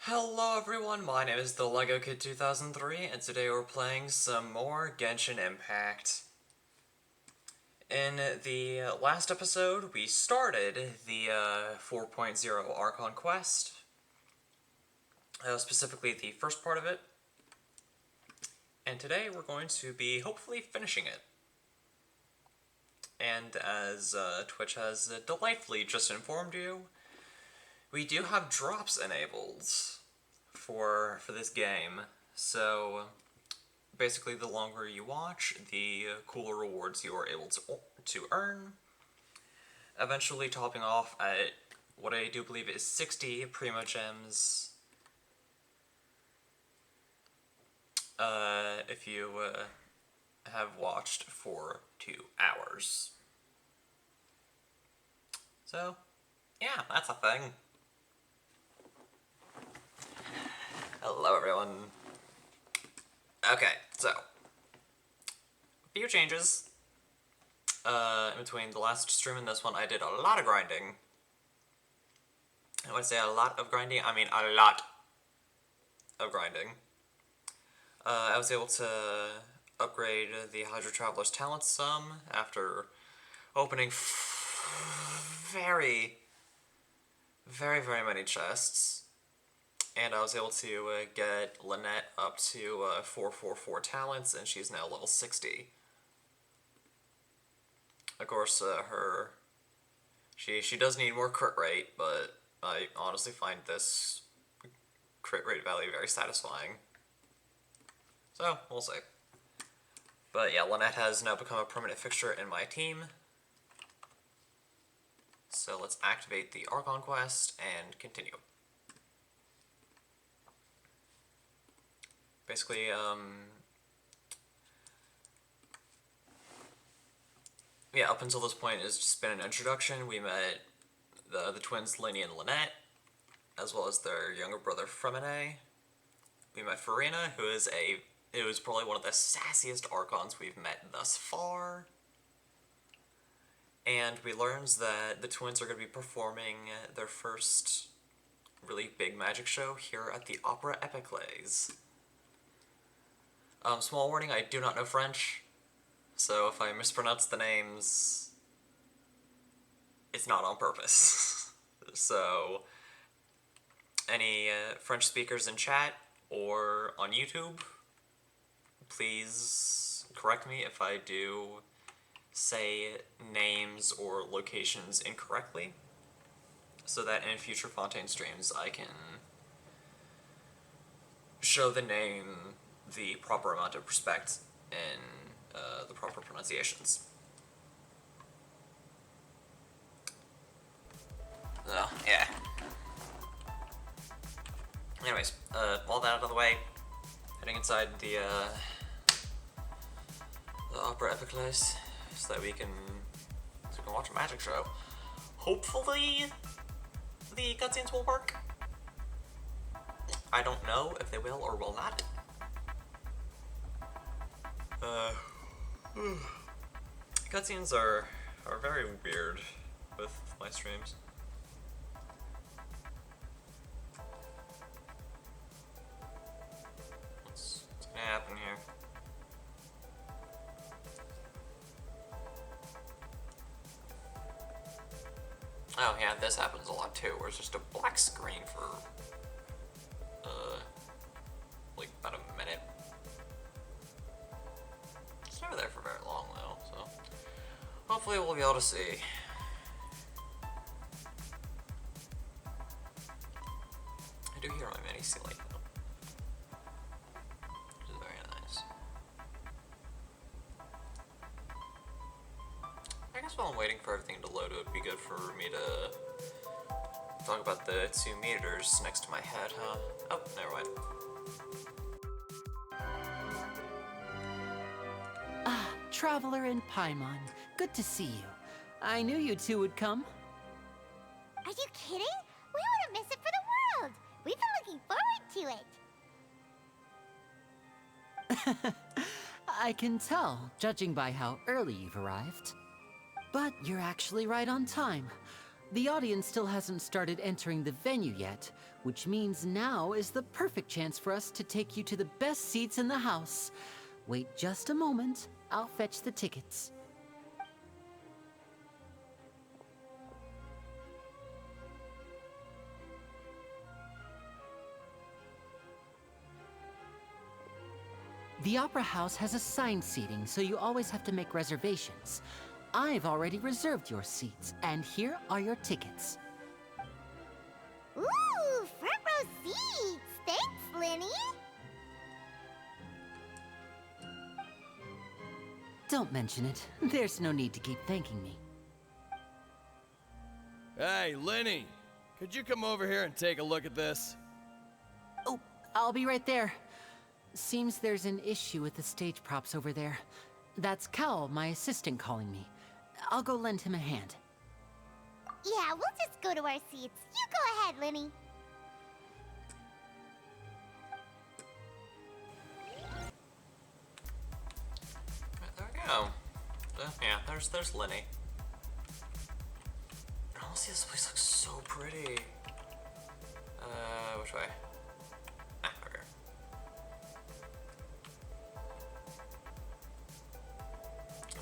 Hello everyone, my name is the Lego Kid 2003, and today we're playing some more Genshin Impact. In the last episode, we started the 4.0 Archon quest, specifically the first part of it, and today we're going to be hopefully finishing it. And as Twitch has delightfully just informed you, we do have drops enabled for this game, so basically the longer you watch, the cooler rewards you are able to earn, eventually topping off at what I do believe is 60 Primo Gems if you have watched for 2 hours. So, yeah, that's a thing. Hello everyone. Okay, so, a few changes. In between the last stream and this one, I did a lot of grinding. And when I say a lot of grinding, I mean a lot of grinding. I was able to upgrade the Hydra Traveler's talent some after opening very many chests. And I was able to get Lynette up to 444 talents, and she's now level 60. Of course, she does need more crit rate, but I honestly find this crit rate value very satisfying. So, we'll see. But yeah, Lynette has now become a permanent fixture in my team. So let's activate the Archon quest and continue. Basically, yeah, up until this point, it's just been an introduction. We met the twins Lenny and Lynette, as well as their younger brother Fremine. We met Farina, who is probably one of the sassiest Archons we've met thus far. And we learned that the twins are going to be performing their first really big magic show here at the Opera Epiclese. Small warning, I do not know French, so if I mispronounce the names, it's not on purpose. So, any French speakers in chat or on YouTube, please correct me if I do say names or locations incorrectly, so that in future Fontaine streams I can show the name the proper amount of respect in the proper pronunciations. So, yeah. Anyways, all that out of the way, heading inside the Opera Epiclese so that we can watch a magic show. Hopefully, the cutscenes will work. I don't know if they will or will not. Cutscenes are very weird with my streams. What's gonna happen here? Oh yeah, this happens a lot too, where it's just a black screen for like about a minute. It's never there for very long though, so hopefully we'll be able to see. I do hear my mini ceiling though, which is very nice. I guess while I'm waiting for everything to load, it would be good for me to talk about the 2 meters next to my head, huh? Oh, never mind. Traveler in Paimon, good to see you. I knew you two would come. Are you kidding? We wouldn't miss it for the world. We've been looking forward to it. I can tell, judging by how early you've arrived. But you're actually right on time. The audience still hasn't started entering the venue yet, which means now is the perfect chance for us to take you to the best seats in the house. Wait just a moment. I'll fetch the tickets. The Opera House has assigned seating, so you always have to make reservations. I've already reserved your seats, and here are your tickets. Ooh, front row seats. Thanks, Lenny. Don't mention it. There's no need to keep thanking me. Hey, Lenny, could you come over here and take a look at this? Oh, I'll be right there. Seems there's an issue with the stage props over there. That's Cal, my assistant, calling me. I'll go lend him a hand. Yeah, we'll just go to our seats. You go ahead, Lenny. There we go. Yeah, there's Lenny. Honestly, this place looks so pretty. Which way? Okay.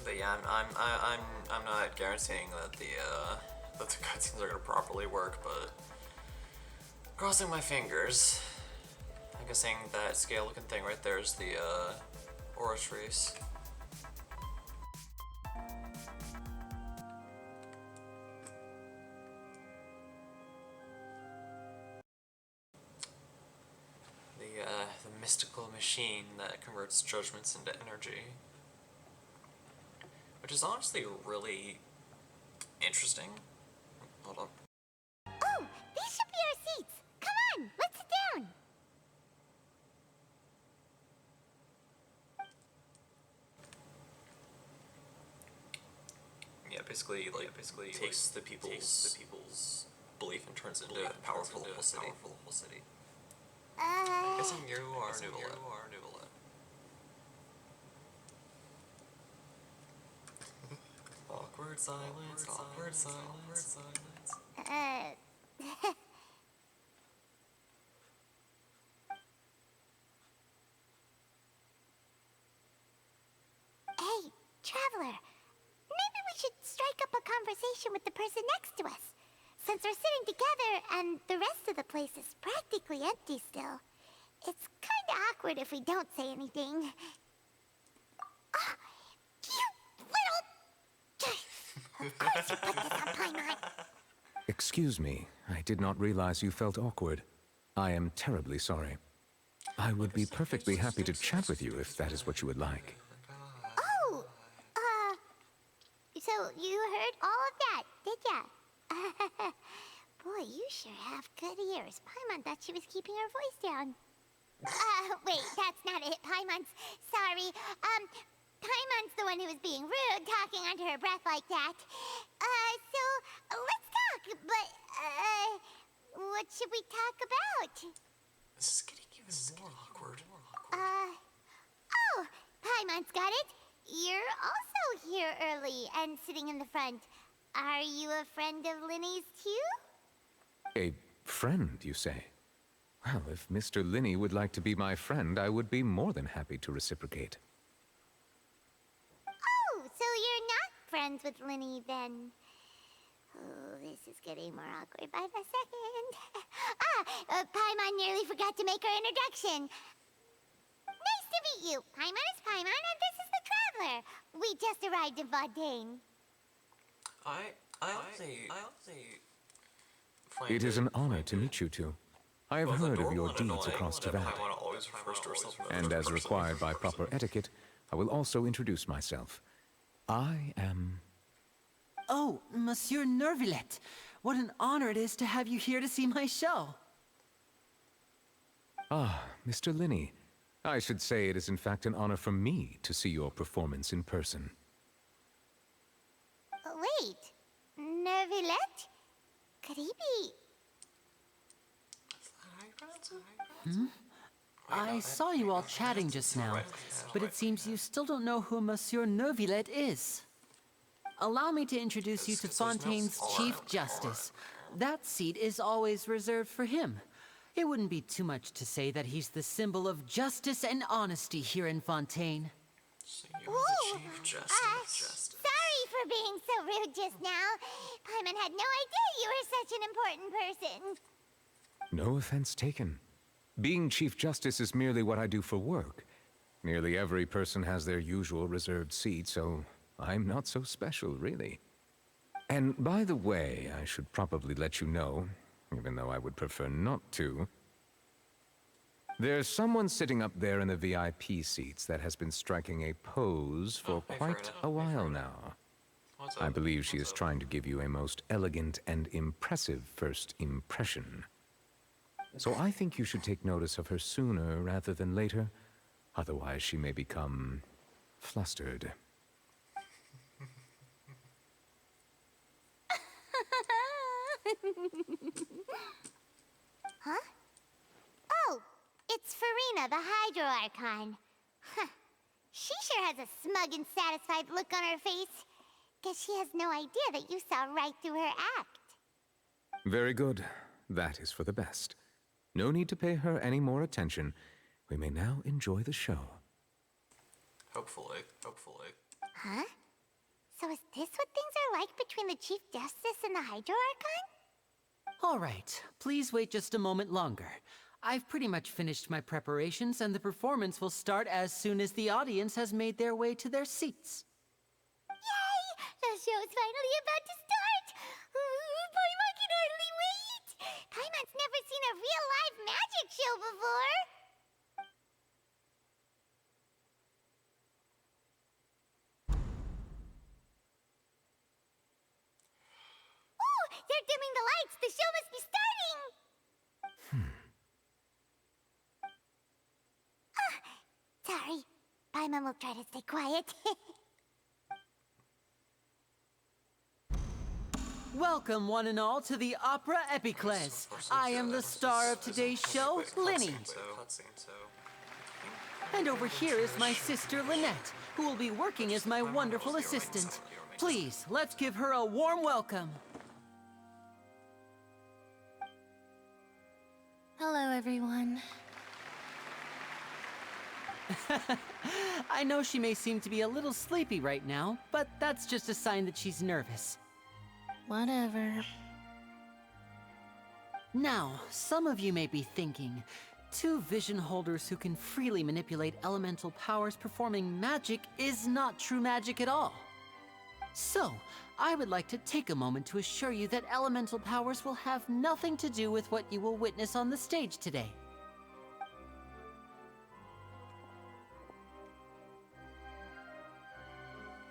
But yeah, I'm not guaranteeing that the cutscenes are gonna properly work, but crossing my fingers. I'm guessing that scale-looking thing right there is the Oratrice. mystical machine that converts judgments into energy. Which is honestly really interesting. Hold on. Oh, these should be our seats. Come on, let's sit down. Yeah, basically takes the people's belief and turns it into a powerful whole city. Guessing you are Nuvolet. Awkward silence. Hey, traveler. Maybe we should strike up a conversation with the person next to us. Since we're sitting together and the rest of the place is practically empty still, it's kinda awkward if we don't say anything. Ah, you little... Of course you put this on Paimon. Excuse me, I did not realize you felt awkward. I am terribly sorry. I would be perfectly happy to chat with you if that is what you would like. Oh, so you heard all of that, did ya? Boy, you sure have good ears. Paimon thought she was keeping her voice down. Wait, that's not it. Paimon's sorry. Paimon's the one who was being rude, talking under her breath like that. So let's talk, but, what should we talk about? This is getting even more awkward. Oh, Paimon's got it. You're also here early and sitting in the front. Are you a friend of Linny's too? A friend, you say? Well, if Mr. Linney would like to be my friend, I would be more than happy to reciprocate. Oh, so you're not friends with Linny then? Oh, this is getting more awkward by the second. Paimon nearly forgot to make her introduction. Nice to meet you. Paimon is Paimon, and this is the Traveler. We just arrived in Fontaine. I honestly find It is an honor to meet you two. I have heard of your deeds across Teyvat, Paimon always refers to herself and as required by proper etiquette, I will also introduce myself. I am... Oh, Monsieur Nervillet. What an honor it is to have you here to see my show. Ah, Mr. Linney. I should say it is in fact an honor for me to see your performance in person. Wait, Nervillet? Could he be... I saw you all chatting just now, but it seems you still don't know who Monsieur Nervillet is. Allow me to introduce you to Fontaine's Chief Justice. That seat is always reserved for him. It wouldn't be too much to say that he's the symbol of justice and honesty here in Fontaine. So you're the Chief Justice. Sorry for being so rude just now. Paimon had no idea you were such an important person. No offense taken. Being Chief Justice is merely what I do for work. Nearly every person has their usual reserved seat, so I'm not so special, really. And by the way, I should probably let you know, even though I would prefer not to. There's someone sitting up there in the VIP seats that has been striking a pose for quite a while now. I believe she is trying to give you a most elegant and impressive first impression. So I think you should take notice of her sooner rather than later. Otherwise, she may become flustered. Huh? Oh, it's Farina, the Hydro Archon. Huh. She sure has a smug and satisfied look on her face. Guess she has no idea that you saw right through her act. Very good. That is for the best. No need to pay her any more attention. We may now enjoy the show. Hopefully. Huh? So is this what things are like between the Chief Justice and the Hydro Archon? All right, please wait just a moment longer. I've pretty much finished my preparations, and the performance will start as soon as the audience has made their way to their seats. Yay! The show's finally about to start! Paimon can hardly wait! Paimon's never seen a real live magic show before! they're dimming the lights. The show must be starting. Sorry. Paimon will try to stay quiet. Welcome, one and all, to the Opera Epicles. I am the star of today's show, Linny. And over here is my sister, Lynette, who will be working as my wonderful assistant. Please, let's give her a warm welcome. Hello, everyone. I know she may seem to be a little sleepy right now, but that's just a sign that she's nervous. Whatever. Now, some of you may be thinking, two vision holders who can freely manipulate elemental powers performing magic is not true magic at all. So, I would like to take a moment to assure you that elemental powers will have nothing to do with what you will witness on the stage today.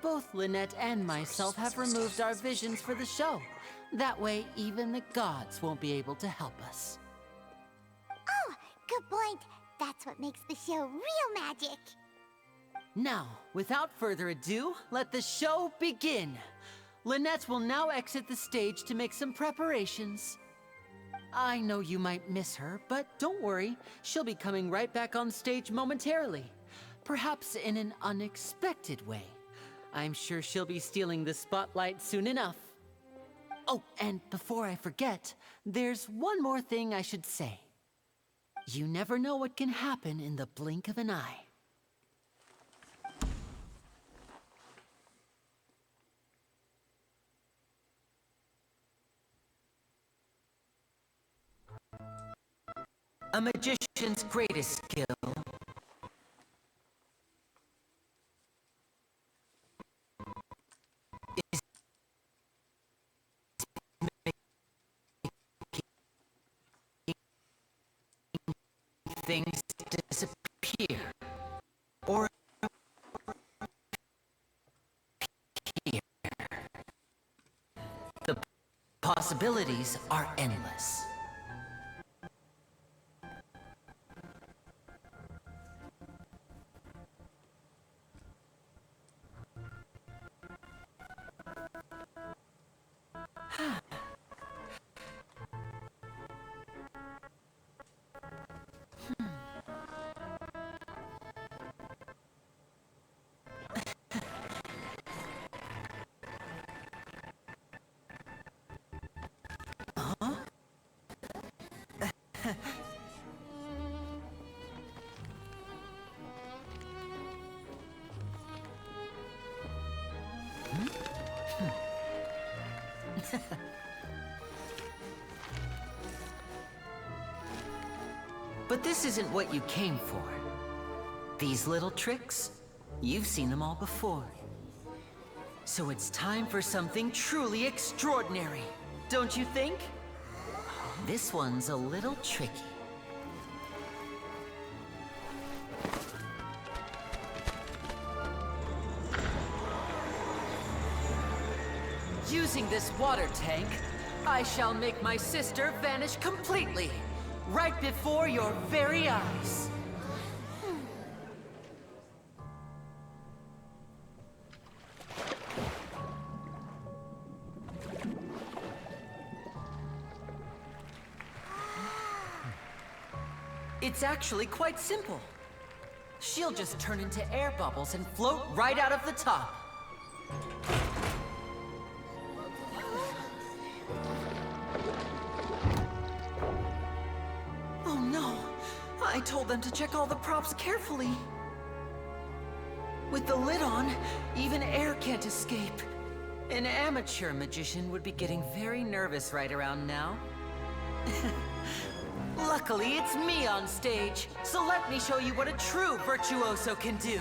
Both Lynette and myself have removed our visions for the show. That way, even the gods won't be able to help us. Oh, good point. That's what makes the show real magic. Now, without further ado, let the show begin. Lynette will now exit the stage to make some preparations. I know you might miss her, but don't worry. She'll be coming right back on stage momentarily. Perhaps in an unexpected way. I'm sure she'll be stealing the spotlight soon enough. Oh, and before I forget, there's one more thing I should say. You never know what can happen in the blink of an eye. A magician's greatest skill is making things disappear or appear. The possibilities are endless. But this isn't what you came for. These little tricks, you've seen them all before. So it's time for something truly extraordinary, don't you think? This one's a little tricky. Using this water tank, I shall make my sister vanish completely, right before your very eyes. It's actually quite simple. She'll just turn into air bubbles and float right out of the top. Oh no! I told them to check all the props carefully. With the lid on, even air can't escape. An amateur magician would be getting very nervous right around now. Luckily, it's me on stage, so let me show you what a true virtuoso can do.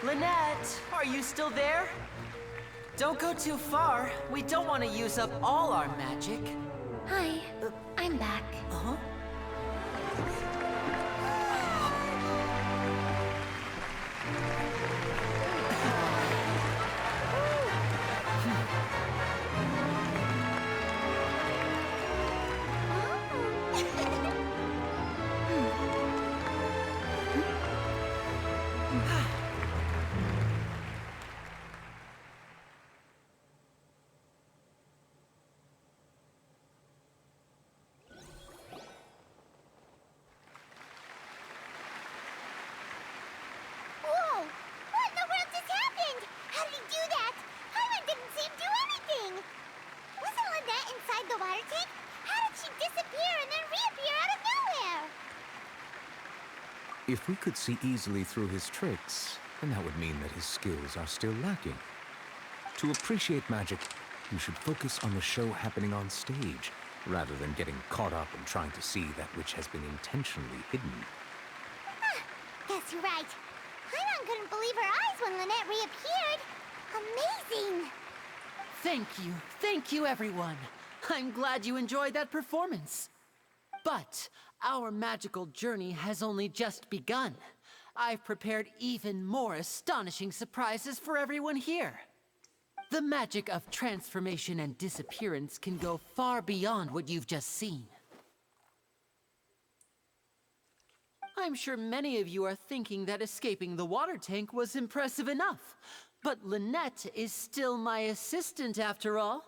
Lynette, are you still there? Don't go too far. We don't want to use up all our magic. Hi, I'm back. If we could see easily through his tricks, then that would mean that his skills are still lacking. To appreciate magic, you should focus on the show happening on stage, rather than getting caught up in trying to see that which has been intentionally hidden. Guess you're right. Paimon couldn't believe her eyes when Lynette reappeared. Amazing! Thank you everyone. I'm glad you enjoyed that performance. But our magical journey has only just begun. I've prepared even more astonishing surprises for everyone here. The magic of transformation and disappearance can go far beyond what you've just seen. I'm sure many of you are thinking that escaping the water tank was impressive enough. But Lynette is still my assistant after all.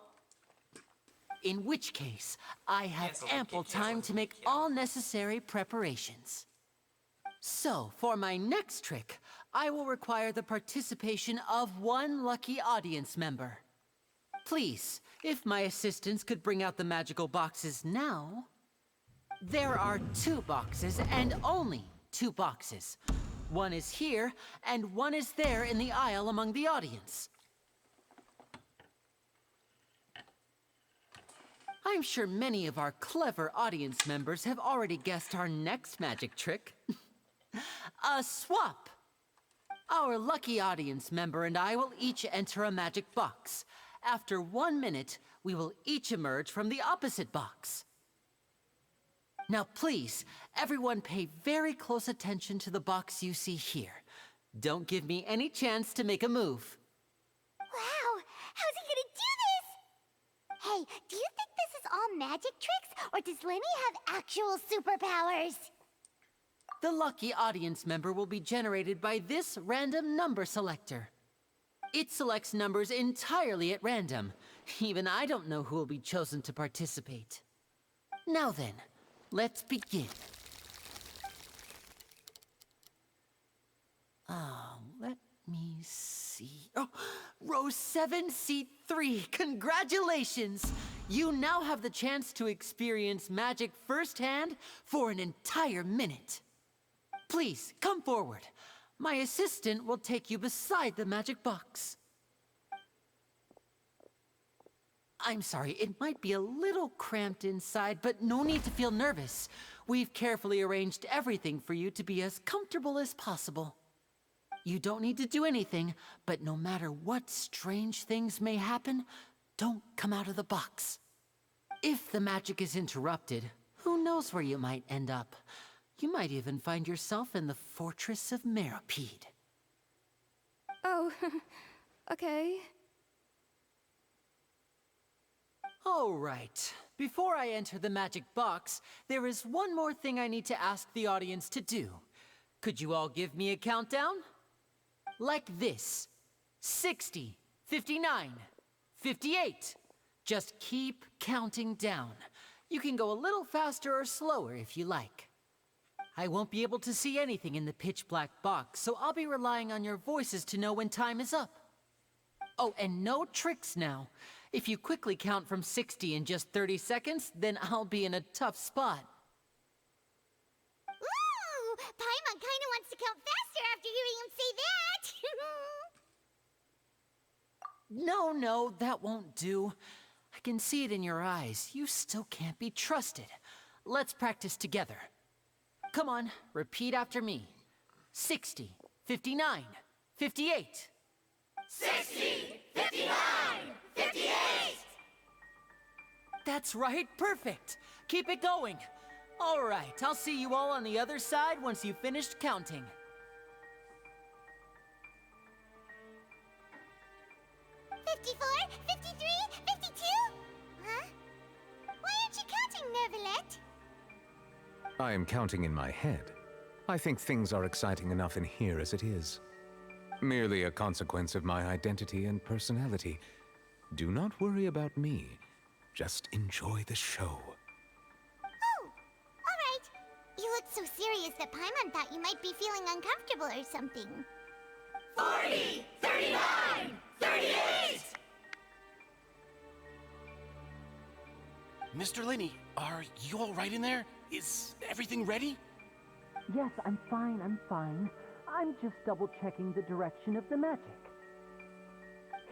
In which case, I have ample time to make all necessary preparations. So, for my next trick, I will require the participation of one lucky audience member. Please, if my assistants could bring out the magical boxes now. There are 2 boxes, and only 2 boxes. One is here, and one is there in the aisle among the audience. I'm sure many of our clever audience members have already guessed our next magic trick. A swap! Our lucky audience member and I will each enter a magic box. After 1 minute, we will each emerge from the opposite box. Now please, everyone pay very close attention to the box you see here. Don't give me any chance to make a move. Wow! How's he gonna do this? Hey, do you think this is all magic tricks, or does Lenny have actual superpowers? The lucky audience member will be generated by this random number selector. It selects numbers entirely at random. Even I don't know who will be chosen to participate. Now then, let's begin. Let me see. Oh, row 7, seat 3. Congratulations! You now have the chance to experience magic firsthand for an entire minute. Please, come forward. My assistant will take you beside the magic box. I'm sorry, it might be a little cramped inside, but no need to feel nervous. We've carefully arranged everything for you to be as comfortable as possible. You don't need to do anything, but no matter what strange things may happen, don't come out of the box. If the magic is interrupted, who knows where you might end up? You might even find yourself in the Fortress of Meropide. Oh, okay. All right. Before I enter the magic box, there is one more thing I need to ask the audience to do. Could you all give me a countdown? Like this. 60, 59, 58. Just keep counting down. You can go a little faster or slower if you like. I won't be able to see anything in the pitch black box, so I'll be relying on your voices to know when time is up. Oh, and no tricks now. If you quickly count from 60 in just 30 seconds, then I'll be in a tough spot. Ooh! Paimon kinda wants to count faster after hearing him say that! No, that won't do. I can see it in your eyes. You still can't be trusted. Let's practice together. Come on, repeat after me. 60, 59, 58. 60, 59, 58! That's right, perfect. Keep it going. All right, I'll see you all on the other side once you've finished counting. $54, $53, $52? Huh? Why aren't you counting, Neuvillette? I am counting in my head. I think things are exciting enough in here as it is. Merely a consequence of my identity and personality. Do not worry about me. Just enjoy the show. Oh, all right. You look so serious that Paimon thought you might be feeling uncomfortable or something. 40, 39, 38! Mr. Linney, are you all right in there? Is everything ready? Yes, I'm fine, I'm fine. I'm just double-checking the direction of the magic.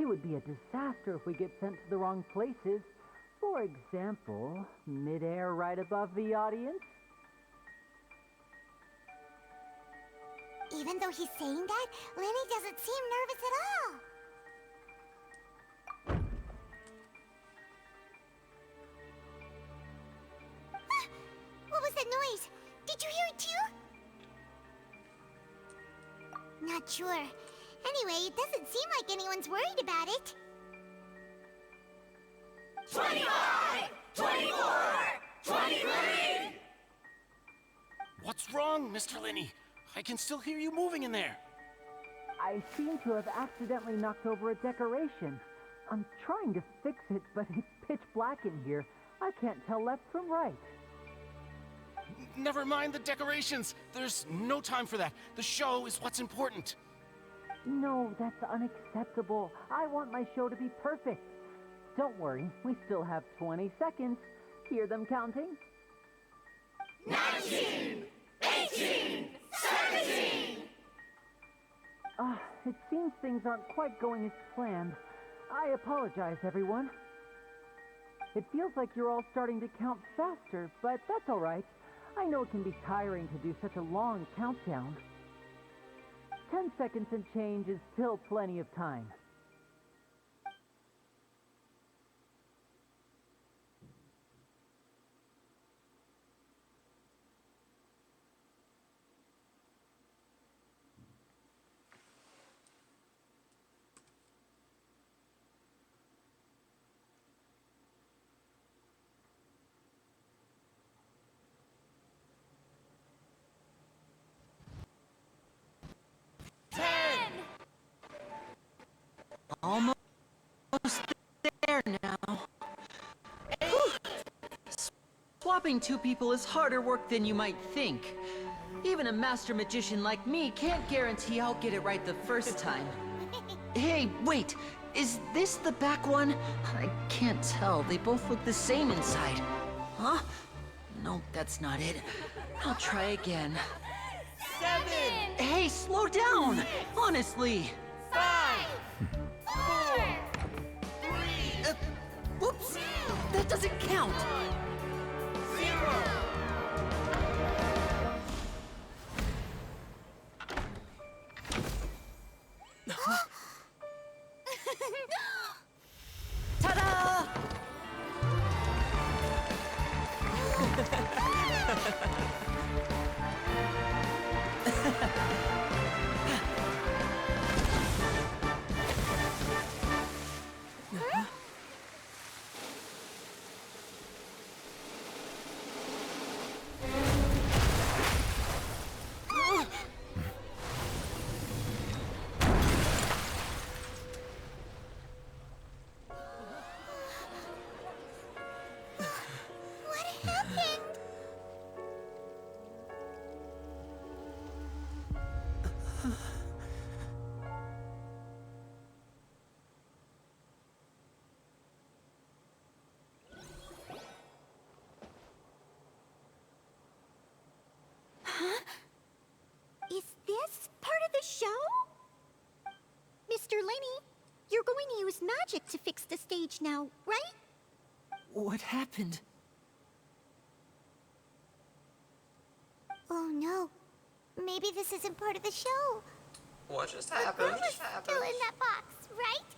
It would be a disaster if we get sent to the wrong places. For example, mid-air right above the audience. Even though he's saying that, Lenny doesn't seem nervous at all. Ah, what was that noise? Did you hear it too? Not sure. Anyway, it doesn't seem like anyone's worried about it. 25! 24! 23! What's wrong, Mr. Linney? I can still hear you moving in there. I seem to have accidentally knocked over a decoration. I'm trying to fix it, but it's pitch black in here. I can't tell left from right. Never mind the decorations. There's no time for that. The show is what's important. No, that's unacceptable. I want my show to be perfect. Don't worry, we still have 20 seconds. Hear them counting? 19! 18! 17! It seems things aren't quite going as planned. I apologize, everyone. It feels like you're all starting to count faster, but that's all right. I know it can be tiring to do such a long countdown. 10 seconds and change is still plenty of time. Almost there now. Swapping two people is harder work than you might think. Even a master magician like me can't guarantee I'll get it right the first time. Hey, wait! Is this the back one? I can't tell. They both look the same inside. Huh? No, that's not it. I'll try again. 7! Hey, slow down! Honestly! 5! 4! 3! Whoops! That doesn't count! 0! Ta-da! What happened? Is this part of the show? Mr. Lenny, you're going to use magic to fix the stage now, right? What happened? Oh no. Maybe this isn't part of the show. What just The happened? girl is still in that box, right?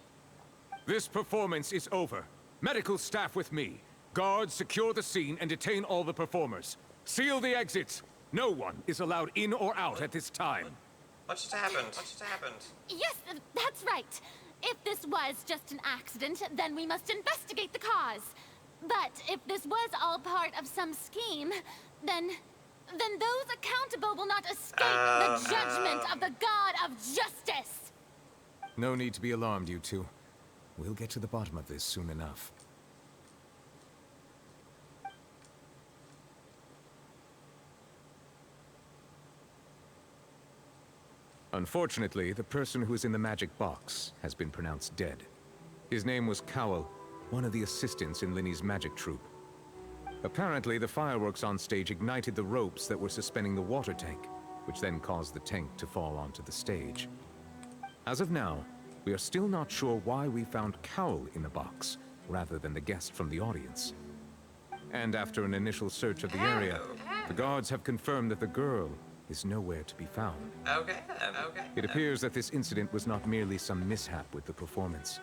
This performance is over. Medical staff with me. Guards, secure the scene and detain all the performers. Seal the exits. No one is allowed in or out at this time. What just happened? What just happened? Yes, that's right. If this was just an accident, then we must investigate the cause. But if this was all part of some scheme, then those accountable will not escape the judgment of the God of Justice. No need to be alarmed, you two. We'll get to the bottom of this soon enough. Unfortunately, the person who is in the magic box has been pronounced dead. His name was Cowell, one of the assistants in Linny's magic troupe. Apparently, the fireworks on stage ignited the ropes that were suspending the water tank, which then caused the tank to fall onto the stage. As of now, we are still not sure why we found Cowl in the box, rather than the guest from the audience. And after an initial search of the area, the guards have confirmed that the girl is nowhere to be found. Okay then, okay. It appears that this incident was not merely some mishap with the performance.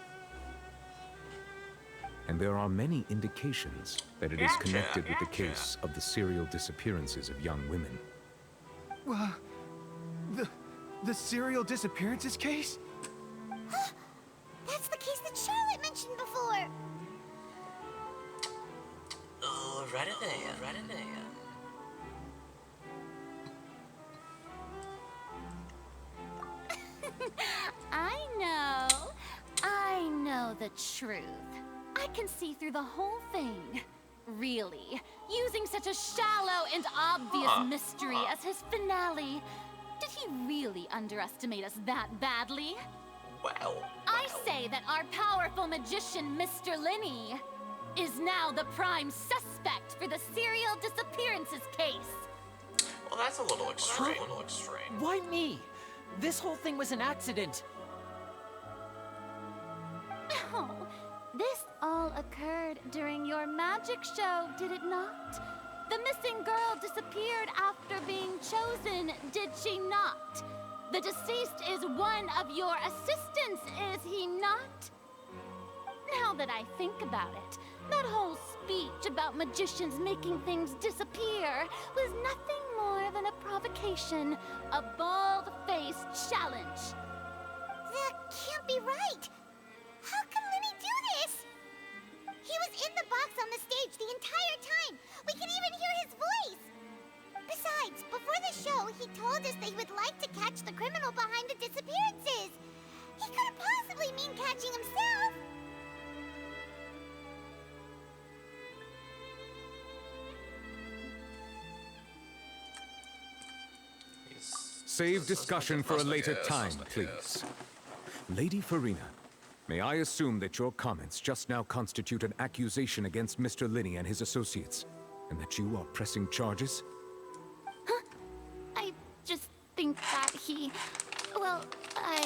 And there are many indications that it is connected with the case of the serial disappearances of young women. The serial disappearances case? That's the case that Charlotte mentioned before. Oh, right in there. I know the truth. I can see through the whole thing. Really, using such a shallow and obvious mystery as his finale. Did he really underestimate us that badly? Well. I say that our powerful magician, Mr. Linney, is now the prime suspect for the serial disappearances case. Well, that's a little extreme. Why me? This whole thing was an accident. Oh, this all occurred during your magic show, did it not? The missing girl disappeared after being chosen, did she not? The deceased is one of your assistants, is he not? Now that I think about it, that whole speech about magicians making things disappear was nothing more than a provocation, a bald-faced challenge. That can't be right. How can Lenny do this? He was in the box on the stage the entire time. We can even hear his voice. Besides, before the show, he told us they would like to catch the criminal behind the disappearances. He couldn't possibly mean catching himself. Save discussion for a later time, please. Lady Farina, may I assume that your comments just now constitute an accusation against Mr. Linney and his associates, and that you are pressing charges? I just think that well, I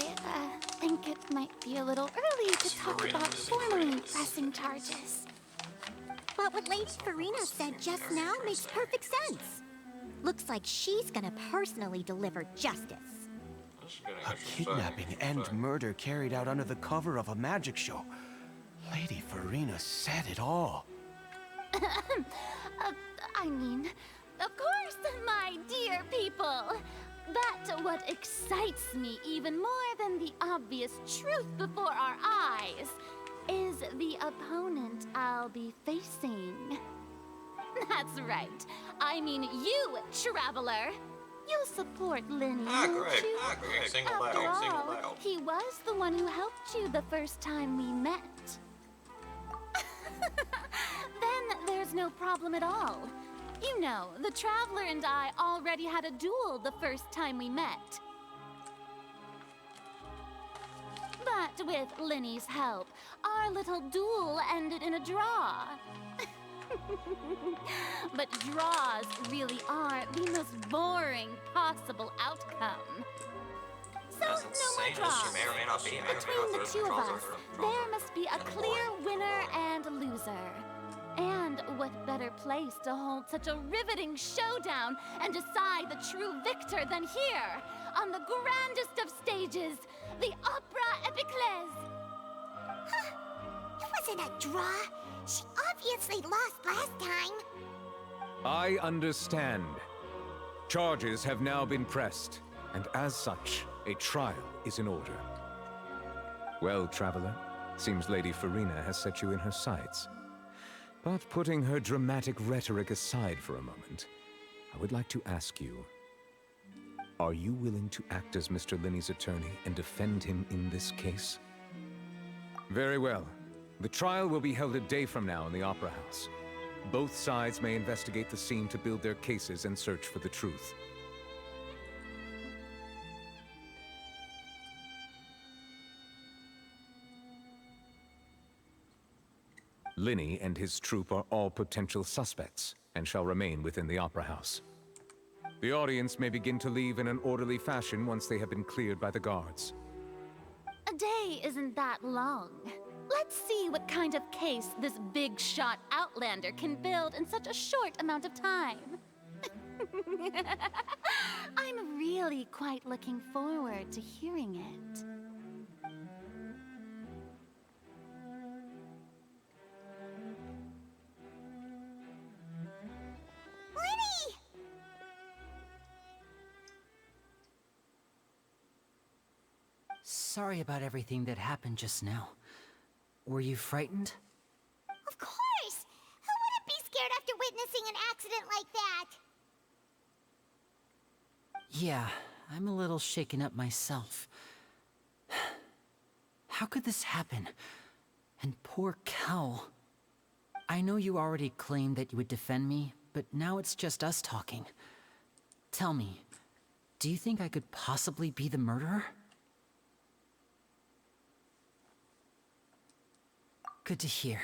think it might be a little early to talk about formally pressing charges. But what Lady Farina said just now makes perfect sense. Looks like she's gonna personally deliver justice. A kidnapping and murder carried out under the cover of a magic show. Lady Farina said it all. I mean, of course, my dear people. But what excites me even more than the obvious truth before our eyes is the opponent I'll be facing. That's right. I mean you, Traveler. You'll support Lenny, won't you? After all, he was the one who helped you the first time we met. Then there's no problem at all. You know, the Traveler and I already had a duel the first time we met. But with Lenny's help, our little duel ended in a draw. But draws really are the most boring possible outcome. So, no more draws. Between the two of us, there must be a clear winner and loser. And what better place to hold such a riveting showdown and decide the true victor than here, on the grandest of stages, the Opera Epiclese. It wasn't a draw. She obviously lost last time. I understand. Charges have now been pressed, and as such, a trial is in order. Well, Traveler, seems Lady Farina has set you in her sights. But putting her dramatic rhetoric aside for a moment, I would like to ask you, are you willing to act as Mr. Linney's attorney and defend him in this case? Very well. The trial will be held a day from now in the Opera House. Both sides may investigate the scene to build their cases and search for the truth. Linny and his troop are all potential suspects and shall remain within the Opera House. The audience may begin to leave in an orderly fashion once they have been cleared by the guards. A day isn't that long. Let's see what kind of case this big shot outlander can build in such a short amount of time. I'm really quite looking forward to hearing it. Lenny! Sorry about everything that happened just now. Were you frightened? Of course! Who wouldn't be scared after witnessing an accident like that? Yeah, I'm a little shaken up myself. How could this happen? And poor Cal. I know you already claimed that you would defend me, but now it's just us talking. Tell me, do you think I could possibly be the murderer? Good to hear.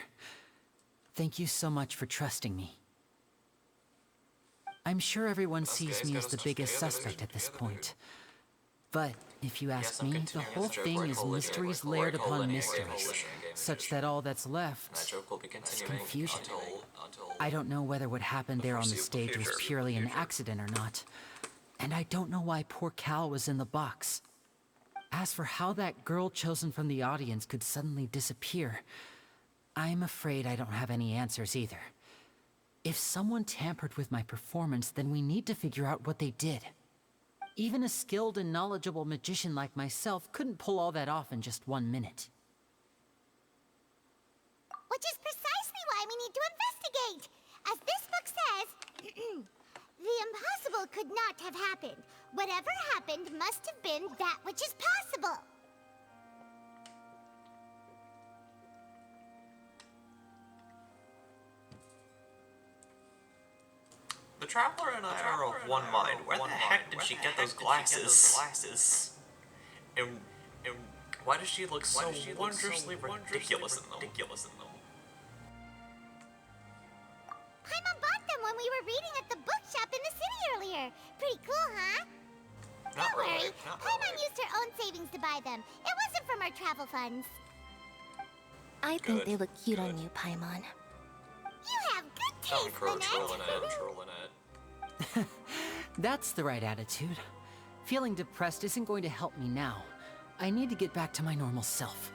Thank you so much for trusting me. I'm sure everyone sees me as the biggest suspect at this point. But if you ask me, the whole thing is mysteries layered upon mysteries, such that all that's left is confusion. I don't know whether what happened there on the stage was purely an accident or not. And I don't know why poor Cal was in the box. As for how that girl chosen from the audience could suddenly disappear, I'm afraid I don't have any answers either. If someone tampered with my performance, then we need to figure out what they did. Even a skilled and knowledgeable magician like myself couldn't pull all that off in just 1 minute. Which is precisely why we need to investigate! As this book says, the impossible could not have happened. Whatever happened must have been that which is possible. The Traveler and I are of one mind. Where the heck did she get those glasses? And why does she look so wondrously ridiculous in them? Paimon bought them when we were reading at the bookshop in the city earlier. Pretty cool, huh? Don't worry, Paimon used her own savings to buy them. It wasn't from our travel funds. I think they look cute on you, Paimon. You have good taste, Lynette. That's the right attitude. Feeling depressed isn't going to help me now. I need to get back to my normal self.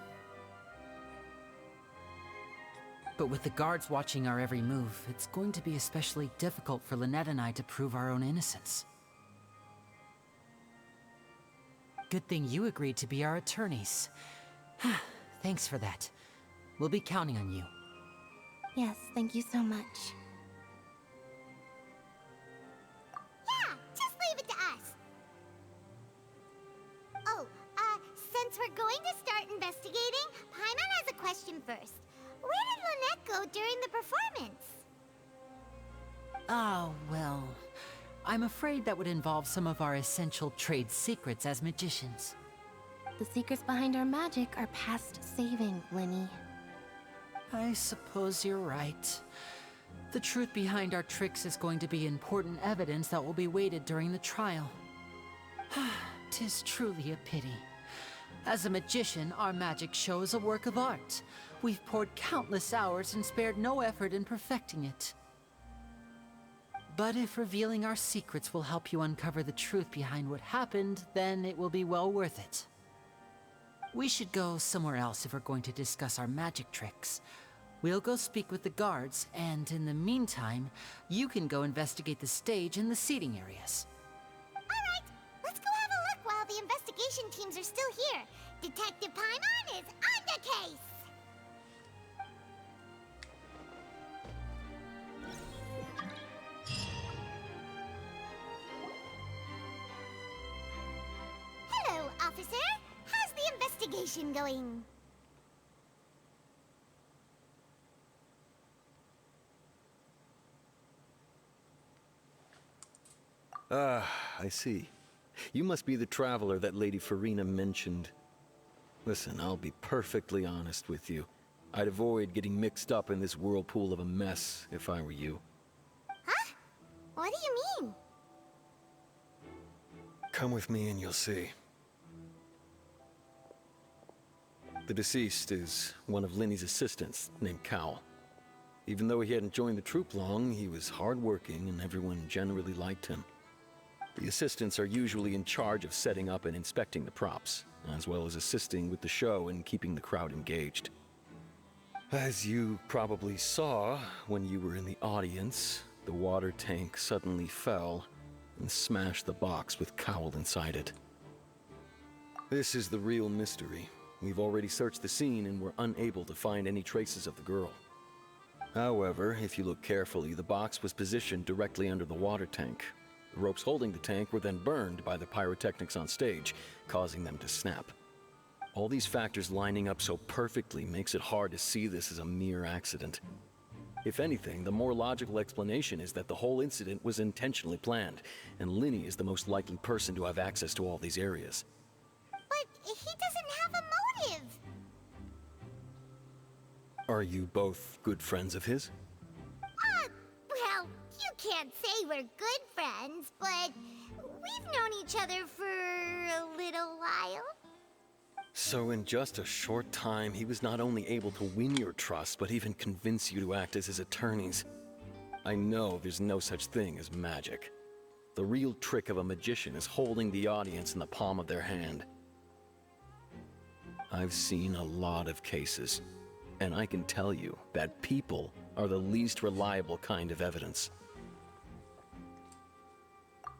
But with the guards watching our every move, it's going to be especially difficult for Lynette and I to prove our own innocence. Good thing you agreed to be our attorneys. Thanks for that. We'll be counting on you. Yes, thank you so much. Yeah, just leave it to us. Oh, since we're going to start investigating, Paimon has a question first. Where did Lynette go during the performance? Oh, well, I'm afraid that would involve some of our essential trade secrets as magicians. The secrets behind our magic are past saving, Linny. I suppose you're right. The truth behind our tricks is going to be important evidence that will be weighted during the trial. 'Tis truly a pity. As a magician, our magic show is a work of art. We've poured countless hours and spared no effort in perfecting it. But if revealing our secrets will help you uncover the truth behind what happened, then it will be well worth it. We should go somewhere else if we're going to discuss our magic tricks. We'll go speak with the guards, and in the meantime, you can go investigate the stage and the seating areas. Alright, let's go have a look while the investigation teams are still here. Detective Paimon is on the case! Hello, officer. How's the investigation going? I see. You must be the traveler that Lady Farina mentioned. Listen, I'll be perfectly honest with you. I'd avoid getting mixed up in this whirlpool of a mess if I were you. Huh? What do you mean? Come with me and you'll see. The deceased is one of Linny's assistants, named Cal. Even though he hadn't joined the troupe long, he was hardworking and everyone generally liked him. The assistants are usually in charge of setting up and inspecting the props, as well as assisting with the show and keeping the crowd engaged. As you probably saw when you were in the audience, the water tank suddenly fell and smashed the box with Cowl inside it. This is the real mystery. We've already searched the scene and were unable to find any traces of the girl. However, if you look carefully, the box was positioned directly under the water tank. The ropes holding the tank were then burned by the pyrotechnics on stage, causing them to snap. All these factors lining up so perfectly makes it hard to see this as a mere accident. If anything, the more logical explanation is that the whole incident was intentionally planned, and Linny is the most likely person to have access to all these areas. But he doesn't have a motive. Are you both good friends of his? Well, you can't say we're good friends, but we've known each other for a little while. So in just a short time, he was not only able to win your trust, but even convince you to act as his attorneys. I know there's no such thing as magic. The real trick of a magician is holding the audience in the palm of their hand. I've seen a lot of cases, and I can tell you that people are the least reliable kind of evidence.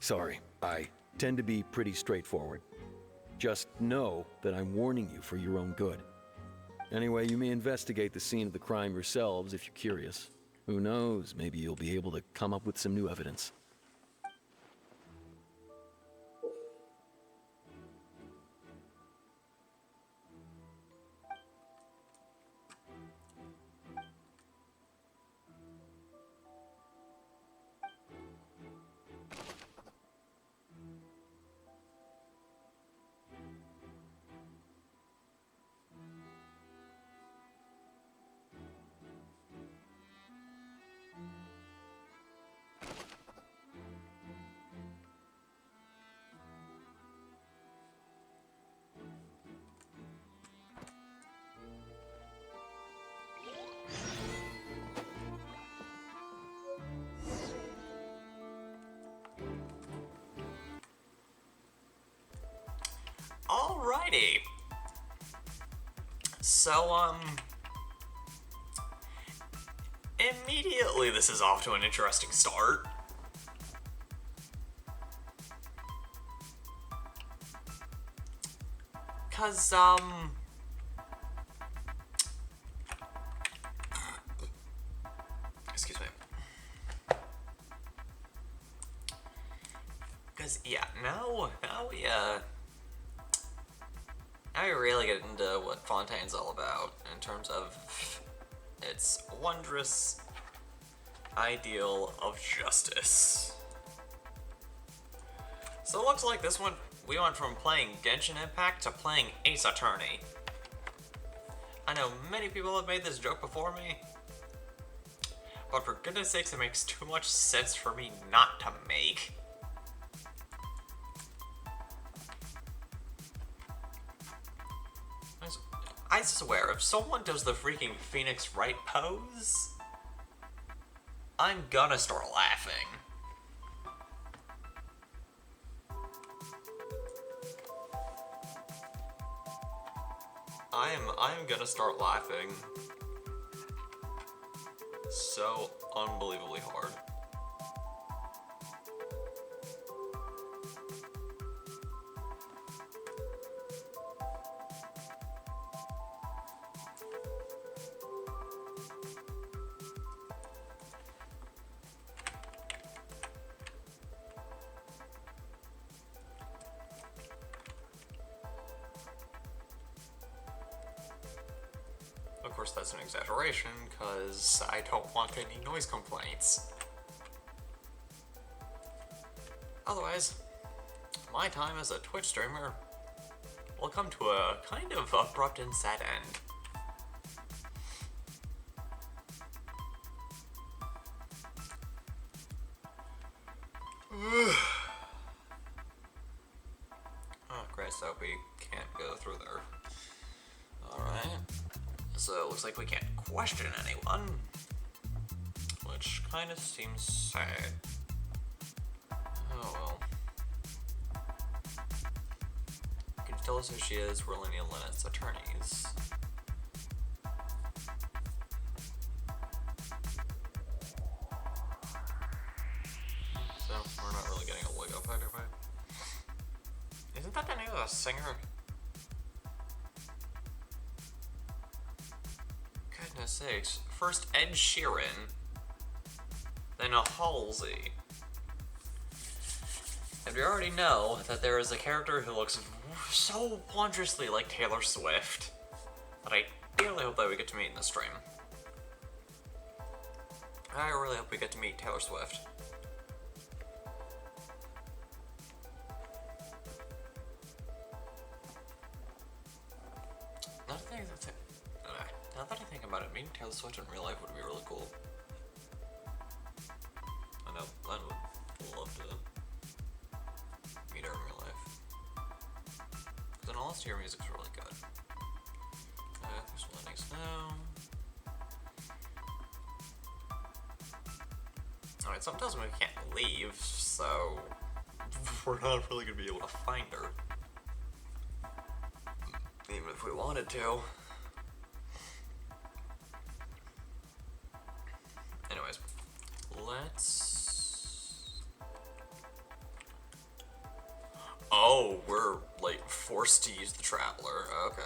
Sorry, I tend to be pretty straightforward. Just know that I'm warning you for your own good. Anyway, you may investigate the scene of the crime yourselves if you're curious. Who knows, maybe you'll be able to come up with some new evidence. Alrighty. So, immediately this is off to an interesting start. Cause, excuse me. Cause, yeah, now we really get into what Fontaine's all about in terms of its wondrous ideal of justice. So it looks like this one, we went from playing Genshin Impact to playing Ace Attorney. I know many people have made this joke before me, but for goodness sakes, it makes too much sense for me not to make. I swear, if someone does the freaking Phoenix Wright pose, I'm gonna start laughing. I'm gonna start laughing so unbelievably hard. Of course, that's an exaggeration, because I don't want any noise complaints. Otherwise, my time as a Twitch streamer will come to a kind of abrupt and sad end. Oh, great, so we can't go through there. Alright. So it looks like we can't question anyone. Which kind of seems sad. Oh well. Can you tell us who she is? We're Lenny and Lynette's attorneys. So, we're not really getting a leg up either way. Isn't that the name of a singer? Goodness sakes. First Ed Sheeran, then a Halsey. And we already know that there is a character who looks so wondrously like Taylor Swift that I dearly hope that we get to meet in the stream. I really hope we get to meet Taylor Swift. Now that I think about it, meeting Taylor Swift in real life would be really cool. I know Len would love to meet her in real life. Because in all honesty, her music's really good. There's Lennox now. Alright, something tells me we can't leave, so we're not really gonna be able to find her. Even if we wanted to. Anyways, let's... Oh, we're, like, forced to use the Traveler. Okay.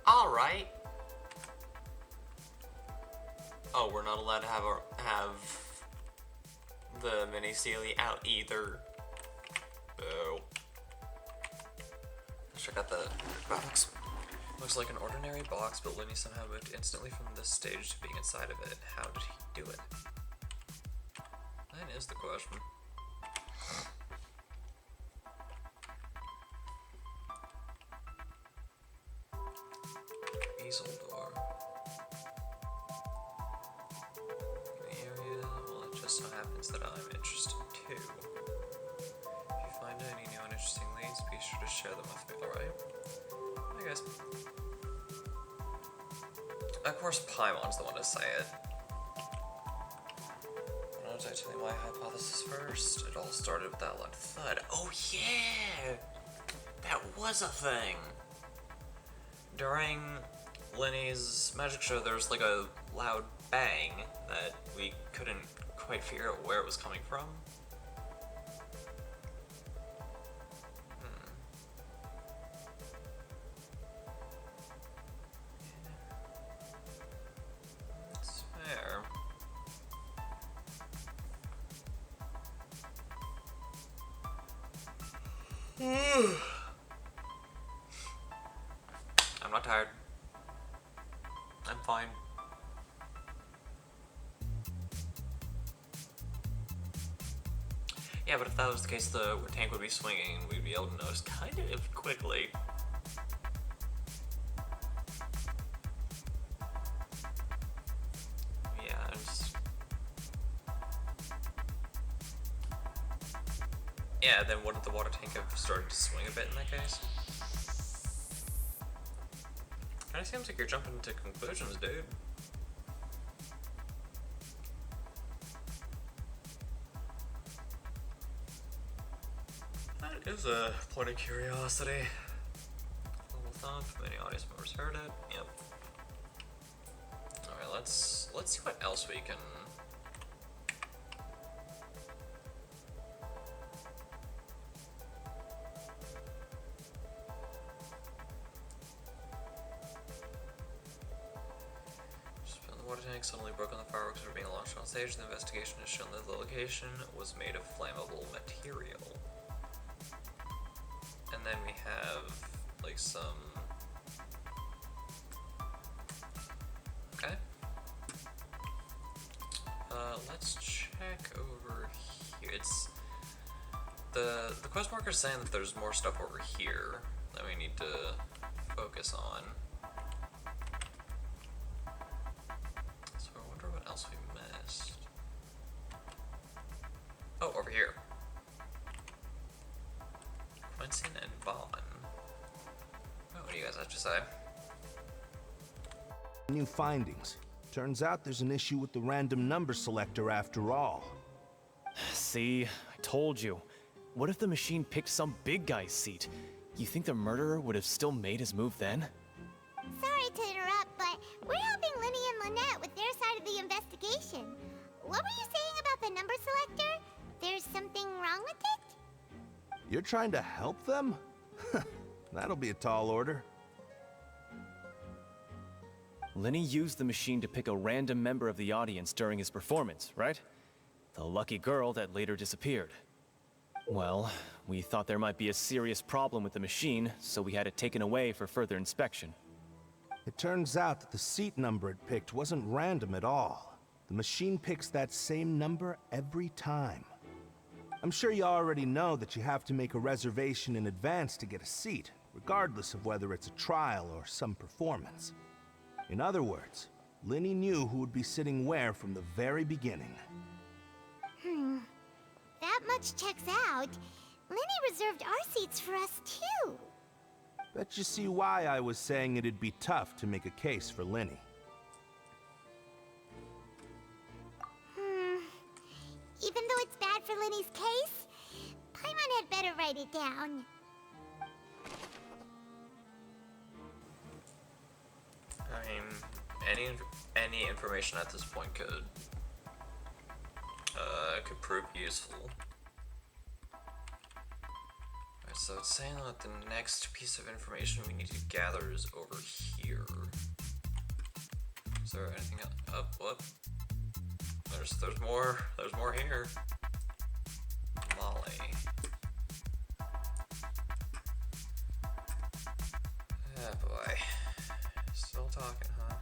Alright. Oh, we're not allowed to have the mini Sealy out either. Oh. Let's check out the graphics. Looks like an ordinary box, but Lenny somehow moved instantly from this stage to being inside of it. How did he do it? That is the question. Easel door. In the area, well, it just so happens that I'm interested too. If you find any new and interesting leads, be sure to share them with me, alright? Hi guys. Of course, Paimon's the one to say it. Why don't I tell you my hypothesis first? It all started with that loud thud. Oh yeah! That was a thing! During Lenny's magic show, there was like a loud bang that we couldn't quite figure out where it was coming from. That's fair. I'm not tired. I'm fine. Yeah, but if that was the case, the tank would be swinging and we'd be able to notice kind of quickly. Yeah, yeah, then wouldn't the water tank have started to swing a bit in that case? Kinda seems like you're jumping to conclusions, dude. That is a point of curiosity. Level thump, many audience members heard it. Yep. Alright, let's see what else we can... The water tank suddenly broke on the fireworks were being launched on stage. The investigation has shown that the location was made of flammable material. And then we have, like, some... Okay. Let's check over here. It's... The quest marker is saying that there's more stuff over here that we need to focus on. So I wonder what else we here. Quentin and Vaughn. What do you guys have to say? New findings. Turns out there's an issue with the random number selector after all. See, I told you. What if the machine picked some big guy's seat? You think the murderer would have still made his move then? Sorry to interrupt, but we're helping Linny and Lynette with their side of the investigation. What were you saying about the number selector? There's something wrong with it? You're trying to help them? That'll be a tall order. Linny used the machine to pick a random member of the audience during his performance, right? The lucky girl that later disappeared. Well, we thought there might be a serious problem with the machine, so we had it taken away for further inspection. It turns out that the seat number it picked wasn't random at all. The machine picks that same number every time. I'm sure you already know that you have to make a reservation in advance to get a seat, regardless of whether it's a trial or some performance. In other words, Linny knew who would be sitting where from the very beginning. That much checks out. Linny reserved our seats for us, too. Bet you see why I was saying it'd be tough to make a case for Linny. Even though it's bad for Linny's case, Paimon had better write it down. I mean, any information at this point could prove useful. Alright, so it's saying that the next piece of information we need to gather is over here. Is there anything else? Oh, what? There's more here. Molly. Oh boy. Still talking, huh?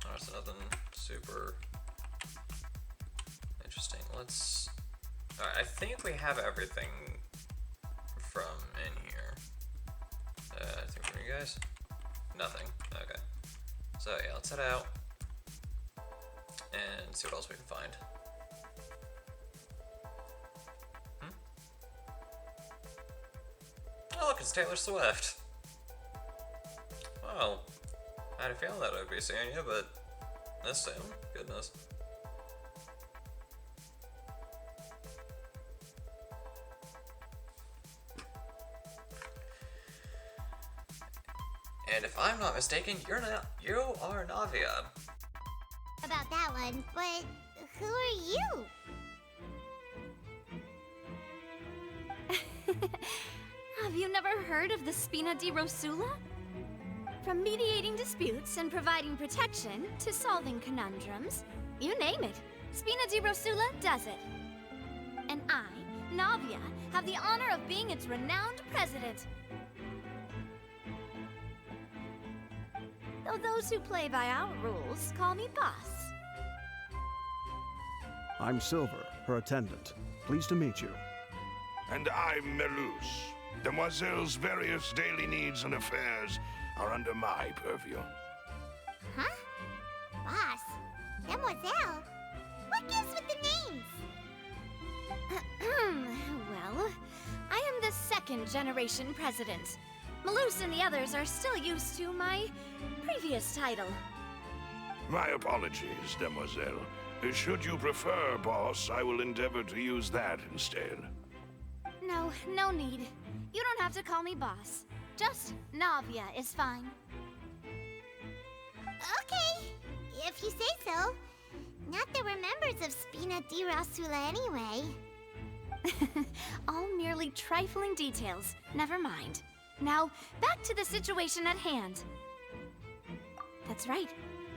Oh, it's nothing super interesting. Let's... Alright, I think we have everything from in here. Anything from you guys? Nothing. Okay. So yeah, let's head out and see what else we can find. Oh look, it's Taylor Swift. Well, I had a feeling that I'd be seeing you, but this soon? Goodness. And if I'm not mistaken, you are Navia. About that one, but who are you? Have you never heard of the Spina di Rosula? From mediating disputes and providing protection to solving conundrums, you name it, Spina di Rosula does it. And I, Navia, have the honor of being its renowned president. Though those who play by our rules call me boss. I'm Silver, her attendant. Pleased to meet you. And I'm Melus. Demoiselle's various daily needs and affairs are under my purview. Huh? Boss? Demoiselle? What gives with the names? Well, I am the second generation president. Malus and the others are still used to my previous title. My apologies, Demoiselle. Should you prefer, boss, I will endeavor to use that instead. No, no need. You don't have to call me boss. Just Navia is fine. Okay, if you say so. Not that we're members of Spina di Rosula anyway. All merely trifling details. Never mind. Now, back to the situation at hand. That's right.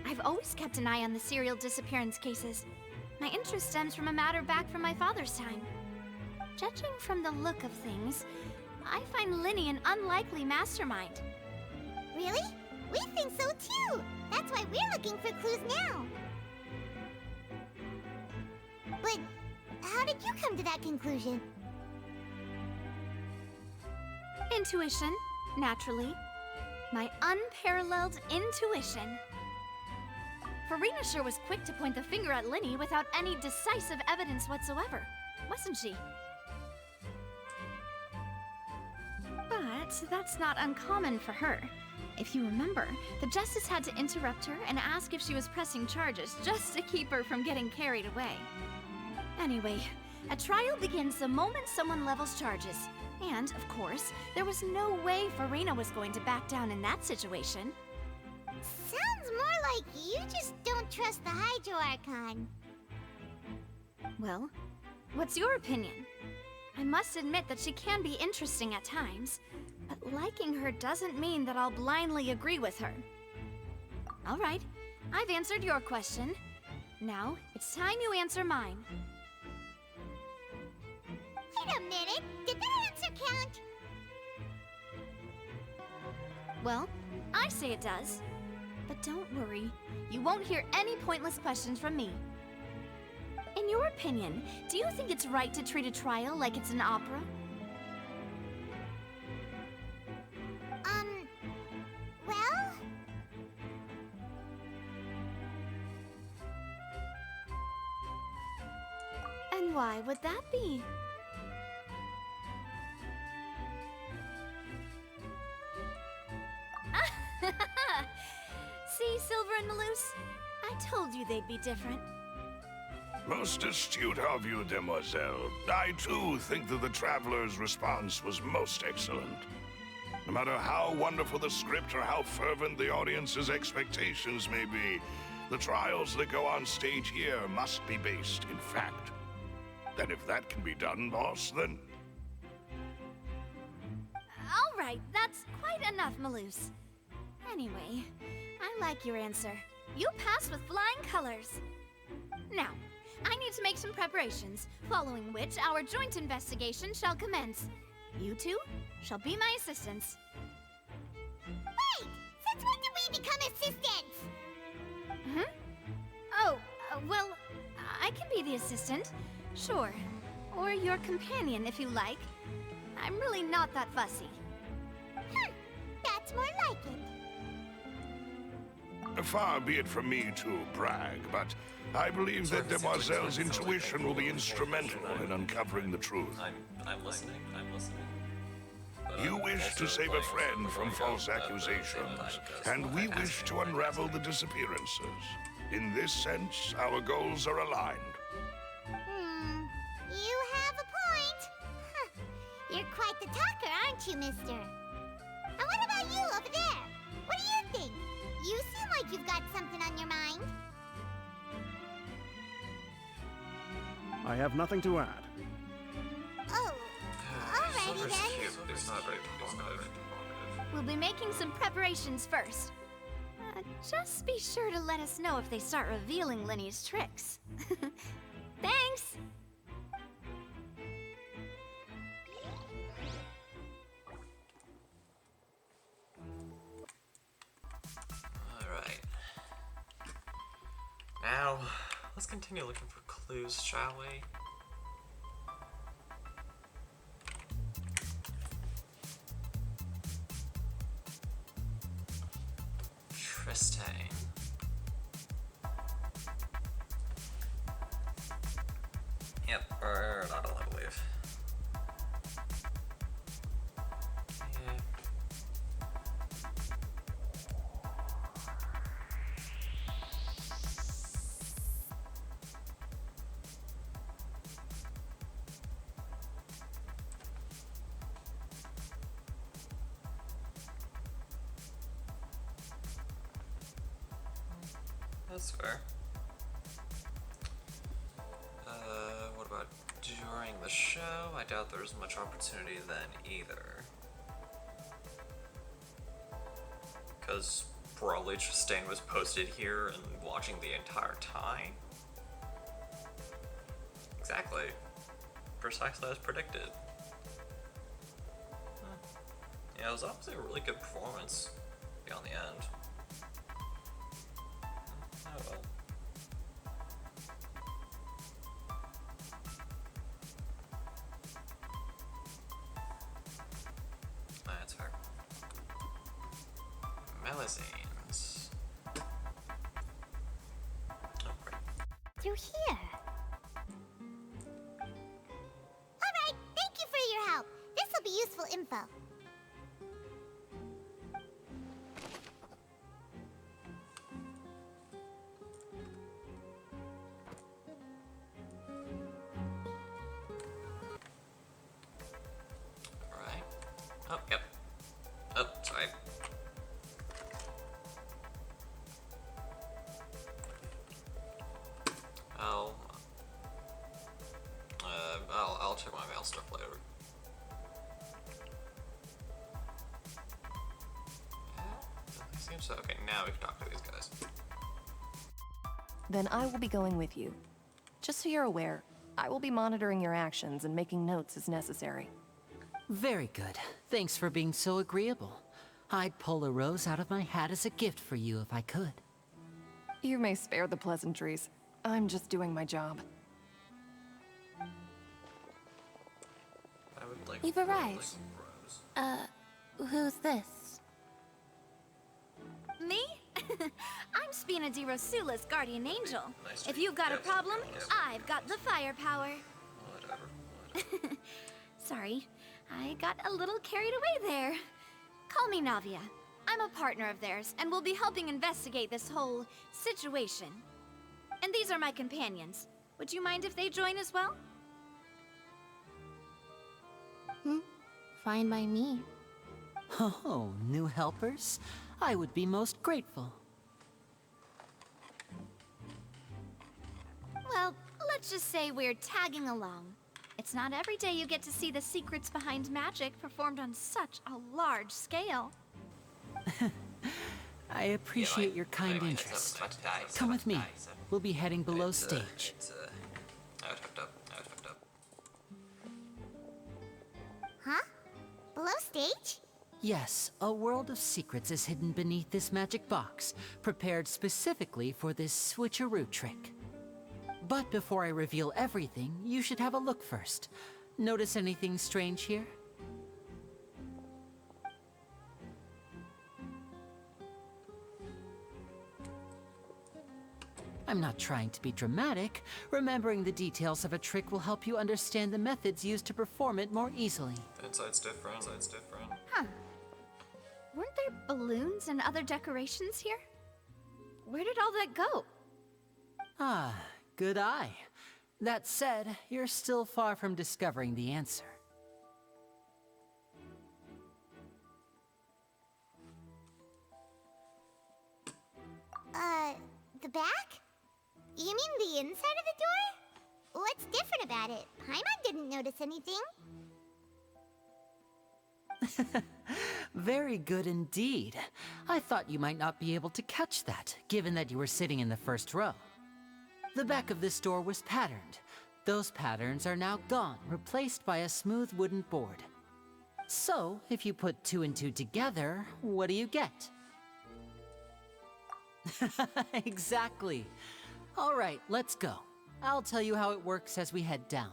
I've always kept an eye on the serial disappearance cases. My interest stems from a matter back from my father's time. Judging from the look of things, I find Linny an unlikely mastermind. Really? We think so too! That's why we're looking for clues now. But how did you come to that conclusion? Intuition, naturally. My unparalleled intuition. Farina sure was quick to point the finger at Linny without any decisive evidence whatsoever, wasn't she? But that's not uncommon for her. If you remember, the Justice had to interrupt her and ask if she was pressing charges just to keep her from getting carried away. Anyway, a trial begins the moment someone levels charges. And, of course, there was no way Farina was going to back down in that situation. Sounds more like you just don't trust the Hydro Archon. Well, what's your opinion? I must admit that she can be interesting at times, but liking her doesn't mean that I'll blindly agree with her. All right, I've answered your question. Now, it's time you answer mine. Wait a minute, did that answer count? Well, I say it does. But don't worry, you won't hear any pointless questions from me. In your opinion, do you think it's right to treat a trial like it's an opera? Well? And why would that be? See, Silver and Maloose? I told you they'd be different. Most astute of you, demoiselle. I too think that the Traveler's response was most excellent. No matter how wonderful the script or how fervent the audience's expectations may be, the trials that go on stage here must be based in fact. And if that can be done, boss, then... All right, that's quite enough, Maloose. Anyway, I like your answer. You passed with flying colors. Now, I need to make some preparations, following which our joint investigation shall commence. You two shall be my assistants. Wait! Since when did we become assistants? Oh, well, I can be the assistant, sure. Or your companion, if you like. I'm really not that fussy. That's more like it. Far be it from me to brag, but I believe that Demoiselle's intuition will be instrumental in uncovering the truth. I'm listening. You wish to save a friend from false accusations, and we wish to unravel the disappearances. In this sense, our goals are aligned. You have a point. You're quite the talker, aren't you, mister? And what about you over there? What do you think? You seem like you've got something on your mind. I have nothing to add. Oh, alrighty then. It's not very provocative. We'll be making some preparations first. Just be sure to let us know if they start revealing Linny's tricks. Thanks! Alright. Now, let's continue looking for clues, shall we? Tristane. Yep, or not all, I believe. Yeah. That's fair. What about during the show? I doubt there's much opportunity then either. Because probably Tristane was posted here and watching the entire time. Exactly. Precisely as predicted. Yeah, it was obviously a really good performance beyond the end. Oh well. That's fair. Melusines. through here. Alright, thank you for your help. This'll be useful info. Alright. Oh, yep. Oh, sorry. I'll check my mail stuff later. Seems so. Okay, now we can talk to these guys. Then I will be going with you. Just so you're aware, I will be monitoring your actions and making notes as necessary. Very good. Thanks for being so agreeable. I'd pull a rose out of my hat as a gift for you if I could. You may spare the pleasantries. I'm just doing my job. I would like You've arrived. Who's this? Me? I'm Spina di Rosula's guardian angel. If you've got a problem, I've got the firepower. Whatever. Sorry, I got a little carried away there. Call me Navia. I'm a partner of theirs, and will be helping investigate this whole situation. And these are my companions. Would you mind if they join as well? Fine by me. Oh, new helpers? I would be most grateful. Well, let's just say we're tagging along. It's not every day you get to see the secrets behind magic performed on such a large scale. I appreciate your kind interest. Come with me. We'll be heading below stage. I was hooked up. Huh? Below stage? Yes, a world of secrets is hidden beneath this magic box, prepared specifically for this switcheroo trick. But before I reveal everything, you should have a look first. Notice anything strange here? I'm not trying to be dramatic. Remembering the details of a trick will help you understand the methods used to perform it more easily. Inside's different. Huh. Weren't there balloons and other decorations here? Where did all that go? Ah, good eye. That said, you're still far from discovering the answer. The back? You mean the inside of the door? What's different about it? Paimon didn't notice anything. Very good indeed. I thought you might not be able to catch that, given that you were sitting in the first row. The back of this door was patterned. Those patterns are now gone, replaced by a smooth wooden board. So, if you put 2 and 2 together, what do you get? Exactly. All right, let's go. I'll tell you how it works as we head down.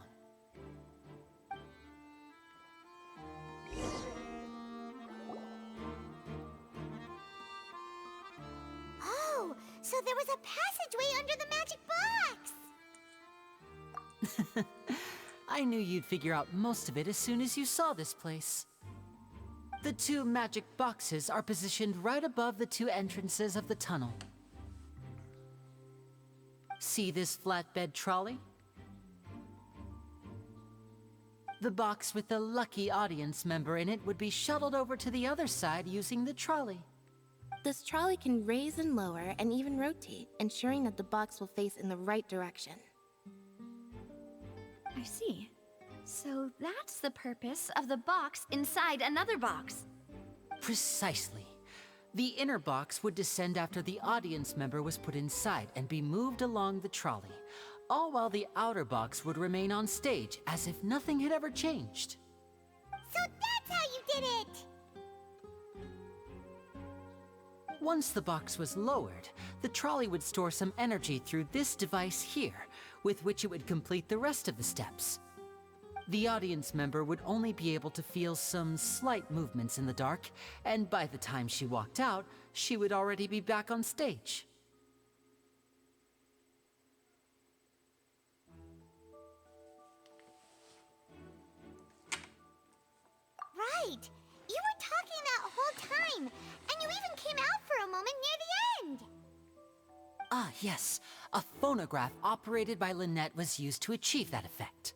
Oh, so there was a passageway under the magic box! I knew you'd figure out most of it as soon as you saw this place. The 2 magic boxes are positioned right above the 2 entrances of the tunnel. See this flatbed trolley? The box with the lucky audience member in it would be shuttled over to the other side using the trolley. This trolley can raise and lower and even rotate, ensuring that the box will face in the right direction. I see. So that's the purpose of the box inside another box. Precisely. The inner box would descend after the audience member was put inside and be moved along the trolley, all while the outer box would remain on stage as if nothing had ever changed. So that's how you did it! Once the box was lowered, the trolley would store some energy through this device here, with which it would complete the rest of the steps. The audience member would only be able to feel some slight movements in the dark, and by the time she walked out, she would already be back on stage. right. You were talking that whole time, and you even came out for a moment near the end. Ah, yes. A phonograph operated by Lynette was used to achieve that effect.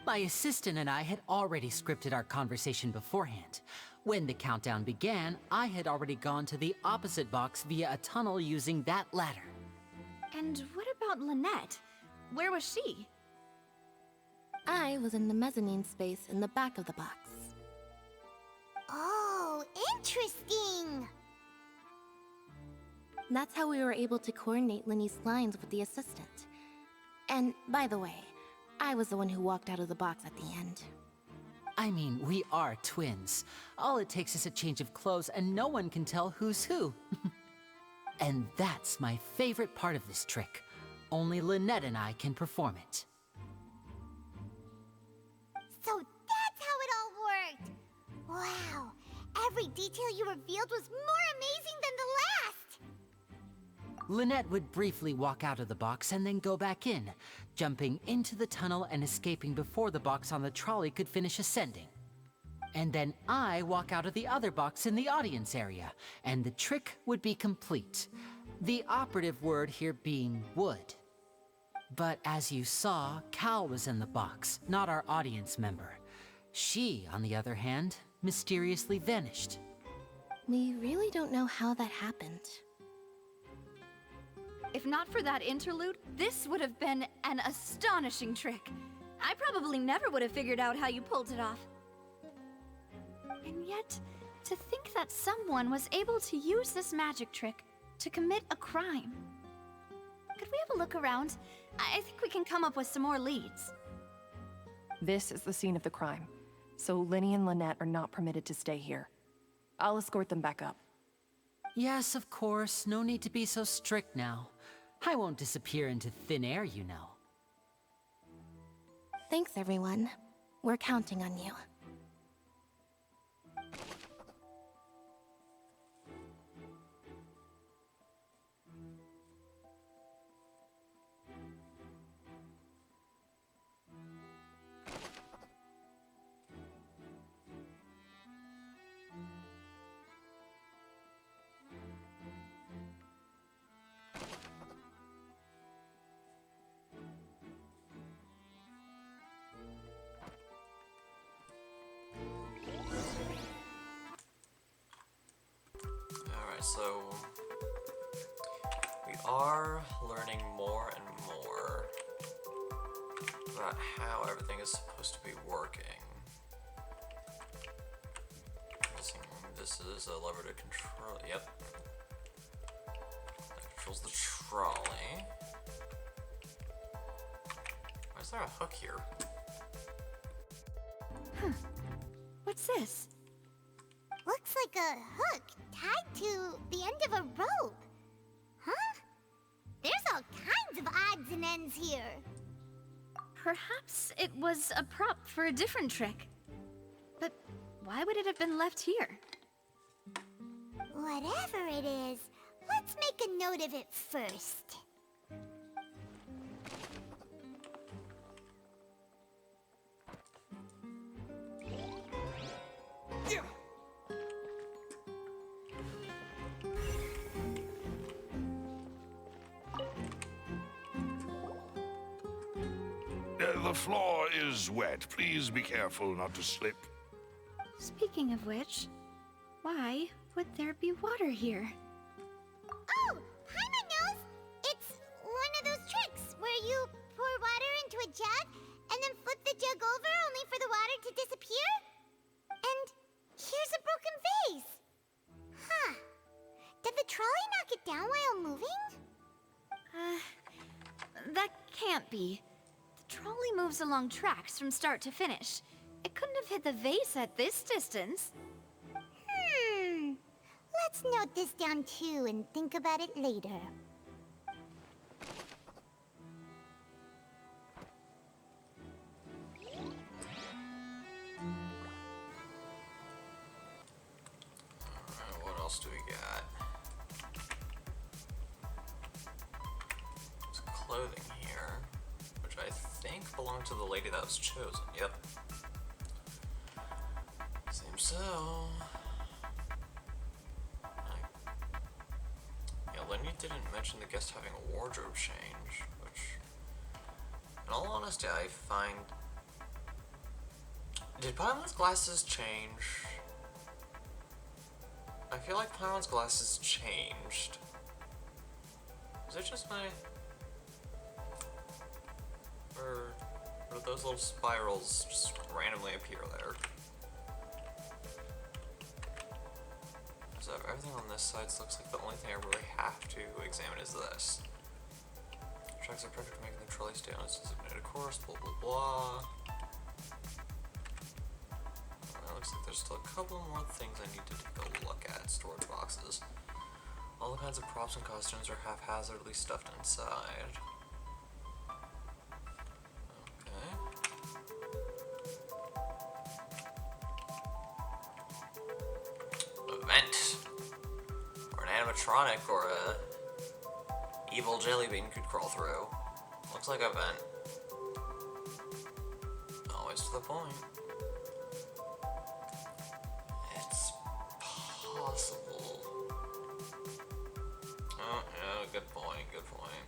My assistant and I had already scripted our conversation beforehand. When the countdown began, I had already gone to the opposite box via a tunnel using that ladder. And what about Lynette? Where was she? I was in the mezzanine space in the back of the box. Oh, interesting. That's how we were able to coordinate Linny's lines with the assistant. And, by the way, I was the one who walked out of the box at the end. I mean, we are twins. All it takes is a change of clothes and no one can tell who's who. And that's my favorite part of this trick. Only Lynette and I can perform it. So that's how it all worked. Wow, every detail you revealed was more amazing than the last. Lynette would briefly walk out of the box and then go back in, jumping into the tunnel and escaping before the box on the trolley could finish ascending. And then I walk out of the other box in the audience area, and the trick would be complete. The operative word here being would. But as you saw, Cal was in the box, not our audience member. She, on the other hand, mysteriously vanished. We really don't know how that happened. If not for that interlude, this would have been an astonishing trick. I probably never would have figured out how you pulled it off. And yet, to think that someone was able to use this magic trick to commit a crime. Could we have a look around? I think we can come up with some more leads. This is the scene of the crime, so Linny and Lynette are not permitted to stay here. I'll escort them back up. Yes, of course. No need to be so strict now. I won't disappear into thin air, you know. Thanks, everyone. We're counting on you. So we are learning more and more about how everything is supposed to be working. This is a lever to control. Yep. That controls the trolley. Why is there a hook here? Huh. What's this? Looks like a hook tied to the end of a rope. Huh? There's all kinds of odds and ends here. Perhaps it was a prop for a different trick. But why would it have been left here? Whatever it is, let's make a note of it first. The floor is wet. Please be careful not to slip. Speaking of which, why would there be water here? Oh, Paimon knows! It's one of those tricks where you pour water into a jug and then flip the jug over only for the water to disappear? And here's a broken vase. Huh. Did the trolley knock it down while moving? That can't be. The trolley moves along tracks from start to finish. It couldn't have hit the vase at this distance. Let's note this down too and think about it later. What else do we got? There's clothing here, which I think belonged to the lady that was chosen. Yep. So... Yeah, Lenny didn't mention the guest having a wardrobe change, which... In all honesty, I find... Did Paimon's glasses change? I feel like Paimon's glasses changed. Is it just my... Or do those little spirals just randomly appear there? So everything on this side looks like the only thing I really have to examine is this. Tracks are perfect for making the trolley stay on its designated course, blah blah blah. It looks like there's still a couple more things I need to take a look at. Storage boxes. All the kinds of props and costumes are haphazardly stuffed inside. Vent, or an animatronic, or a evil jelly bean could crawl through. Looks like a vent. Always to the point. It's possible. Oh, yeah, good point, good point.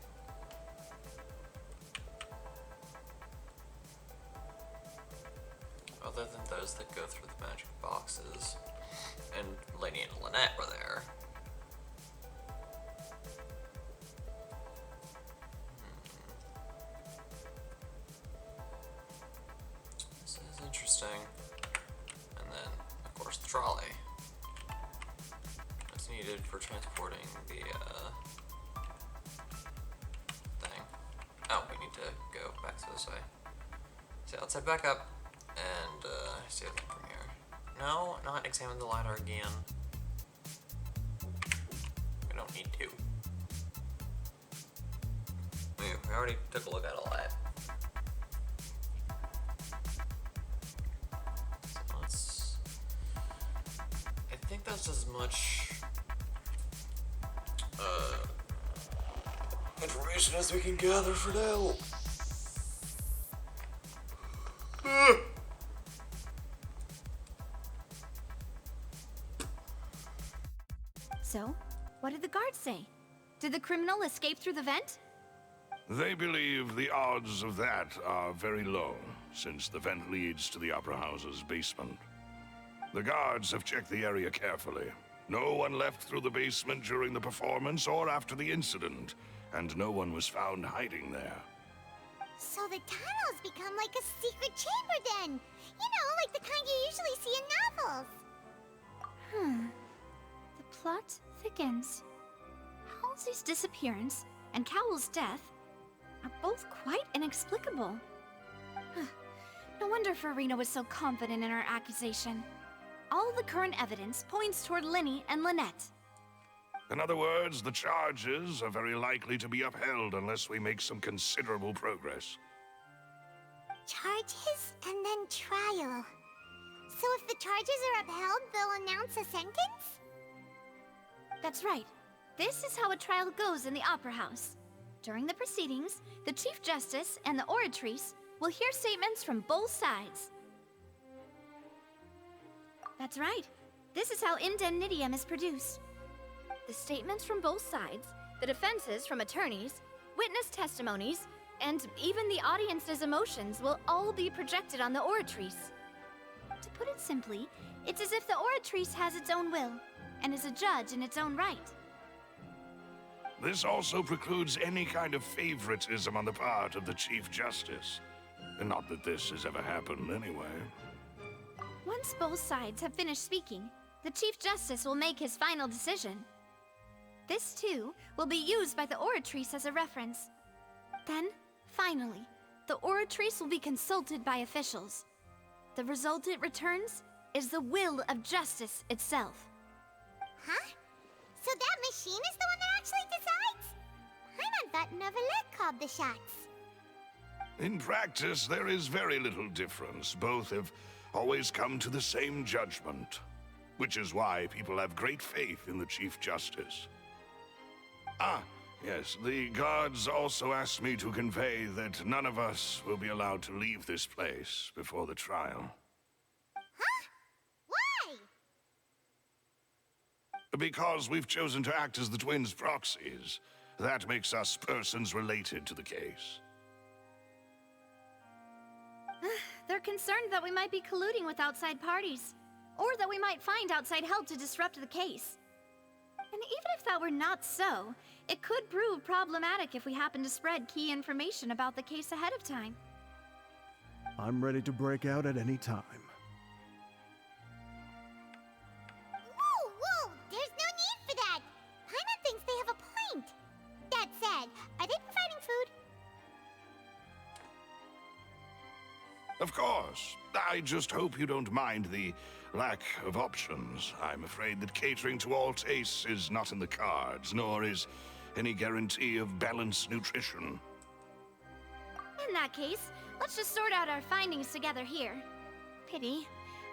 Other than those that go through the magic boxes. And Lady and Lynette were there. This is interesting. And then, of course, the trolley. It's needed for transporting the, thing. Oh, we need to go back to this way. So let's head back up and, see everything from here. No, not examine the ladder again. We don't need to. We already took a look at all that. So let's... I think that's as much information as we can gather for now. So, what did the guards say? Did the criminal escape through the vent? They believe the odds of that are very low, since the vent leads to the Opera House's basement. The guards have checked the area carefully. No one left through the basement during the performance or after the incident, and no one was found hiding there. So the tunnels become like a secret chamber then! You know, like the kind you usually see in novels. The plot thickens. Halsey's disappearance and Cowell's death are both quite inexplicable. No wonder Farina was so confident in her accusation. All the current evidence points toward Linny and Lynette. In other words, the charges are very likely to be upheld unless we make some considerable progress. Charges and then trial. So if the charges are upheld, they'll announce a sentence? That's right. This is how a trial goes in the Opera House. During the proceedings, the Chief Justice and the Oratrice will hear statements from both sides. That's right. This is how indemnitium is produced. The statements from both sides, the defenses from attorneys, witness testimonies, and even the audience's emotions will all be projected on the Oratrice. To put it simply, it's as if the Oratrice has its own will, and is a judge in its own right. This also precludes any kind of favoritism on the part of the Chief Justice. And not that this has ever happened anyway. Once both sides have finished speaking, the Chief Justice will make his final decision. This, too, will be used by the Oratrice as a reference. Then, finally, the Oratrice will be consulted by officials. The result it returns is the will of justice itself. Huh? So that machine is the one that actually decides? Paimon thought Neverlet called the shots. In practice, there is very little difference. Both have always come to the same judgment, which is why people have great faith in the Chief Justice. Ah, yes, the guards also asked me to convey that none of us will be allowed to leave this place before the trial. Huh? Why? Because we've chosen to act as the twins' proxies. That makes us persons related to the case. They're concerned that we might be colluding with outside parties, or that we might find outside help to disrupt the case. And even if that were not so, it could prove problematic if we happen to spread key information about the case ahead of time. I'm ready to break out at any time. Whoa, whoa! There's no need for that! Paimon thinks they have a point. That said, are they providing food? Of course. I just hope you don't mind the lack of options. I'm afraid that catering to all tastes is not in the cards, nor is any guarantee of balanced nutrition. In that case, let's just sort out our findings together here. Pity.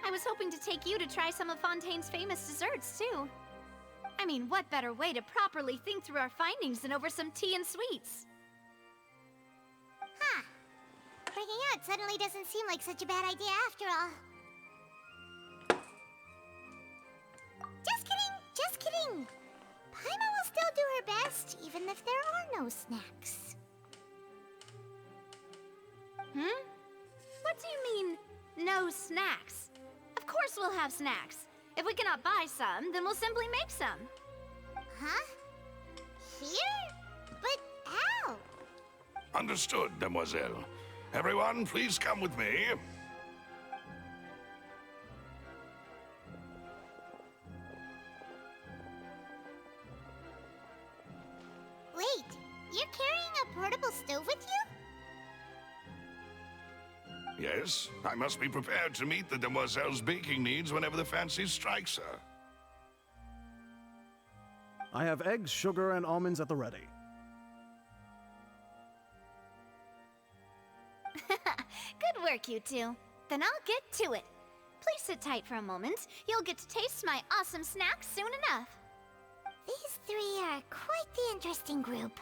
I was hoping to take you to try some of Fontaine's famous desserts, too. I mean, what better way to properly think through our findings than over some tea and sweets? Huh. Breaking out suddenly doesn't seem like such a bad idea after all. Just kidding! Just kidding! Paimon will still do her best, even if there are no snacks. What do you mean, no snacks? Of course we'll have snacks. If we cannot buy some, then we'll simply make some. Huh? Here? But how? Understood, Demoiselle. Everyone, please come with me. Wait, you're carrying a portable stove with you? Yes, I must be prepared to meet the Demoiselle's baking needs whenever the fancy strikes her. I have eggs, sugar, and almonds at the ready. Good work, you two. Then I'll get to it. Please sit tight for a moment. You'll get to taste my awesome snacks soon enough. These three are quite the interesting group.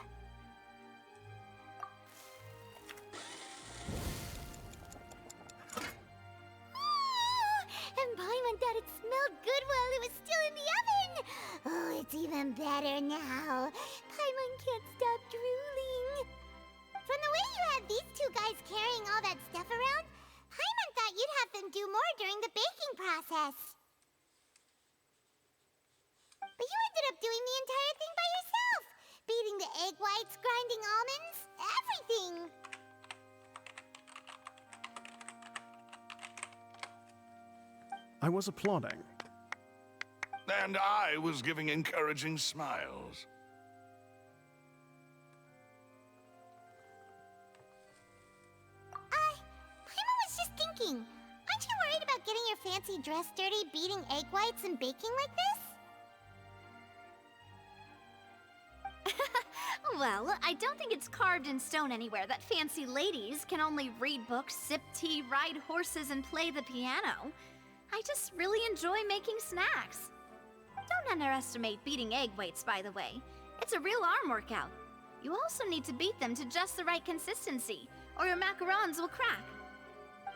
And Paimon thought it smelled good while it was still in the oven! Oh, it's even better now. Paimon can't stop drooling. From the way you had these two guys carrying all that stuff around, Paimon thought you'd have them do more during the baking process. But you ended up doing the entire thing by yourself! Beating the egg whites, grinding almonds, everything! I was applauding. And I was giving encouraging smiles. Paimon was just thinking, aren't you worried about getting your fancy dress dirty beating egg whites and baking like this? Well, I don't think it's carved in stone anywhere that fancy ladies can only read books, sip tea, ride horses, and play the piano. I just really enjoy making snacks. Don't underestimate beating egg whites, by the way. It's a real arm workout. You also need to beat them to just the right consistency, or your macarons will crack.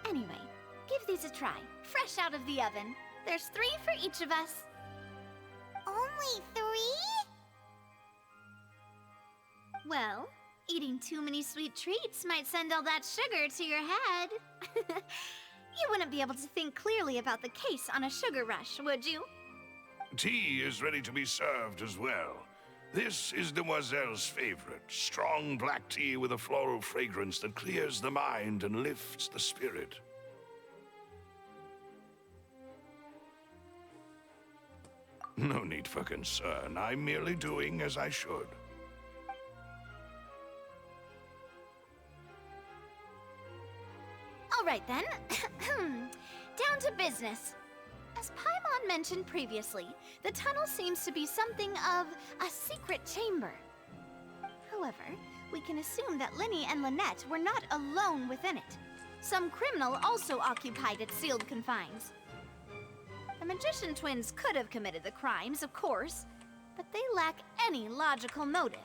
Anyway, give these a try, fresh out of the oven. There's 3 for each of us. Only 3? Well, eating too many sweet treats might send all that sugar to your head. You wouldn't be able to think clearly about the case on a sugar rush, would you? Tea is ready to be served as well. This is Demoiselle's favorite, strong black tea with a floral fragrance that clears the mind and lifts the spirit. No need for concern. I'm merely doing as I should. All right then. Down to business. As Paimon mentioned previously, the tunnel seems to be something of a secret chamber. However, we can assume that Linny and Lynette were not alone within it. Some criminal also occupied its sealed confines. The magician twins could have committed the crimes, of course, but they lack any logical motive.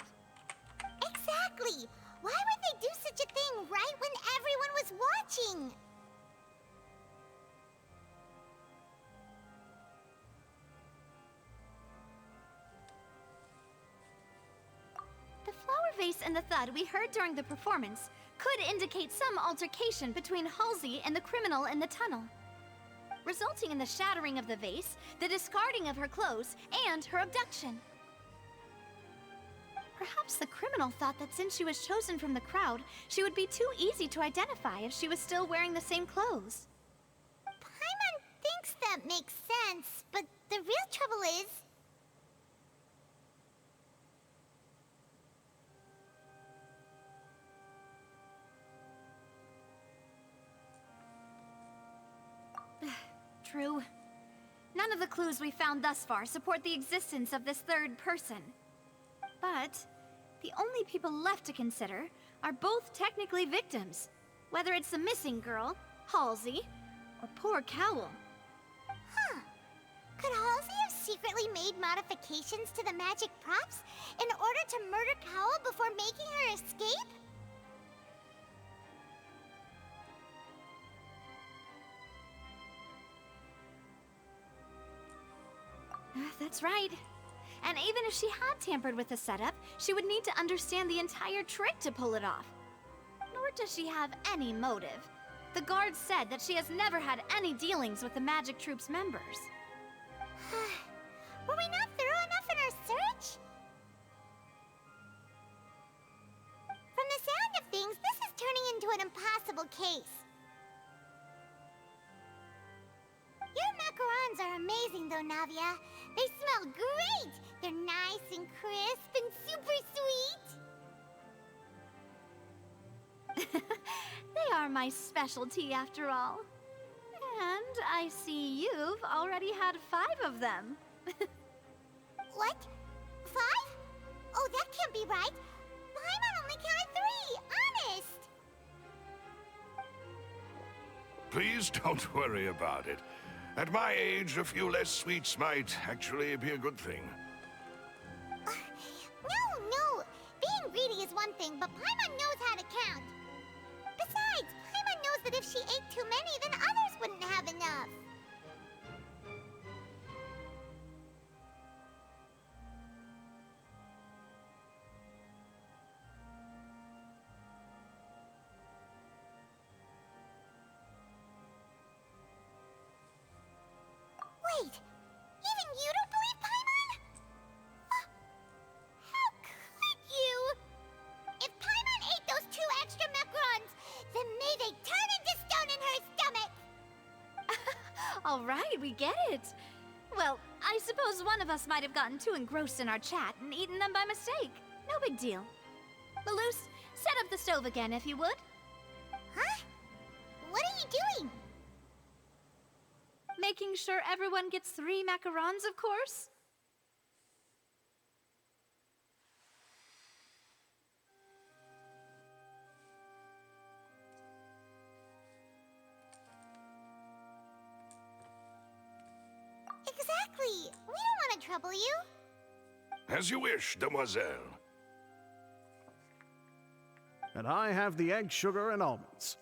Exactly! Why would they do such a thing right when everyone was watching? bass and the thud we heard during the performance could indicate some altercation between Halsey and the criminal in the tunnel, resulting in the shattering of the vase, the discarding of her clothes, and her abduction. Perhaps the criminal thought that since she was chosen from the crowd, she would be too easy to identify if she was still wearing the same clothes. Paimon thinks that makes sense, but the real trouble is... True. None of the clues we found thus far support the existence of this third person. But the only people left to consider are both technically victims, whether it's the missing girl, Halsey, or poor Cowl. Huh. Could Halsey have secretly made modifications to the magic props in order to murder Cowl before making her escape? That's right. And even if she had tampered with the setup, she would need to understand the entire trick to pull it off. Nor does she have any motive. The guard said that she has never had any dealings with the Magic Troop's members. Were we not thorough enough in our search? From the sound of things, this is turning into an impossible case. Your macarons are amazing though, Navia. They smell great! They're nice and crisp and super sweet! They are my specialty after all. And I see you've already had 5 of them. What? 5? Oh, that can't be right. Paimon only counted 3, honest! Please don't worry about it. At my age, a few less sweets might actually be a good thing. No. Being greedy is one thing, but Paimon knows how to count. Besides, Paimon knows that if she ate too many, then others wouldn't have enough. Wait, even you don't believe Paimon? How could you? If Paimon ate those 2 extra macarons, then may they turn into stone in her stomach! All right, we get it. Well, I suppose one of us might have gotten too engrossed in our chat and eaten them by mistake. No big deal. Malus, set up the stove again if you would. Huh? What are you doing? Making sure everyone gets 3 macarons, of course. Exactly. We don't want to trouble you. As you wish, demoiselle. And I have the egg, sugar, and almonds.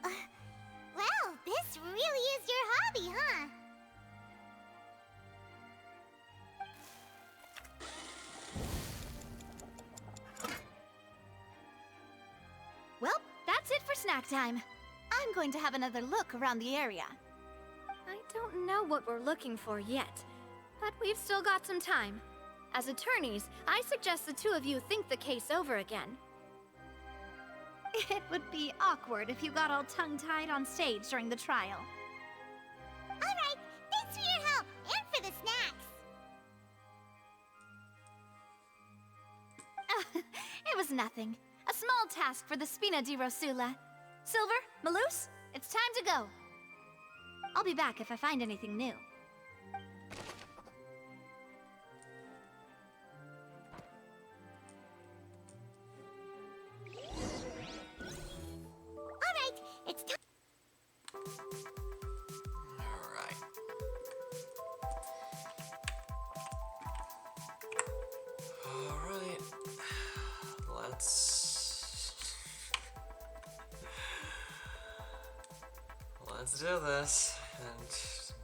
Well, this really is your hobby, huh? Well, that's it for snack time. I'm going to have another look around the area. I don't know what we're looking for yet, but we've still got some time. As attorneys, I suggest the 2 of you think the case over again. It would be awkward if you got all tongue-tied on stage during the trial. All right, thanks for your help and for the snacks. It was nothing. A small task for the Spina di Rosula. Silver, Malus, it's time to go. I'll be back if I find anything new. All right, it's time. Alright. Alright. Let's do this and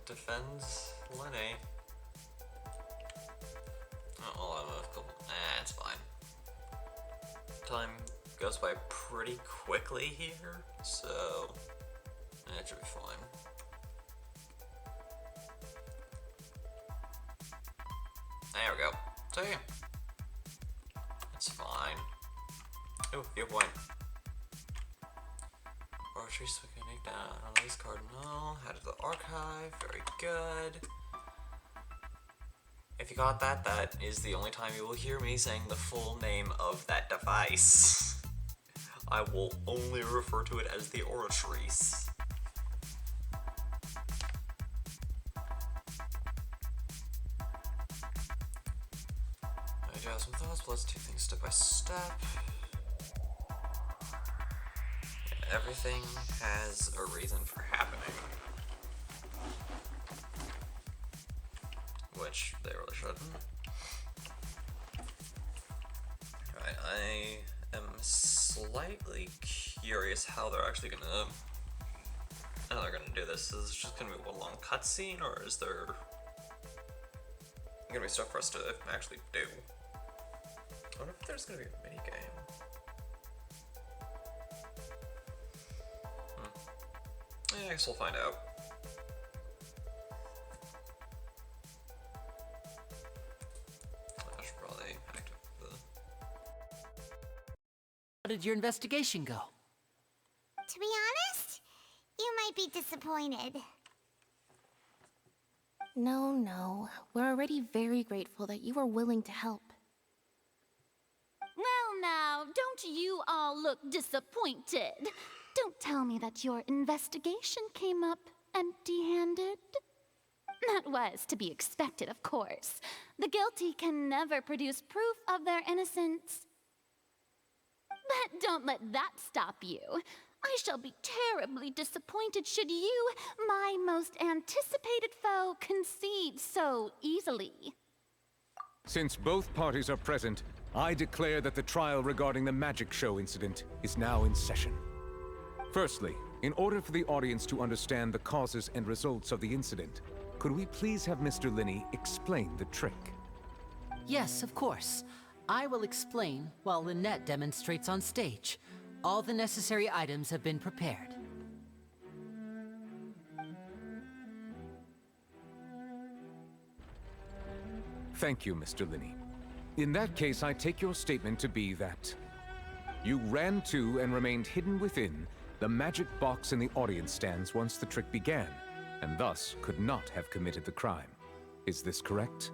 defend Lenny. Oh, of time goes by pretty quickly here, so that should be fine. There we go. So yeah, it's fine. Oh, viewpoint. Poetry swinging down on this cardinal. Head to the archive. Very good. If you got that, that is the only time you will hear me saying the full name of that device. I will only refer to it as the Oratrice. I do have some thoughts, but let's do things step by step. Everything has a reason for happening. Which they really shouldn't. Alright, I am slightly curious how they're actually gonna do this. Is this just gonna be one long cutscene, or is there gonna be stuff for us to actually do? I wonder if there's gonna be a mini game. I guess we'll find out. I should probably activate the... How did your investigation go? To be honest, you might be disappointed. No. We're already very grateful that you were willing to help. Well now, don't you all look disappointed. Don't tell me that your investigation came up empty-handed. That was to be expected, of course. The guilty can never produce proof of their innocence. But don't let that stop you. I shall be terribly disappointed should you, my most anticipated foe, concede so easily. Since both parties are present, I declare that the trial regarding the magic show incident is now in session. Firstly, in order for the audience to understand the causes and results of the incident, could we please have Mr. Linney explain the trick? Yes, of course. I will explain while Lynette demonstrates on stage. All the necessary items have been prepared. Thank you, Mr. Linney. In that case, I take your statement to be that you ran to and remained hidden within the magic box in the audience stands once the trick began, and thus could not have committed the crime. Is this correct?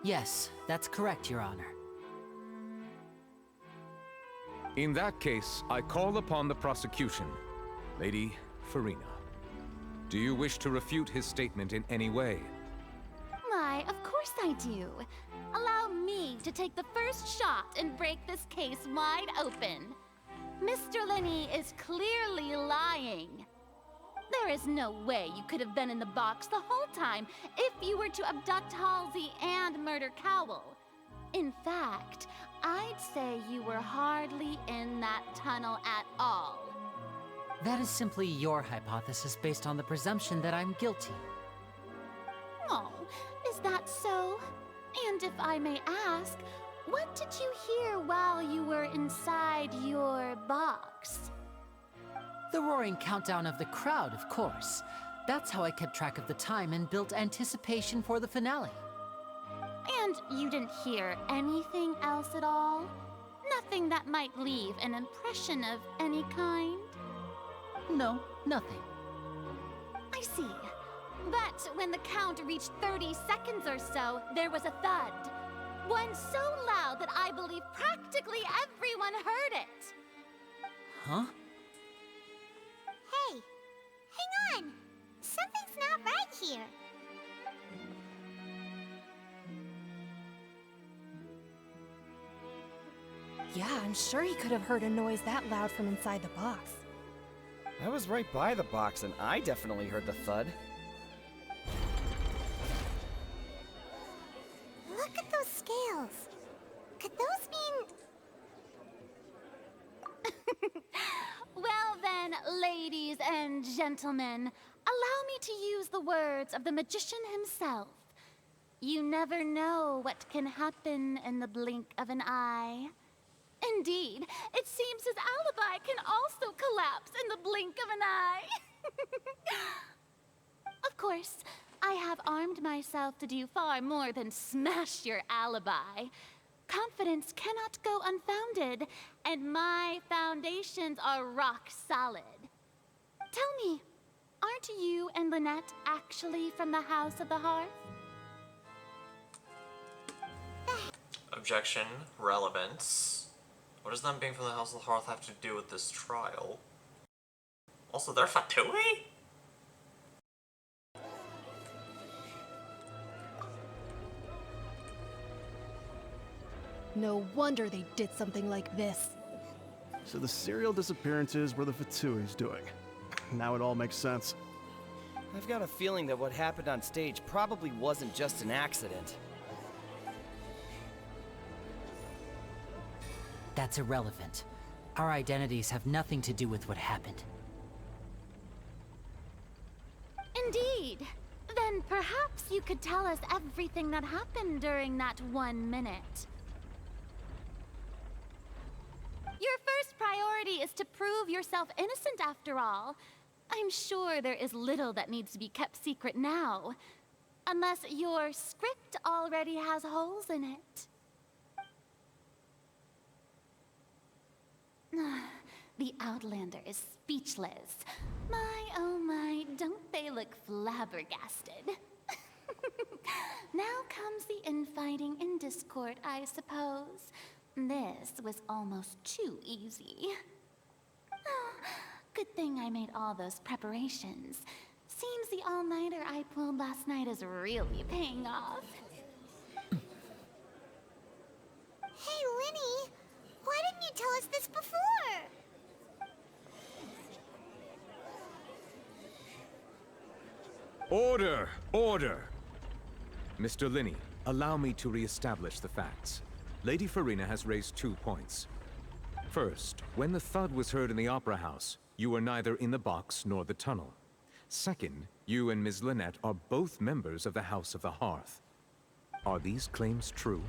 Yes, that's correct, Your Honor. In that case, I call upon the prosecution. Lady Farina, do you wish to refute his statement in any way? Why, of course I do. Allow me to take the first shot and break this case wide open. Mr. Linney is clearly lying. There is no way you could have been in the box the whole time if you were to abduct Halsey and murder Cowell. In fact, I'd say you were hardly in that tunnel at all. That is simply your hypothesis based on the presumption that I'm guilty. Oh, is that so? And if I may ask, what did you hear while you were inside your box? The roaring countdown of the crowd, of course. That's how I kept track of the time and built anticipation for the finale. And you didn't hear anything else at all? Nothing that might leave an impression of any kind? No, nothing. I see. But when the count reached 30 seconds or so, there was a thud. One so loud that I believe practically everyone heard it. Huh? Hey, hang on. Something's not right here. Yeah, I'm sure he could have heard a noise that loud from inside the box. I was right by the box, and I definitely heard the thud. Look at those scales. Could those mean... Well then, ladies and gentlemen, allow me to use the words of the magician himself. You never know what can happen in the blink of an eye. Indeed, it seems his alibi can also collapse in the blink of an eye. Of course, I have armed myself to do far more than smash your alibi. Confidence cannot go unfounded, and my foundations are rock solid. Tell me, aren't you and Lynette actually from the House of the Hearth? Objection. Relevance. What does them being from the House of the Hearth have to do with this trial? Also, they're Fatui? No wonder they did something like this. So the serial disappearances were the Fatui's doing. Now it all makes sense. I've got a feeling that what happened on stage probably wasn't just an accident. That's irrelevant. Our identities have nothing to do with what happened. Indeed. Then perhaps you could tell us everything that happened during that 1 minute. Your first priority is to prove yourself innocent after all. I'm sure there is little that needs to be kept secret now. Unless your script already has holes in it. The Outlander is speechless. My, oh my, don't they look flabbergasted? Now comes the infighting and discord, I suppose. This was almost too easy. Good thing I made all those preparations. Seems the all-nighter I pulled last night is really paying off. Hey, Linny! Why didn't you tell us this before? Order! Order! Mr. Linney, allow me to re-establish the facts. Lady Farina has raised 2 points. First, when the thud was heard in the Opera House, you were neither in the box nor the tunnel. Second, you and Ms. Lynette are both members of the House of the Hearth. Are these claims true?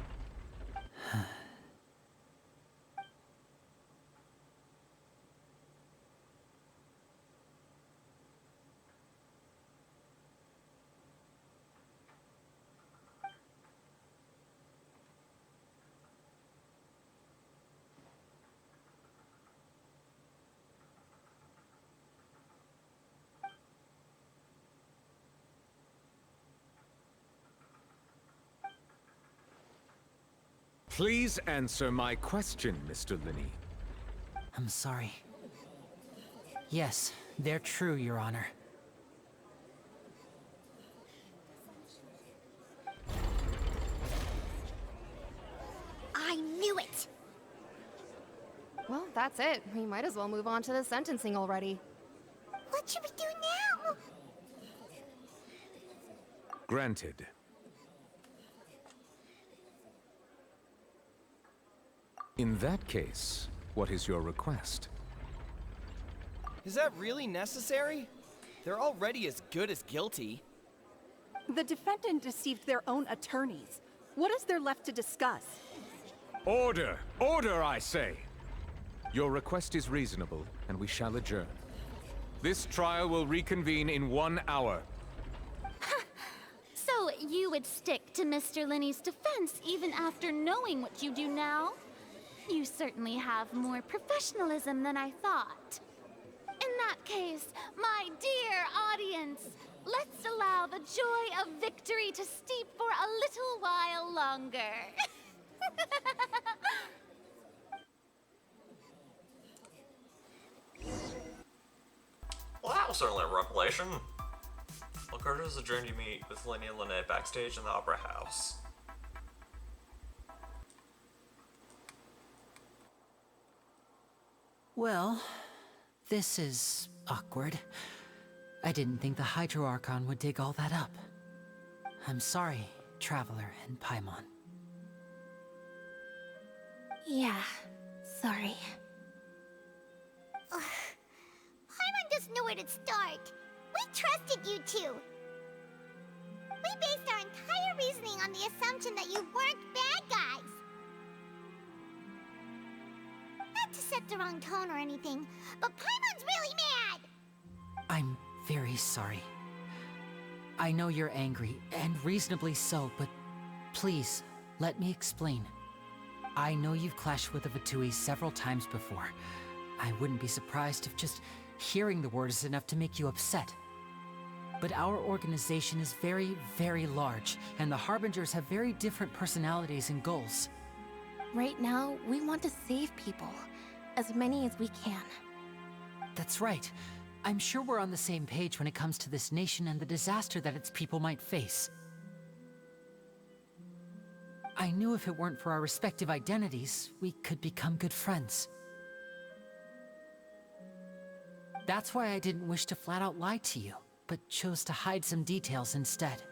Please answer my question, Mr. Linney. I'm sorry. Yes, they're true, Your Honor. I knew it! Well, that's it. We might as well move on to the sentencing already. What should we do now? Granted. In that case, what is your request? Is that really necessary? They're already as good as guilty. The defendant deceived their own attorneys. What is there left to discuss? Order! Order, I say! Your request is reasonable, and we shall adjourn. This trial will reconvene in 1 hour. So you would stick to Mr. Linney's defense even after knowing what you do now? You certainly have more professionalism than I thought. In that case, my dear audience, let's allow the joy of victory to steep for a little while longer. Well, that was certainly a revelation. Lacarta is adjourned to meet with Lenny and Lynette backstage in the Opera House. Well, this is awkward. I didn't think the Hydro Archon would dig all that up. I'm sorry, Traveler and Paimon. Yeah, sorry. Paimon doesn't know where to start. We trusted you two. We based our entire reasoning on the assumption that you weren't bad guys. set the wrong tone or anything, but Paimon's really mad! I'm very sorry. I know you're angry, and reasonably so, but please, let me explain. I know you've clashed with the Fatui several times before. I wouldn't be surprised if just hearing the word is enough to make you upset. But our organization is very, very large, and the Harbingers have very different personalities and goals. Right now, we want to save people. As many as we can. That's right. I'm sure we're on the same page when it comes to this nation and the disaster that its people might face. I knew if it weren't for our respective identities, we could become good friends. That's why I didn't wish to flat out lie to you, but chose to hide some details instead.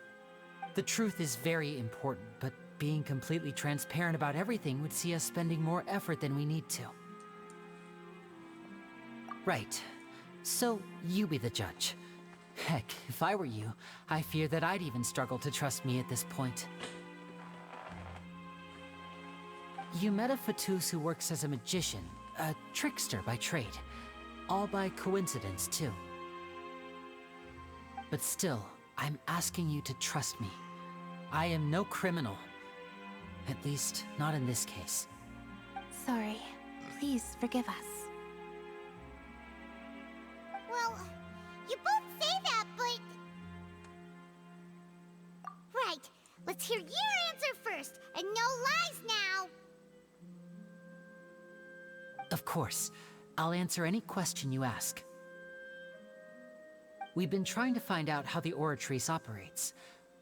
The truth is very important, but being completely transparent about everything would see us spending more effort than we need to. Right. So, you be the judge. Heck, if I were you, I fear that I'd even struggle to trust me at this point. You met a Fatus who works as a magician, a trickster by trade. All by coincidence, too. But still, I'm asking you to trust me. I am no criminal. At least, not in this case. Sorry. Please forgive us. Well, you both say that, but... Right. Let's hear your answer first, and no lies now! Of course. I'll answer any question you ask. We've been trying to find out how the Oratrice operates.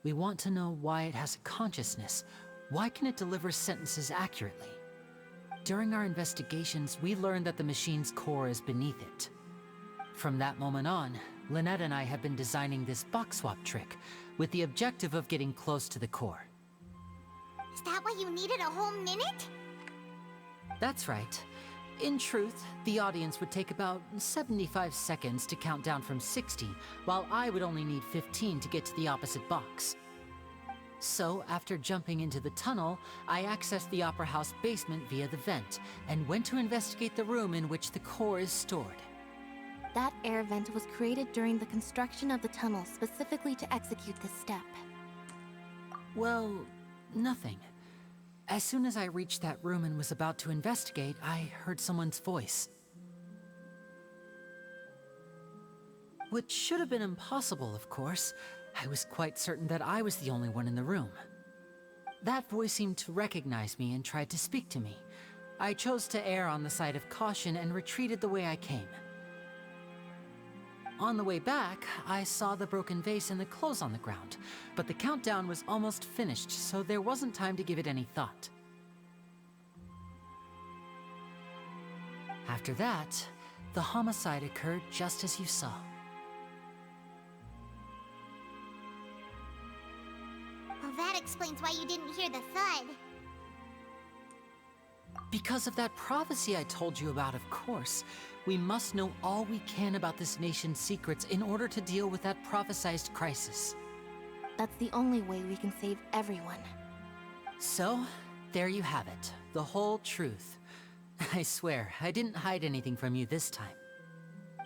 We want to know why it has a consciousness. Why can it deliver sentences accurately? During our investigations, we learned that the machine's core is beneath it. From that moment on, Lynette and I have been designing this box swap trick, with the objective of getting close to the core. Is that why you needed a whole minute? That's right. In truth, the audience would take about 75 seconds to count down from 60, while I would only need 15 to get to the opposite box. So, after jumping into the tunnel, I accessed the Opera House basement via the vent, and went to investigate the room in which the core is stored. That air vent was created during the construction of the tunnel specifically to execute this step. Well, nothing. As soon as I reached that room and was about to investigate, I heard someone's voice. Which should have been impossible, of course. I was quite certain that I was the only one in the room. That voice seemed to recognize me and tried to speak to me. I chose to err on the side of caution and retreated the way I came. On the way back, I saw the broken vase and the clothes on the ground, but the countdown was almost finished, so there wasn't time to give it any thought. After that, the homicide occurred just as you saw. Well, that explains why you didn't hear the thud. Because of that prophecy I told you about, of course. We must know all we can about this nation's secrets in order to deal with that prophesized crisis. That's the only way we can save everyone. So, there you have it. The whole truth. I swear, I didn't hide anything from you this time.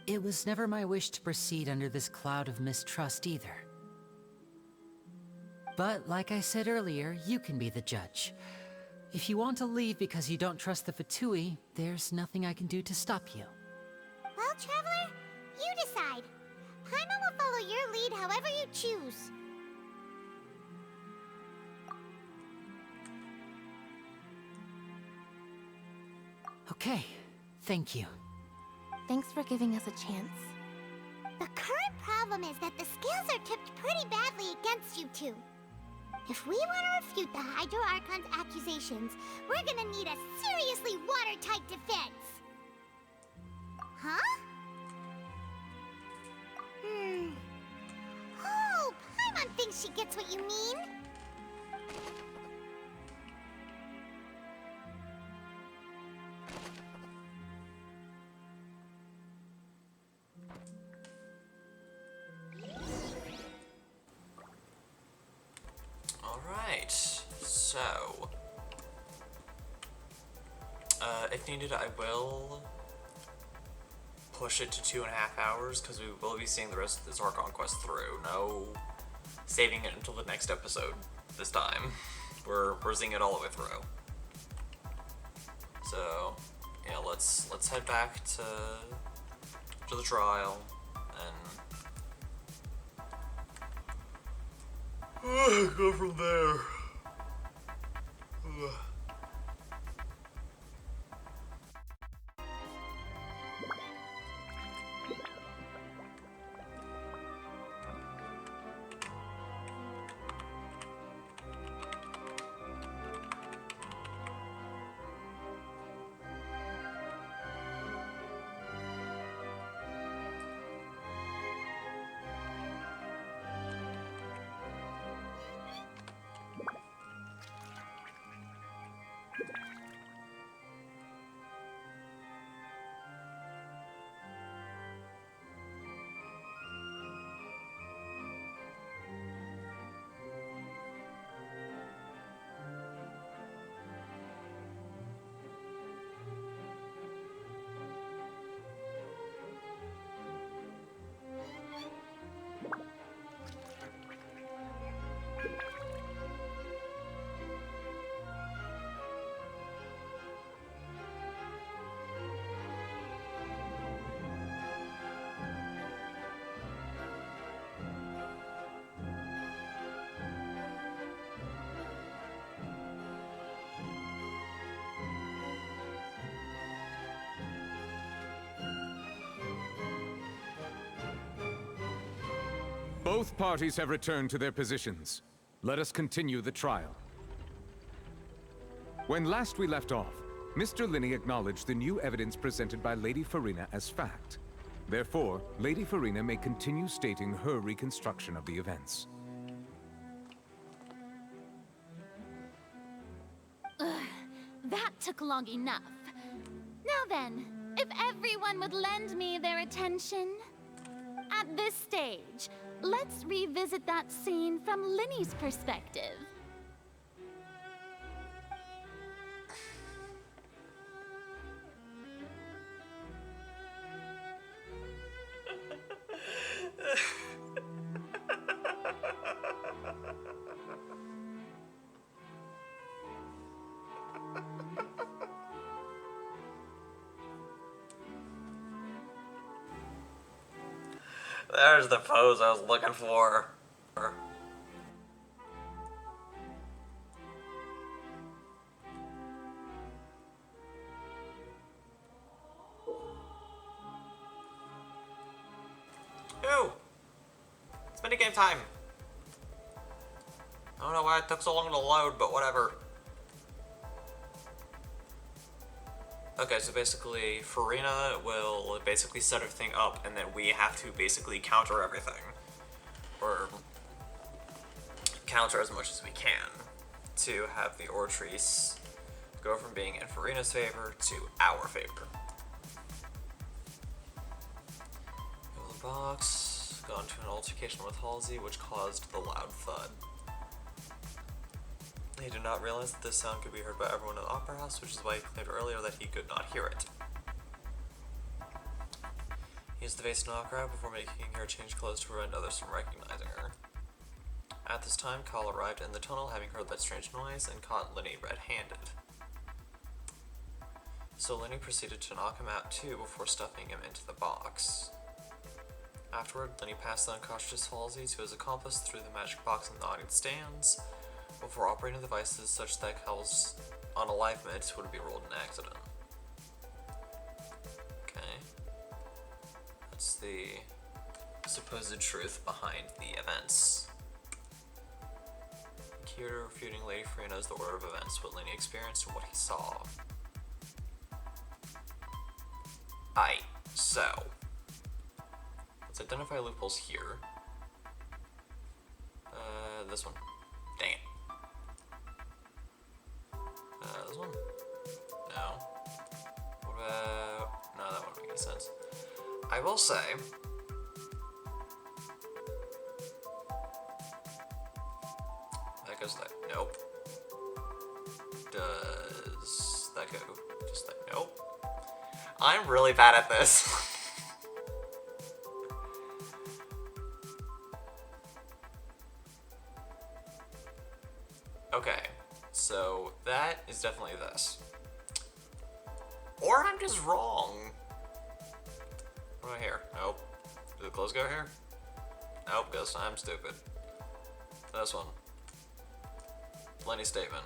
It was never my wish to proceed under this cloud of mistrust either. But, like I said earlier, you can be the judge. If you want to leave because you don't trust the Fatui, there's nothing I can do to stop you. Well, Traveler, you decide. Paimon will follow your lead however you choose. Okay, thank you. Thanks for giving us a chance. The current problem is that the scales are tipped pretty badly against you two. If we want to refute the Hydro Archon's accusations, we're gonna need a seriously watertight defense. Huh? Oh, Paimon thinks she gets what you mean. Alright, so... If needed, I will push it to 2.5 hours, because we will be seeing the rest of the Zarkon quest through. No saving it until the next episode this time. We're seeing it all the way through. So, yeah, let's head back to the trial and go from there. Both parties have returned to their positions. Let us continue the trial. When last we left off, Mr. Linney acknowledged the new evidence presented by Lady Farina as fact. Therefore, Lady Farina may continue stating her reconstruction of the events. That took long enough. Now then, if everyone would lend me their attention. At this stage, let's revisit that scene from Linney's perspective. There's the pose I was looking for. Ooh! It's minigame time! I don't know why it took so long to load, but whatever. Okay, so basically, Farina will basically set everything up, and then we have to basically counter everything. Or counter as much as we can to have the Ortrice go from being in Farina's favor to our favor. Go to the box, got into an altercation with Halsey, which caused the loud thud. He did not realize that this sound could be heard by everyone in the Opera House, which is why he claimed earlier that he could not hear it. He used the vase to knock her out before making her change clothes to prevent others from recognizing her. At this time, Kyle arrived in the tunnel, having heard that strange noise, and caught Linney red-handed. So Linney proceeded to knock him out too before stuffing him into the box. Afterward, Linney passed the unconscious Halsey to his accomplice through the magic box in the audience stands, before operating the devices such that Kyle's unalivement would be ruled an accident. Okay. That's the supposed truth behind the events. Kyoto refuting Lady Farina's the order of events, what Linney experienced and what he saw. Aight, so let's identify loopholes here. This one. Dang it. This one? No. What about... No, that wouldn't make any sense. I will say... That goes like... Nope. Does that go? Just like, nope. I'm really bad at this. Okay, so that is definitely this. Or I'm just wrong. What do I hear? Nope. Do the clothes go here? Nope, because I'm stupid. This one. Lenny's statement.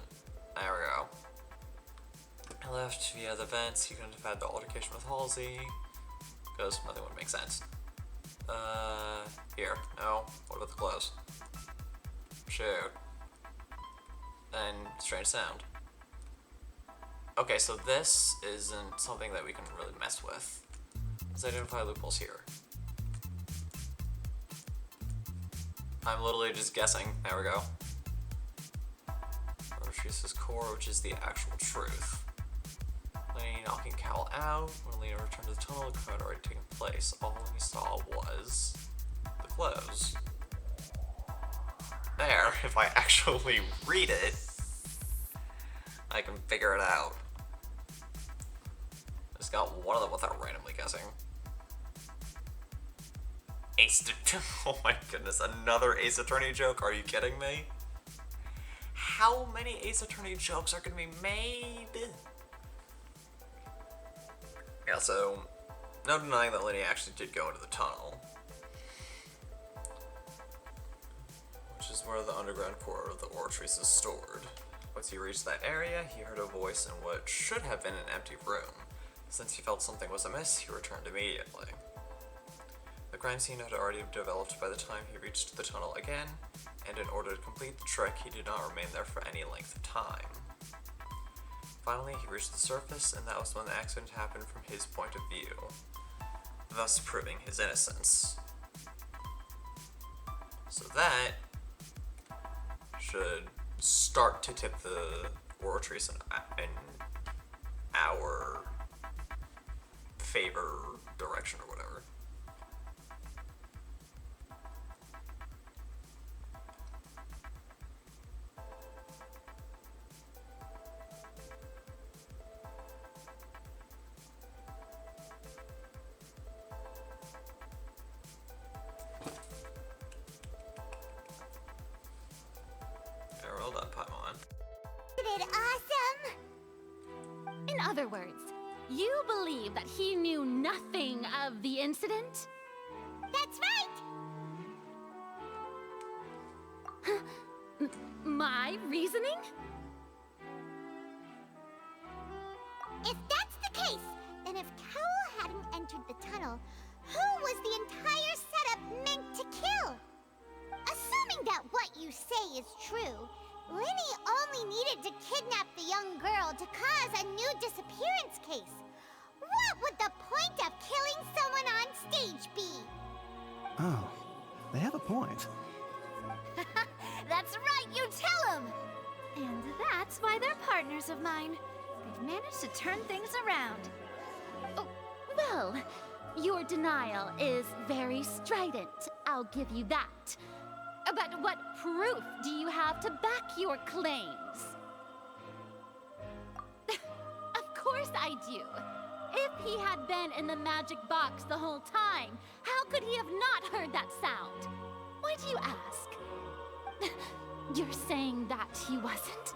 There we go. I left via the vents. He couldn't have had the altercation with Halsey. Because nothing would make sense. Here. No. What about the clothes? Shoot. And strange sound. Okay, so this isn't something that we can really mess with. Let's identify loopholes here. I'm literally just guessing. There we go. Retrices core, which is the actual truth. Lenny knocking Cal out. When Lena returned to the tunnel, the crime had already taken place. All he saw was the clothes. There, if I actually read it, I can figure it out. I just got one of them without randomly guessing. Oh my goodness, another Ace Attorney joke? Are you kidding me? How many Ace Attorney jokes are gonna be made? Yeah, so no denying that Lenny actually did go into the tunnel. Which is where the underground core of the Oratrice is stored. Once he reached that area, he heard a voice in what should have been an empty room. Since he felt something was amiss, he returned immediately. The crime scene had already developed by the time he reached the tunnel again, and in order to complete the trek, he did not remain there for any length of time. Finally, he reached the surface, and that was when the accident happened from his point of view, thus proving his innocence. So that should start to tip the Oratrice in our favor direction or whatever. In other words, you believe that he knew nothing of the incident? That's right! My reasoning? If that's the case, then if Cowell hadn't entered the tunnel, who was the entire setup meant to kill? Assuming that what you say is true, Lenny only needed to kidnap the young girl to cause a new disappearance case. What would the point of killing someone on stage be? Oh, they have a point. That's right, you tell him! And that's why they're partners of mine. They've managed to turn things around. Oh, well, your denial is very strident, I'll give you that. But what proof do you have to back your claims? Of course I do. If he had been in the magic box the whole time, how could he have not heard that sound? Why do you ask? You're saying that he wasn't?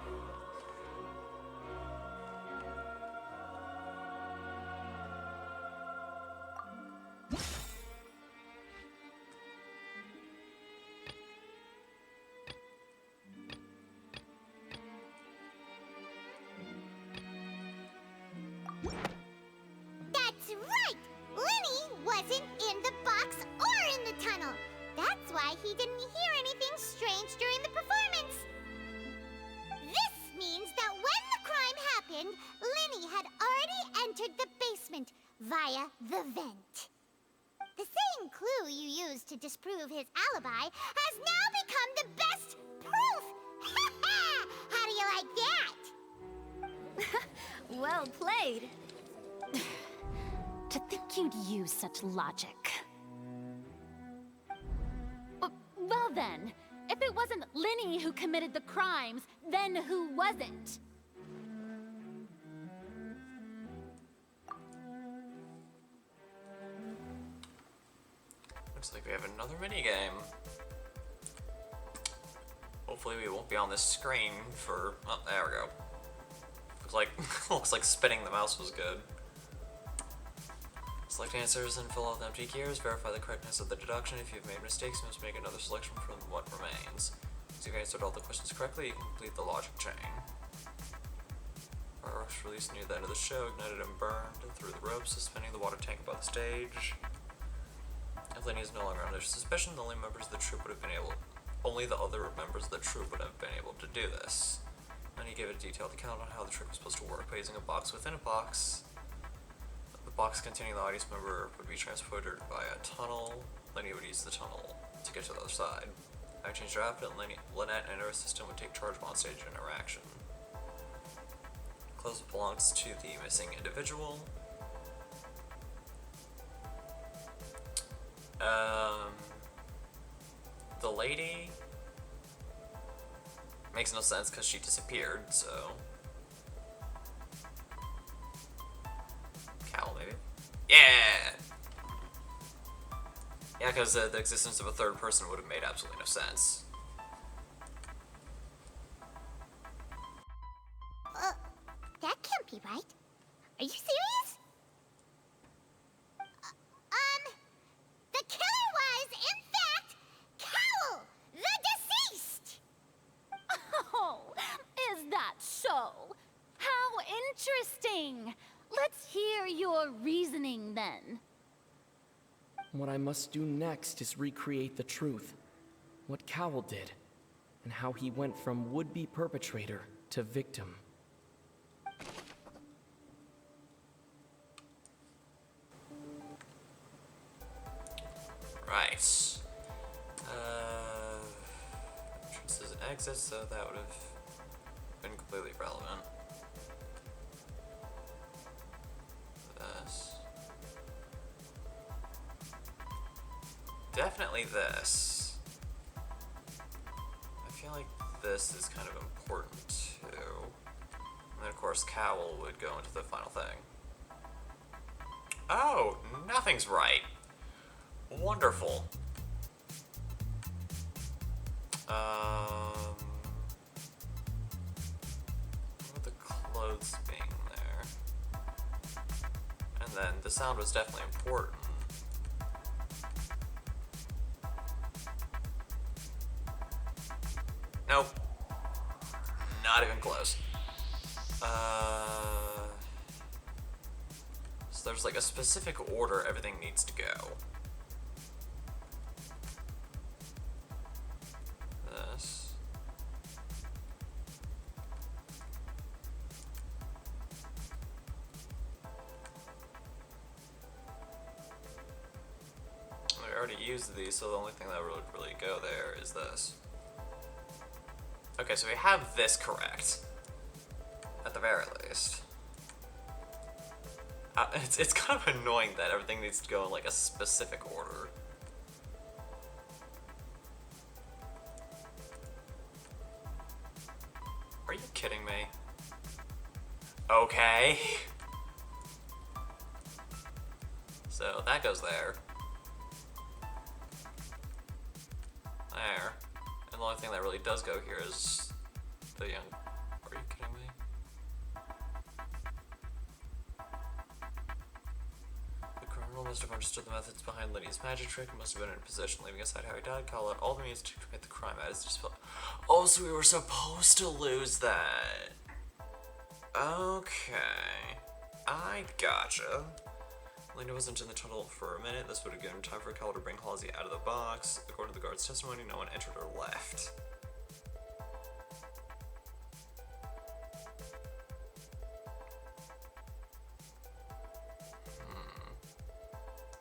That's right! Lenny wasn't in the box or in the tunnel. That's why he didn't hear anything strange during the performance. This means that when the crime happened, Lenny had already entered the basement via the vent. The same clue you used to disprove his alibi has now become the best proof! How do you like that? Well played. To think you'd use such logic. Well then, if it wasn't Lenny who committed the crimes, then who was it? another minigame. Hopefully we won't be on this screen for... Oh, there we go. Looks like spinning the mouse was good. Select answers and fill out the empty gears. Verify the correctness of the deduction. If you've made mistakes, you must make another selection from what remains. Once you've answered all the questions correctly, you can complete the logic chain. Fireworks released near the end of the show, ignited and burned through the ropes, suspending the water tank above the stage. If Lenny is no longer under suspicion, the only members of the troop would have been able... Only the other members of the troop would have been able to do this. Then he gave a detailed account on how the trick was supposed to work by using a box within a box. The box containing the audience member would be transported by a tunnel. Lenny would use the tunnel to get to the other side. Having changed their outfit, Lynette and her assistant would take charge of on-stage interaction. Clothes belongs to the missing individual. The lady makes no sense because she disappeared, so... Cal, maybe? Yeah! Yeah, because the existence of a third person would have made absolutely no sense. That can't be right. Are you serious? The killer was, in fact, Cowl, the deceased! Oh, is that so? How interesting! Let's hear your reasoning then. What I must do next is recreate the truth. What Cowell did, and how he went from would-be perpetrator to victim. Right. Entrances and exits, so that would have been completely irrelevant. This. Definitely this. I feel like this is kind of important too. And then of course Cowell would go into the final thing. Oh, nothing's right. Wonderful. What the clothes being there? And then the sound was definitely important. Nope. Not even close. So there's like a specific order everything needs to go. This. We already used these, so the only thing that would really go there is this. Okay, so we have this correct. At the very least. It's kind of annoying that everything needs to go in like a specific order. Are you kidding me? Okay. So that goes there. There. And the only thing that really does go here is the young... Are you kidding me? The criminal must have understood the methods behind Lydia's magic trick and must have been in position, leaving aside how he died, call out all the means to commit the crime at his disposal. Oh, so we were supposed to lose that. Okay. I gotcha. Lena wasn't in the tunnel for a minute. This would have given time for Cal to bring Halsey out of the box. According to the guard's testimony, no one entered or left.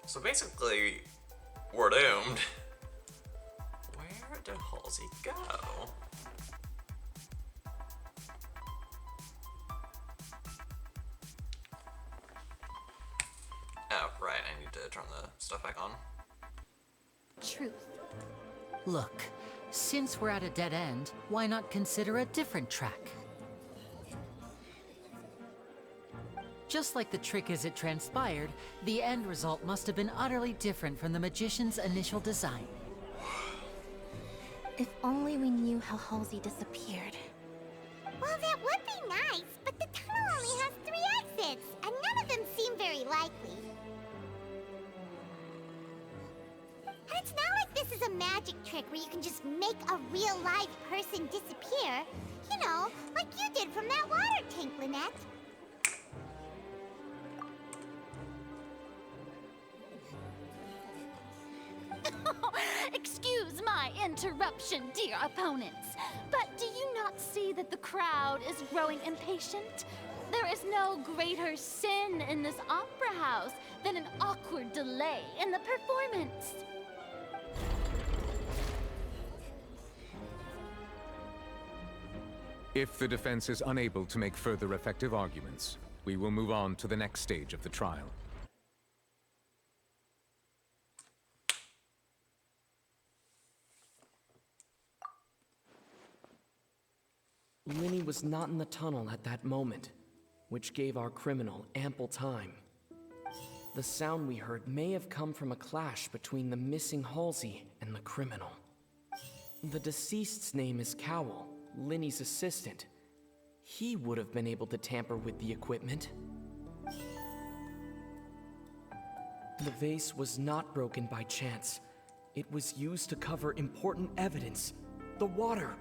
So basically, we're doomed. Where did Halsey go? Oh, right, I need to turn the stuff back on. Truth. Look, since we're at a dead end, why not consider a different track? just like the trick as it transpired, the end result must have been utterly different from the magician's initial design. If only we knew how Halsey disappeared. Well, that would be nice, but the tunnel only has 3 exits, and none of them seem very likely. And it's not like this is a magic trick where you can just make a real live person disappear. You know, like you did from that water tank, Lynette. Excuse my interruption, dear opponents, but do you not see that the crowd is growing impatient? There is no greater sin in this opera house than an awkward delay in the performance. If the defense is unable to make further effective arguments, we will move on to the next stage of the trial. Linny was not in the tunnel at that moment, which gave our criminal ample time. The sound we heard may have come from a clash between the missing Halsey and the criminal. The deceased's name is Cowell, Linny's assistant. He would have been able to tamper with the equipment. The vase was not broken by chance. It was used to cover important evidence, the water.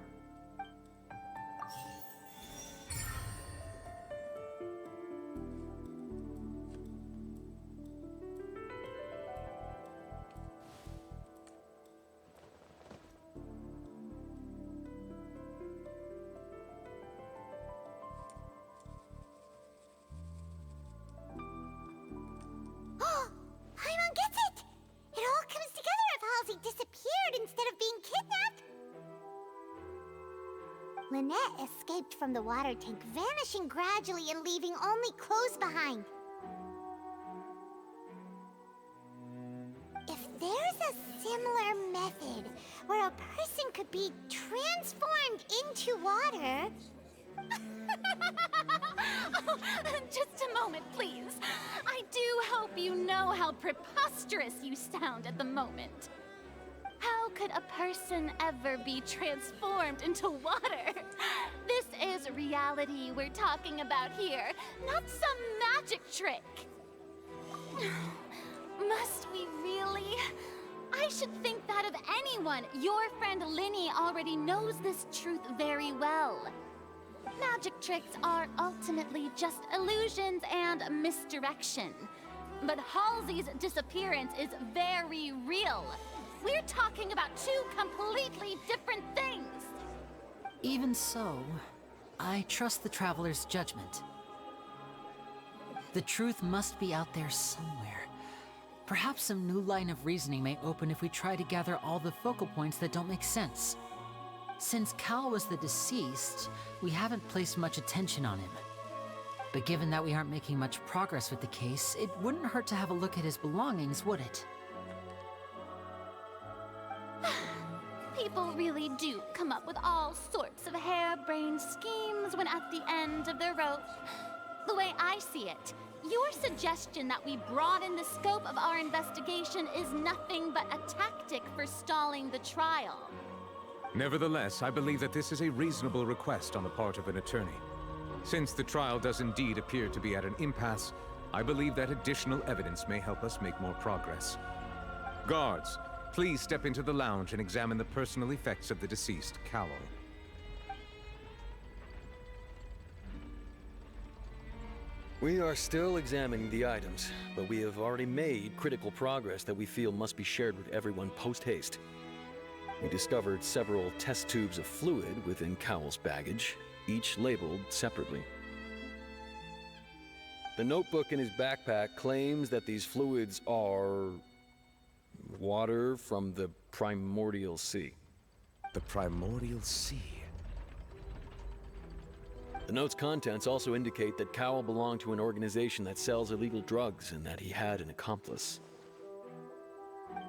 Paimon gets it! It all comes together if Halsey disappeared instead of being kidnapped. Lynette escaped from the water tank, vanishing gradually and leaving only clothes behind. If there's a similar method where a person could be transformed into water... Oh, just a moment, please. I do hope you know how preposterous you sound at the moment. How could a person ever be transformed into water? This is reality we're talking about here, not some magic trick. Must we really? I should think that of anyone. Your friend Linny already knows this truth very well. Magic tricks are ultimately just illusions and misdirection. But Halsey's disappearance is very real. We're talking about 2 completely different things. Even so, I trust the Traveler's judgment. The truth must be out there somewhere. Perhaps some new line of reasoning may open if we try to gather all the focal points that don't make sense. Since Cal was the deceased, we haven't placed much attention on him. But given that we aren't making much progress with the case, it wouldn't hurt to have a look at his belongings, would it? People really do come up with all sorts of harebrained schemes when at the end of their rope. The way I see it, your suggestion that we broaden the scope of our investigation is nothing but a tactic for stalling the trial. Nevertheless, I believe that this is a reasonable request on the part of an attorney. Since the trial does indeed appear to be at an impasse, I believe that additional evidence may help us make more progress. Guards, please step into the lounge and examine the personal effects of the deceased, Cowell. We are still examining the items, but we have already made critical progress that we feel must be shared with everyone post-haste. We discovered several test tubes of fluid within Cowell's baggage, each labeled separately. The notebook in his backpack claims that these fluids are water from the primordial sea. The primordial sea? The note's contents also indicate that Cowell belonged to an organization that sells illegal drugs and that he had an accomplice.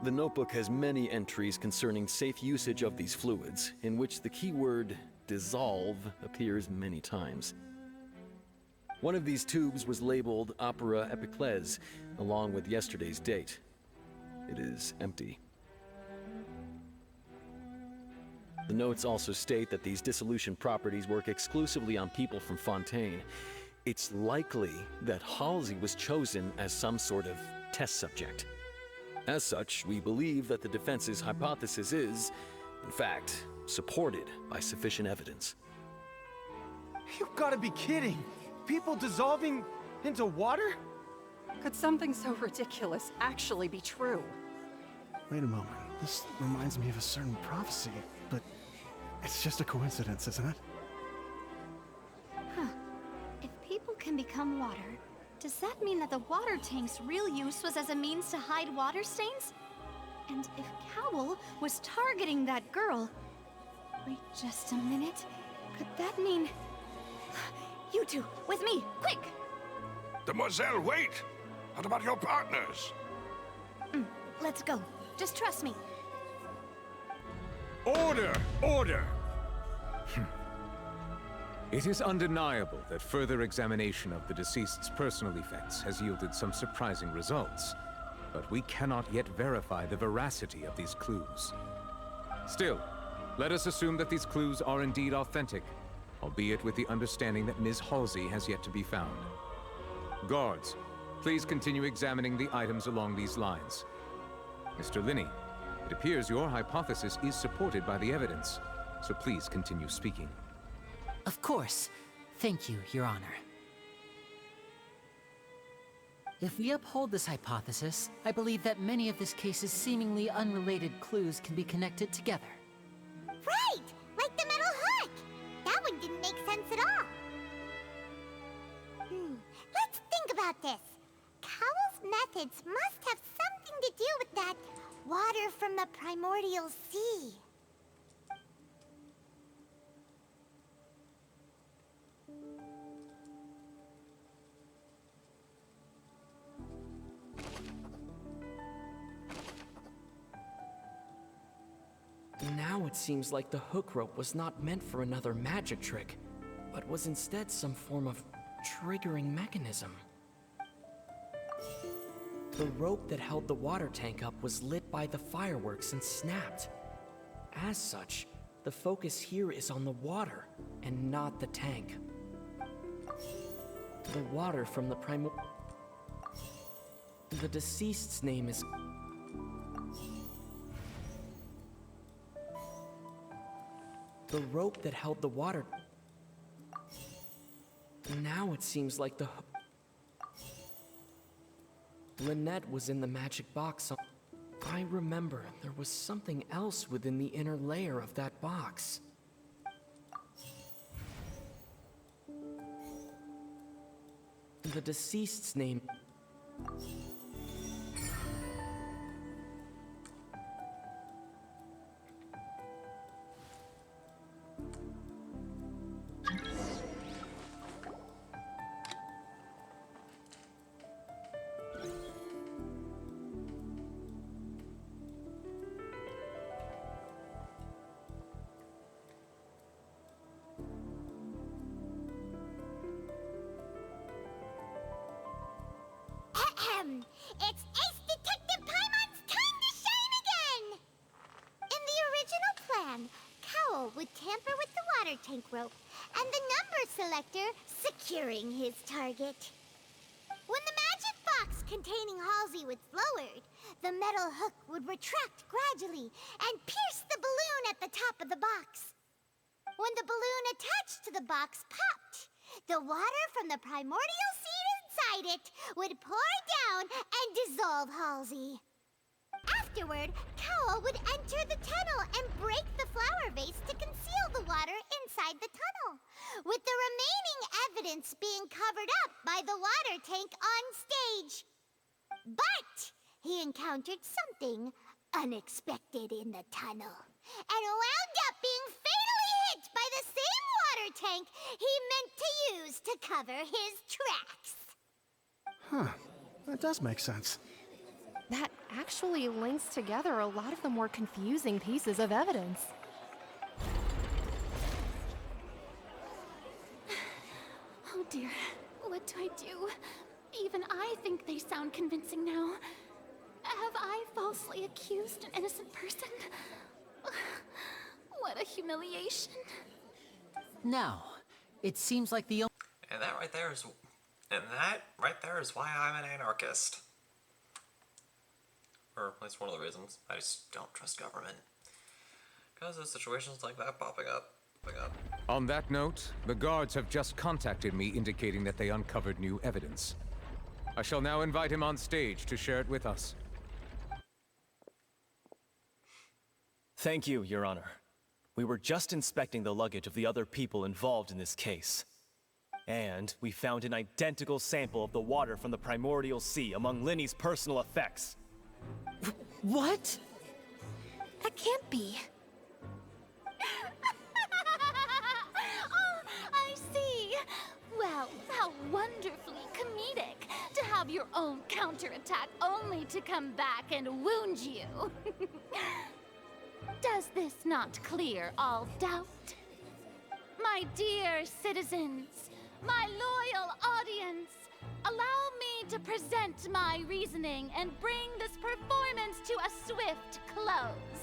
The notebook has many entries concerning safe usage of these fluids, in which the keyword dissolve appears many times. One of these tubes was labeled Opera Epiclese, along with yesterday's date. It is empty. The notes also state that these dissolution properties work exclusively on people from Fontaine. It's likely that Halsey was chosen as some sort of test subject. As such, we believe that the defense's hypothesis is, in fact, supported by sufficient evidence. You've got to be kidding! People dissolving into water? Could something so ridiculous actually be true? Wait a moment. This reminds me of a certain prophecy, but it's just a coincidence, isn't it? Huh. If people can become water, does that mean that the water tank's real use was as a means to hide water stains? And if Cowl was targeting that girl... Wait just a minute. Could that mean... You two, with me, quick! Demoiselle, wait! What about your partners? Let's go. Just trust me. Order! Order! It is undeniable that further examination of the deceased's personal effects has yielded some surprising results, but we cannot yet verify the veracity of these clues. Still, let us assume that these clues are indeed authentic, albeit with the understanding that Ms. Halsey has yet to be found. Guards, please continue examining the items along these lines. Mr. Linney, it appears your hypothesis is supported by the evidence, so please continue speaking. Of course. Thank you, Your Honor. If we uphold this hypothesis, I believe that many of this case's seemingly unrelated clues can be connected together. Right! Like the metal hook! That one didn't make sense at all. Let's think about this. Cowell's methods must have something to do with that water from the primordial sea. Now it seems like the hook rope was not meant for another magic trick, but was instead some form of triggering mechanism. The rope that held the water tank up was lit by the fireworks and snapped. As such, the focus here is on the water and not the tank. The water from the The deceased's name is... The rope that held the water... Now it seems like the... Lynette was in the magic box. I remember there was something else within the inner layer of that box. The deceased's name... It's Ace Detective Paimon's time to shine again! In the original plan, Cowell would tamper with the water tank rope and the number selector securing his target. When the magic box containing Halsey was lowered, the metal hook would retract gradually and pierce the balloon at the top of the box. When the balloon attached to the box popped, the water from the primordial seed inside it would pour down and dissolve Halsey. Afterward, Cowell would enter the tunnel and break the flower vase to conceal the water inside the tunnel, with the remaining evidence being covered up by the water tank on stage. But he encountered something unexpected in the tunnel, and wound up being fatally hit by the same water tank he meant to use to cover his tracks. Huh. That does make sense. That actually links together a lot of the more confusing pieces of evidence. Oh dear. What do I do? Even I think they sound convincing now. Have I falsely accused an innocent person? What a humiliation. Now, it seems like the And that right there is why I'm an anarchist. Or at least one of the reasons. I just don't trust government. Because of situations like that popping up. On that note, the guards have just contacted me indicating that they uncovered new evidence. I shall now invite him on stage to share it with us. Thank you, Your Honor. We were just inspecting the luggage of the other people involved in this case. And we found an identical sample of the water from the Primordial Sea among Linny's personal effects. What? That can't be. Oh, I see. Well, how wonderfully comedic to have your own counterattack only to come back and wound you. Does this not clear all doubt? My dear citizens, my loyal audience, allow me to present my reasoning and bring this performance to a swift close.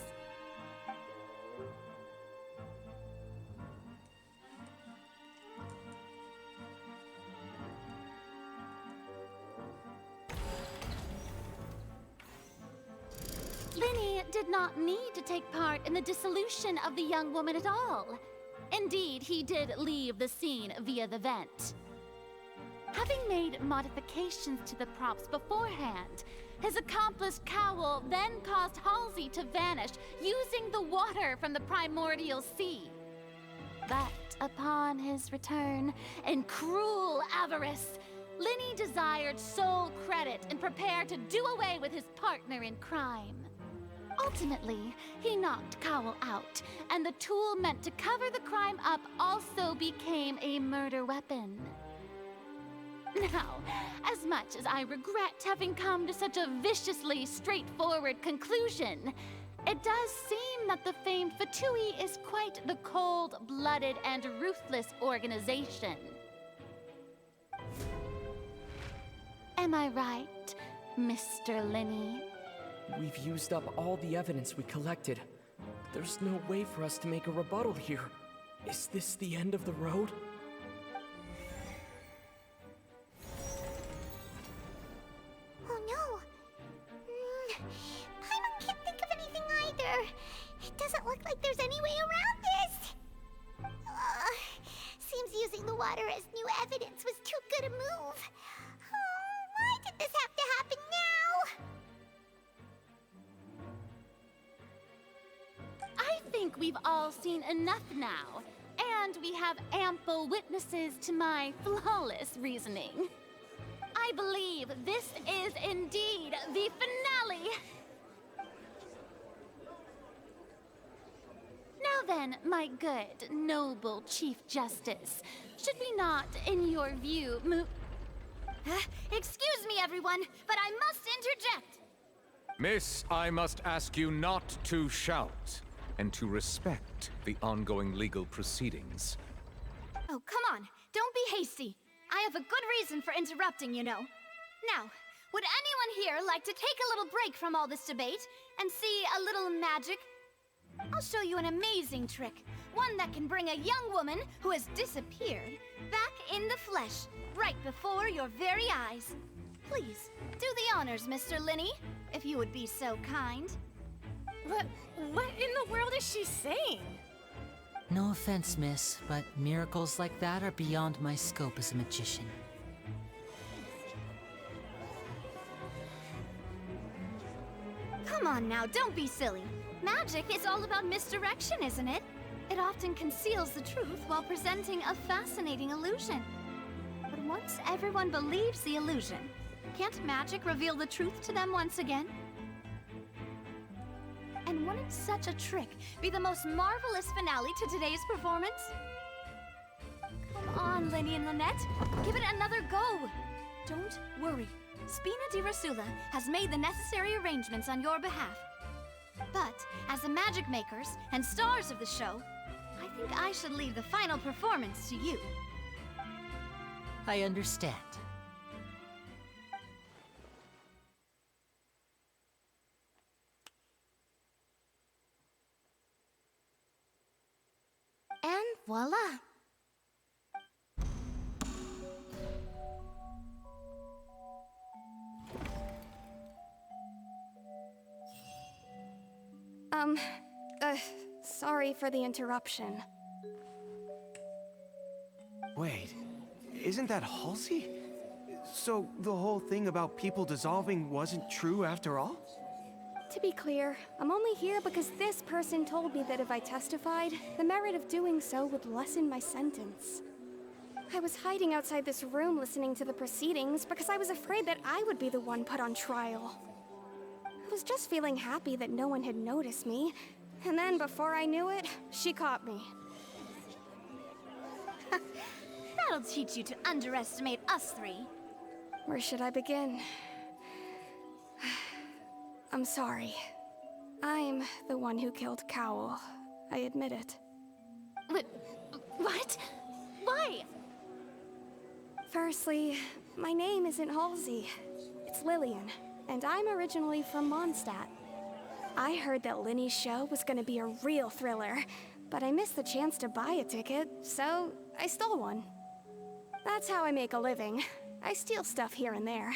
Linny did not need to take part in the dissolution of the young woman at all. Indeed, he did leave the scene via the vent. Having made modifications to the props beforehand, his accomplice Cowell then caused Halsey to vanish using the water from the Primordial Sea. But upon his return, in cruel avarice, Linny desired sole credit and prepared to do away with his partner in crime. Ultimately, he knocked Cowell out, and the tool meant to cover the crime up also became a murder weapon. Now, as much as I regret having come to such a viciously straightforward conclusion, it does seem that the famed Fatui is quite the cold-blooded and ruthless organization. Am I right, Mr. Linny? We've used up all the evidence we collected. There's no way for us to make a rebuttal here. Is this the end of the road? Oh no! Paimon can't think of anything either. It doesn't look like there's any way around this. Seems using the water as new evidence was too good a move. Why did this have to happen now? I think we've all seen enough now, and we have ample witnesses to my flawless reasoning. I believe this is indeed the finale. Now then, my good, noble Chief Justice, should we not, in your view, move... Excuse me, everyone, but I must interject. Miss, I must ask you not to shout, and to respect the ongoing legal proceedings. Oh, come on. Don't be hasty. I have a good reason for interrupting, you know. Now, would anyone here like to take a little break from all this debate and see a little magic? I'll show you an amazing trick. One that can bring a young woman who has disappeared back in the flesh, right before your very eyes. Please, do the honors, Mr. Linny, if you would be so kind. What in the world is she saying? No offense, miss, but miracles like that are beyond my scope as a magician. Come on now, don't be silly. Magic is all about misdirection, isn't it? It often conceals the truth while presenting a fascinating illusion. But once everyone believes the illusion, can't magic reveal the truth to them once again? And wouldn't such a trick be the most marvelous finale to today's performance? Come on, Linny and Lynette. Give it another go. Don't worry. Spina di Rasula has made the necessary arrangements on your behalf. But as the magic makers and stars of the show, I think I should leave the final performance to you. I understand. And voila. Sorry for the interruption. Wait, isn't that Halsey? So the whole thing about people dissolving wasn't true after all? To be clear, I'm only here because this person told me that if I testified, the merit of doing so would lessen my sentence. I was hiding outside this room listening to the proceedings because I was afraid that I would be the one put on trial. I was just feeling happy that no one had noticed me, and then before I knew it, she caught me. That'll teach you to underestimate us three. Where should I begin? I'm sorry. I'm the one who killed Cowl. I admit it. What? Why? Firstly, my name isn't Halsey. It's Lillian, and I'm originally from Mondstadt. I heard that Linny's show was gonna be a real thriller, but I missed the chance to buy a ticket, so I stole one. That's how I make a living. I steal stuff here and there,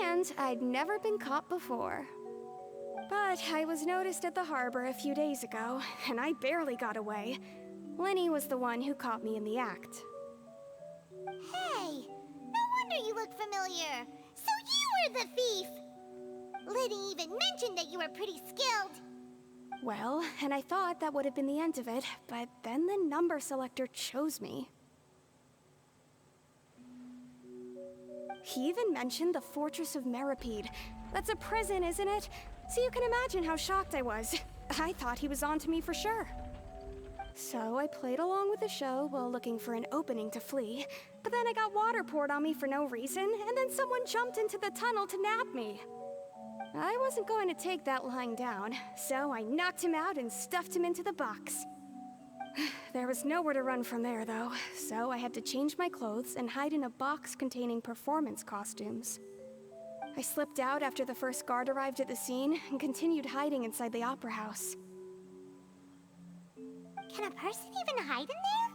and I'd never been caught before. But I was noticed at the harbor a few days ago, and I barely got away. Linny was the one who caught me in the act. Hey, no wonder you look familiar. So you were the thief! Liddy even mentioned that you were pretty skilled. Well, and I thought that would have been the end of it, but then the number selector chose me. He even mentioned the Fortress of Meripede. That's a prison, isn't it? So you can imagine how shocked I was. I thought he was onto me for sure. So I played along with the show while looking for an opening to flee, but then I got water poured on me for no reason, and then someone jumped into the tunnel to nab me. I wasn't going to take that lying down, so I knocked him out and stuffed him into the box. There was nowhere to run from there, though, so I had to change my clothes and hide in a box containing performance costumes. I slipped out after the first guard arrived at the scene and continued hiding inside the opera house. Can a person even hide in there?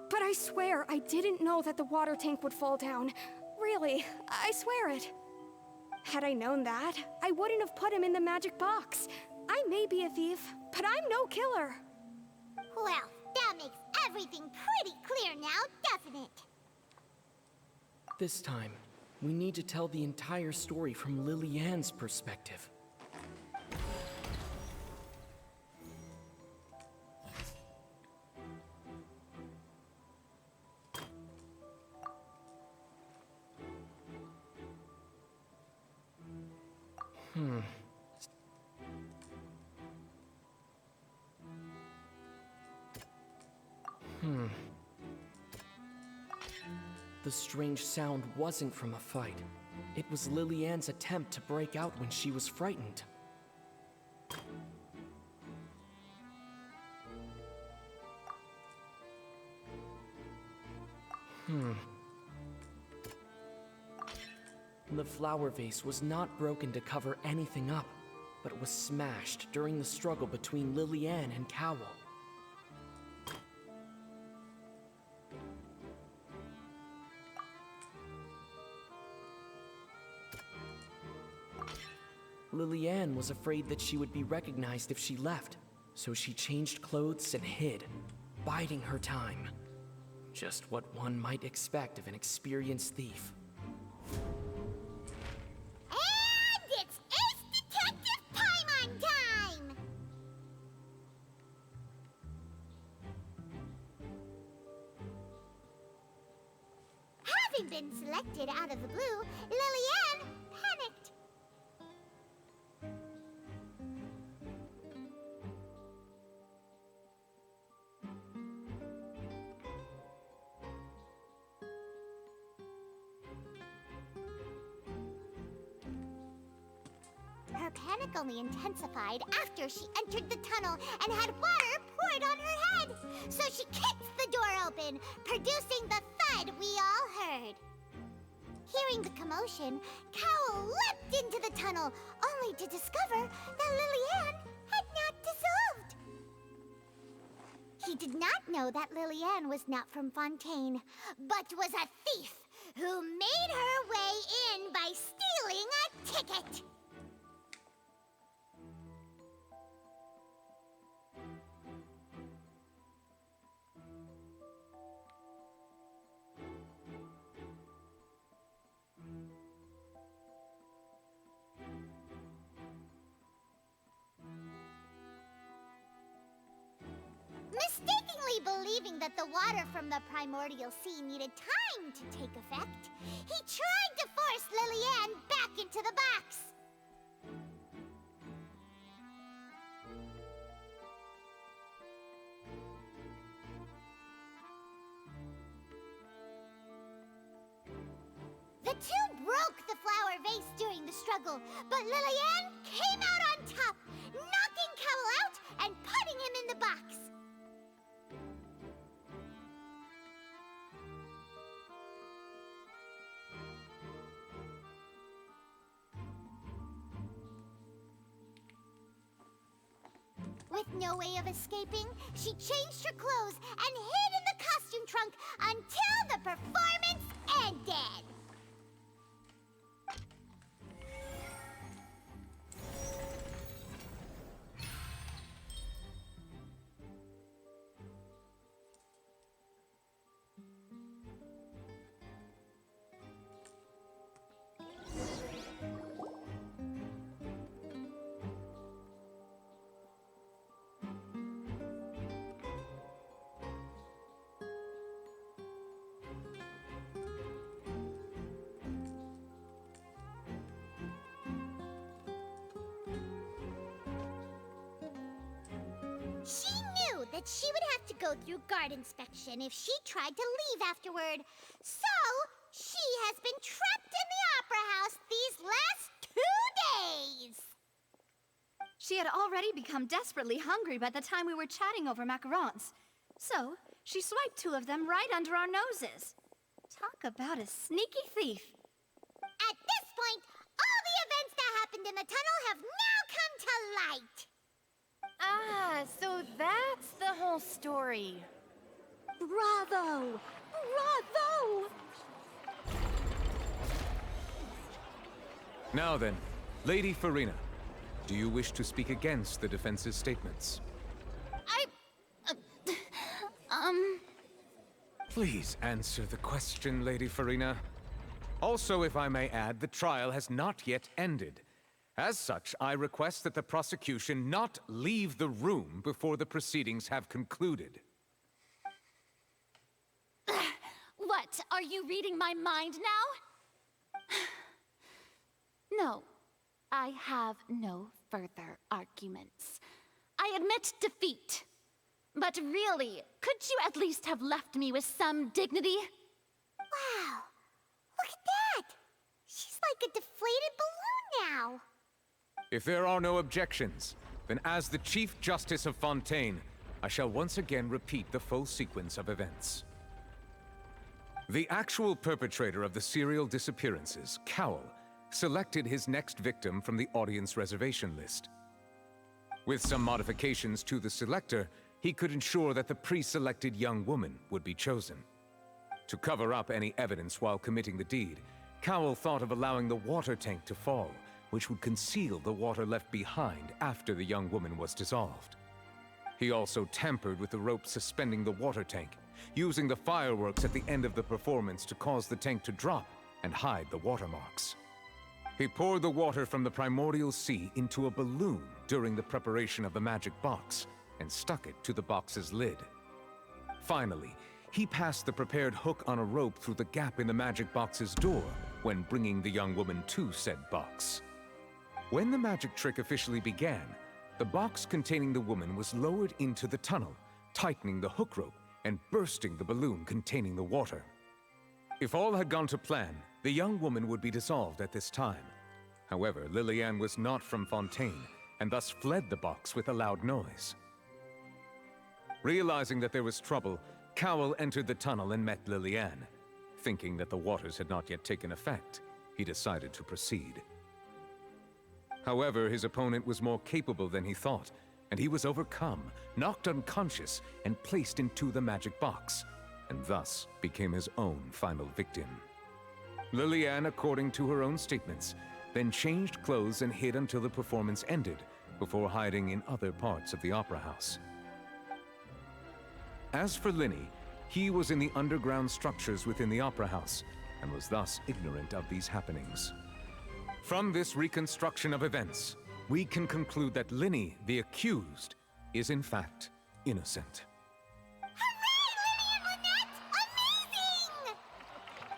But I swear, I didn't know that the water tank would fall down. Really, I swear it. Had I known that, I wouldn't have put him in the magic box. I may be a thief, but I'm no killer. Well, that makes everything pretty clear now, doesn't it? This time, we need to tell the entire story from Lily-Ann's perspective. The strange sound wasn't from a fight. It was Lily-Ann's attempt to break out when she was frightened. The flower vase was not broken to cover anything up, but was smashed during the struggle between Lily-Ann and Cowl. Lily-Ann was afraid that she would be recognized if she left, so she changed clothes and hid, biding her time. Just what one might expect of an experienced thief. And it's Ace Detective Paimon time! Having been selected out of the blue, Lily-Ann panicked. Her panic only intensified after she entered the tunnel and had water poured on her head. So she kicked the door open. explosion, producing the thud we all heard. Hearing the commotion, Cowl leapt into the tunnel, only to discover that Lillian had not dissolved. He did not know that Lillian was not from Fontaine, but was a thief who made her way in by stealing a ticket. Mistakenly believing that the water from the primordial sea needed time to take effect, he tried to force Lillian back into the box. The two broke the flower vase during the struggle, but Lillian came out on top, knocking Cowl out and putting him in the box. With no way of escaping, she changed her clothes and hid in the costume trunk until the performance ended. She knew that she would have to go through guard inspection if she tried to leave afterward. So, she has been trapped in the Opera House these last 2 days. She had already become desperately hungry by the time we were chatting over macarons. So, she swiped 2 of them right under our noses. Talk about a sneaky thief. At this point, all the events that happened in the tunnel have now come to light. Ah, so that's the whole story. Bravo! Bravo! Now then, Lady Farina, do you wish to speak against the defense's statements? Please answer the question, Lady Farina. Also, if I may add, the trial has not yet ended. As such, I request that the prosecution not leave the room before the proceedings have concluded. What, are you reading my mind now? No, I have no further arguments. I admit defeat. But really, could you at least have left me with some dignity? Wow, look at that! She's like a deflated balloon now. If there are no objections, then as the Chief Justice of Fontaine, I shall once again repeat the full sequence of events. The actual perpetrator of the serial disappearances, Cowl, selected his next victim from the audience reservation list. With some modifications to the selector, he could ensure that the pre-selected young woman would be chosen. To cover up any evidence while committing the deed, Cowl thought of allowing the water tank to fall, which would conceal the water left behind after the young woman was dissolved. He also tampered with the rope suspending the water tank, using the fireworks at the end of the performance to cause the tank to drop and hide the watermarks. He poured the water from the primordial sea into a balloon during the preparation of the magic box and stuck it to the box's lid. Finally, he passed the prepared hook on a rope through the gap in the magic box's door when bringing the young woman to said box. When the magic trick officially began, the box containing the woman was lowered into the tunnel, tightening the hook rope and bursting the balloon containing the water. If all had gone to plan, the young woman would be dissolved at this time. However, Lillian was not from Fontaine, and thus fled the box with a loud noise. Realizing that there was trouble, Cowell entered the tunnel and met Liliane. Thinking that the waters had not yet taken effect, he decided to proceed. However, his opponent was more capable than he thought, and he was overcome, knocked unconscious, and placed into the magic box, and thus became his own final victim. Liliane, according to her own statements, then changed clothes and hid until the performance ended, before hiding in other parts of the opera house. As for Linny, he was in the underground structures within the opera house, and was thus ignorant of these happenings. From this reconstruction of events, we can conclude that Linny, the accused, is in fact innocent.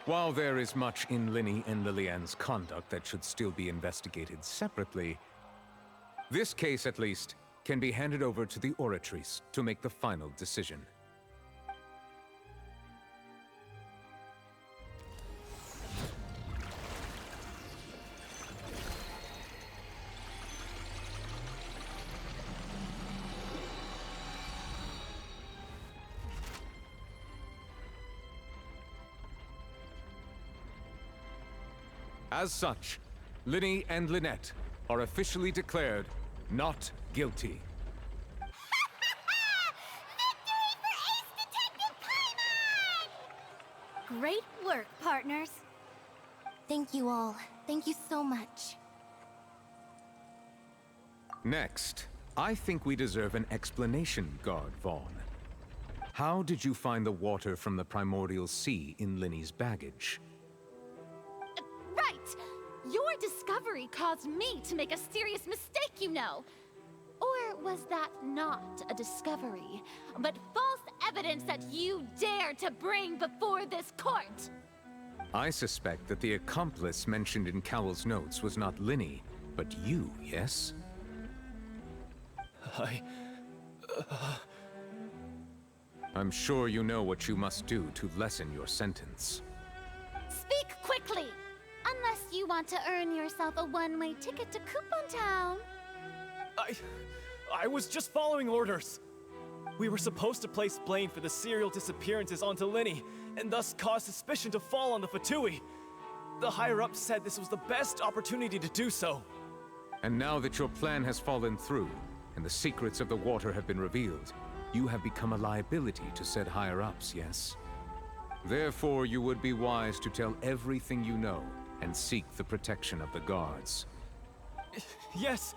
While there is much in Linny and Liliane's conduct that should still be investigated separately, this case, at least, can be handed over to the Oratrice to make the final decision. As such, Linny and Lynette are officially declared not guilty. Great work, partners. Thank you all. Thank you so much. Next, I think we deserve an explanation, Guard Vaughn. How did you find the water from the primordial sea in Linny's baggage? Right! Your discovery caused me to make a serious mistake, you know. Or was that not a discovery, but false evidence that you dared to bring before this court? I suspect that the accomplice mentioned in Cowell's notes was not Linny, but you, yes? I'm sure you know what you must do to lessen your sentence. Speak quickly! Unless you want to earn yourself a one-way ticket to Coupon Town. I was just following orders. We were supposed to place blame for the serial disappearances onto Linny, and thus cause suspicion to fall on the Fatui. The higher-ups said this was the best opportunity to do so. And now that your plan has fallen through, and the secrets of the water have been revealed, you have become a liability to said higher-ups, yes? Therefore, you would be wise to tell everything you know, and seek the protection of the guards. Yes,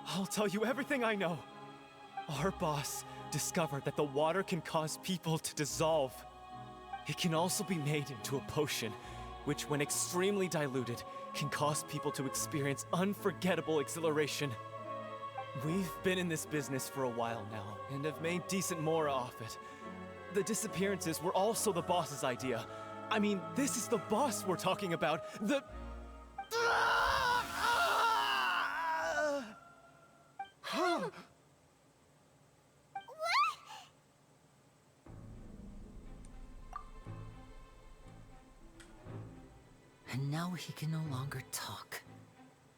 I'll tell you everything I know. Our boss discovered that the water can cause people to dissolve. It can also be made into a potion, which when extremely diluted, can cause people to experience unforgettable exhilaration. We've been in this business for a while now, and have made decent more off it. The disappearances were also the boss's idea. I mean, this is the boss we're talking about. And now he can no longer talk.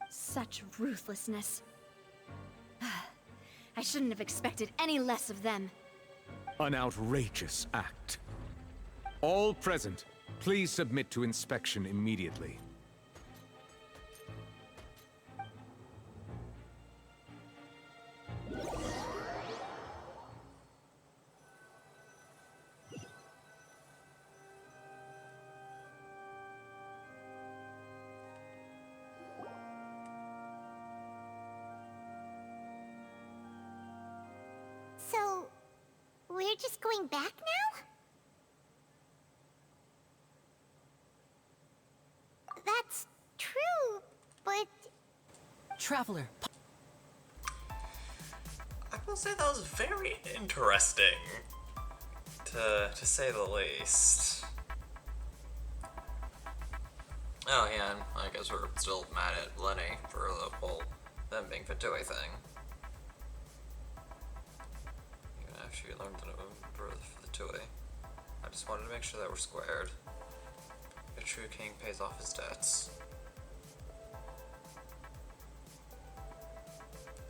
Such ruthlessness. I shouldn't have expected any less of them. An outrageous act. All present, please submit to inspection immediately. So, we're just going back now? That's true, but... Traveler. I will say that was very interesting, to say the least. Oh yeah, and I guess we're still mad at Lenny for the whole them being Fatui thing. Even after you learned that for the Fatui. I just wanted to make sure that we're squared. A true king pays off his debts.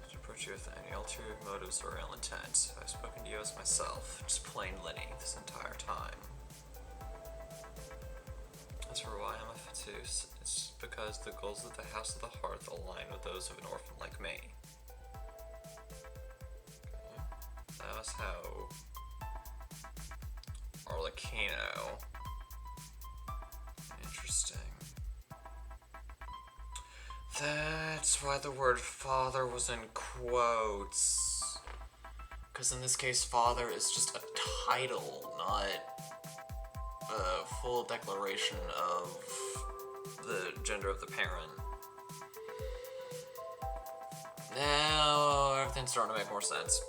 To approach you with any ulterior motives or ill intent. I've spoken to you as myself, just plain Lenny, this entire time. As for why I'm a Fatus, it's because the goals of the House of the Hearth align with those of an orphan like me. Okay. That was how Arlecchino. Interesting. That's why the word father was in quotes. Because in this case, father is just a title, not a full declaration of the gender of the parent. Now everything's starting to make more sense.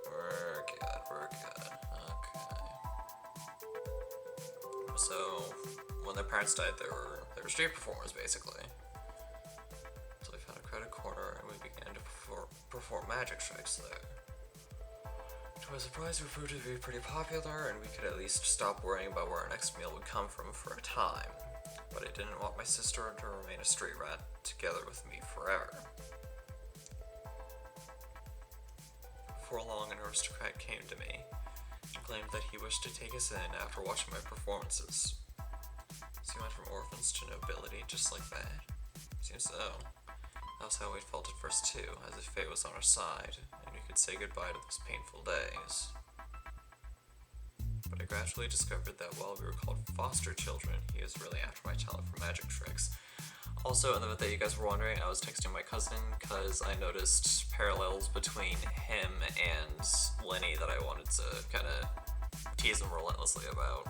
We're good, we're good. Okay. So, when their parents died, they were street performers, basically. So we found a crowded corner and we began to perform magic tricks there. To my surprise, we proved to be pretty popular, and we could at least stop worrying about where our next meal would come from for a time. But I didn't want my sister to remain a street rat together with me forever. Before long, an aristocrat came to me and claimed that he wished to take us in after watching my performances. So he went from orphans to nobility just like that? Seems so. That was how we felt at first too, as if fate was on our side, and we could say goodbye to those painful days. But I gradually discovered that while we were called foster children, he was really after my talent for magic tricks. Also, in the event that you guys were wondering, I was texting my cousin because I noticed parallels between him and Lenny that I wanted to kind of tease him relentlessly about.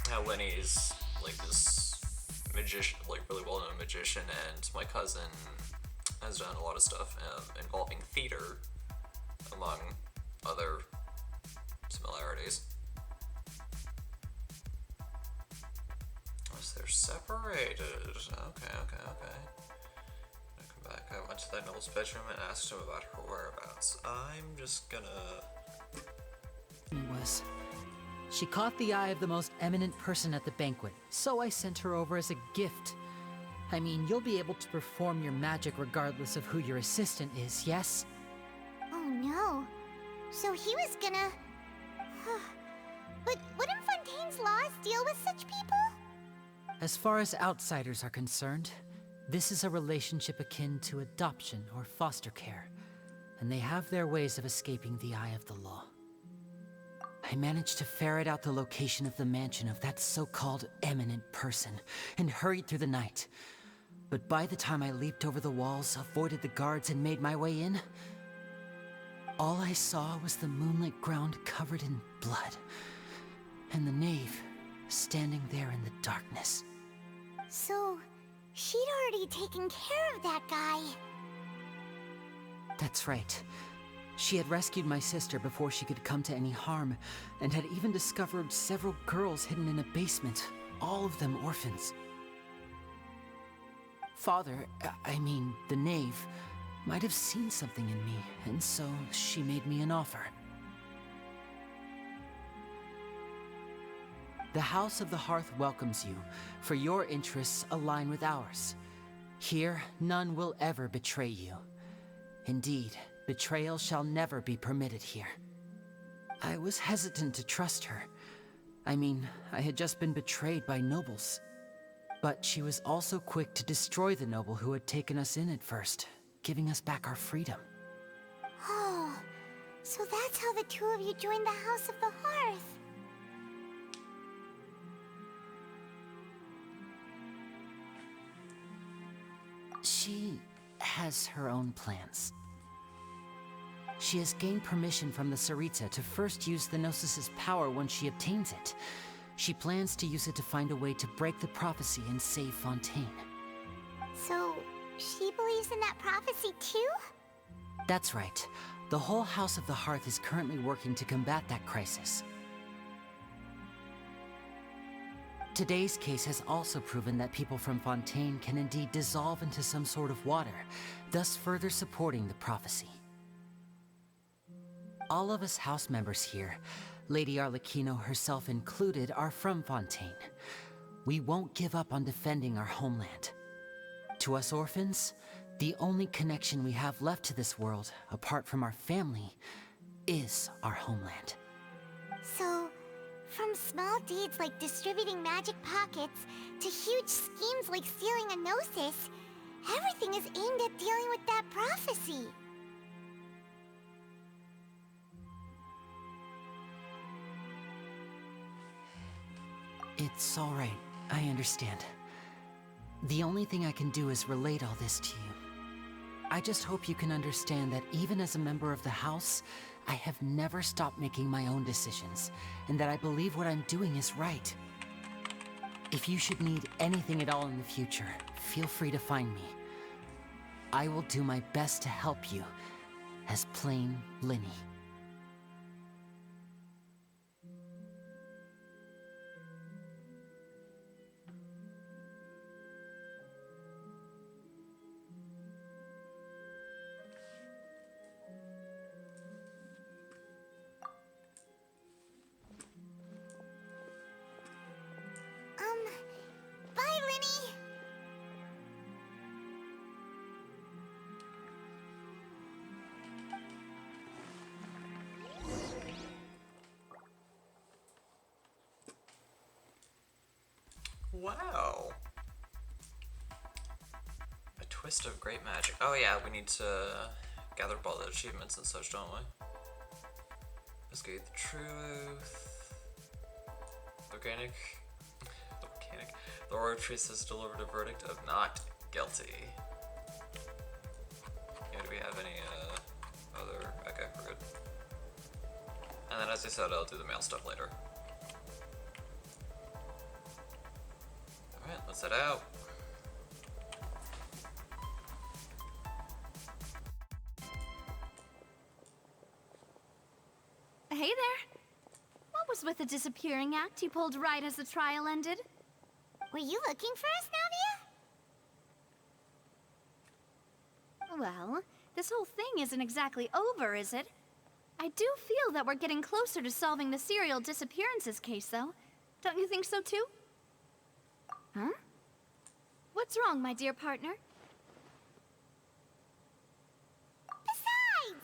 How Lenny's like this magician, like really well-known magician, and my cousin has done a lot of stuff involving theater, among other similarities. They're separated. Okay. I come back. I went to that noble's bedroom and asked him about her whereabouts. I'm just gonna... She caught the eye of the most eminent person at the banquet, so I sent her over as a gift. I mean, you'll be able to perform your magic regardless of who your assistant is, yes? Oh no. So he was gonna... But wouldn't Fontaine's laws deal with such people? As far as outsiders are concerned, this is a relationship akin to adoption or foster care, and they have their ways of escaping the eye of the law. I managed to ferret out the location of the mansion of that so-called eminent person and hurried through the night. But by the time I leaped over the walls, avoided the guards, and made my way in, all I saw was the moonlit ground covered in blood, and the knave standing there in the darkness. So, she'd already taken care of that guy. That's right. She had rescued my sister before she could come to any harm, and had even discovered several girls hidden in a basement, all of them orphans. Father, I mean, the knave, might have seen something in me, and so she made me an offer. The House of the Hearth welcomes you, for your interests align with ours. Here, none will ever betray you. Indeed, betrayal shall never be permitted here. I was hesitant to trust her. I mean, I had just been betrayed by nobles. But she was also quick to destroy the noble who had taken us in at first, giving us back our freedom. Oh, so that's how the two of you joined the House of the Hearth. She has her own plans. She has gained permission from the Tsaritsa to first use the Gnosis' power when she obtains it. She plans to use it to find a way to break the prophecy and save Fontaine. So, she believes in that prophecy too? That's right. The whole House of the Hearth is currently working to combat that crisis. Today's case has also proven that people from Fontaine can indeed dissolve into some sort of water, thus further supporting the prophecy. All of us house members here, Lady Arlecchino herself included, are from Fontaine. We won't give up on defending our homeland. To us orphans, the only connection we have left to this world, apart from our family, is our homeland. So, from small deeds like distributing magic pockets to huge schemes like stealing a Gnosis, everything is aimed at dealing with that prophecy. It's all right. I understand. The only thing I can do is relate all this to you. I just hope you can understand that even as a member of the House, I have never stopped making my own decisions, and that I believe what I'm doing is right. If you should need anything at all in the future, feel free to find me. I will do my best to help you, as plain Linny. Bye, Linny! Wow. A twist of great magic. Oh yeah, we need to gather up all the achievements and such, don't we? Investigate the truth. The Oratrice has delivered a verdict of not guilty. Yeah, do we have any other? Okay, we're good. And then, as I said, I'll do the mail stuff later. Alright, let's head out. Hey there. What was with the disappearing act you pulled right as the trial ended? Were you looking for us, Navia? Well, this whole thing isn't exactly over, is it? I do feel that we're getting closer to solving the serial disappearances case, though. Don't you think so, too? Huh? What's wrong, my dear partner? Besides,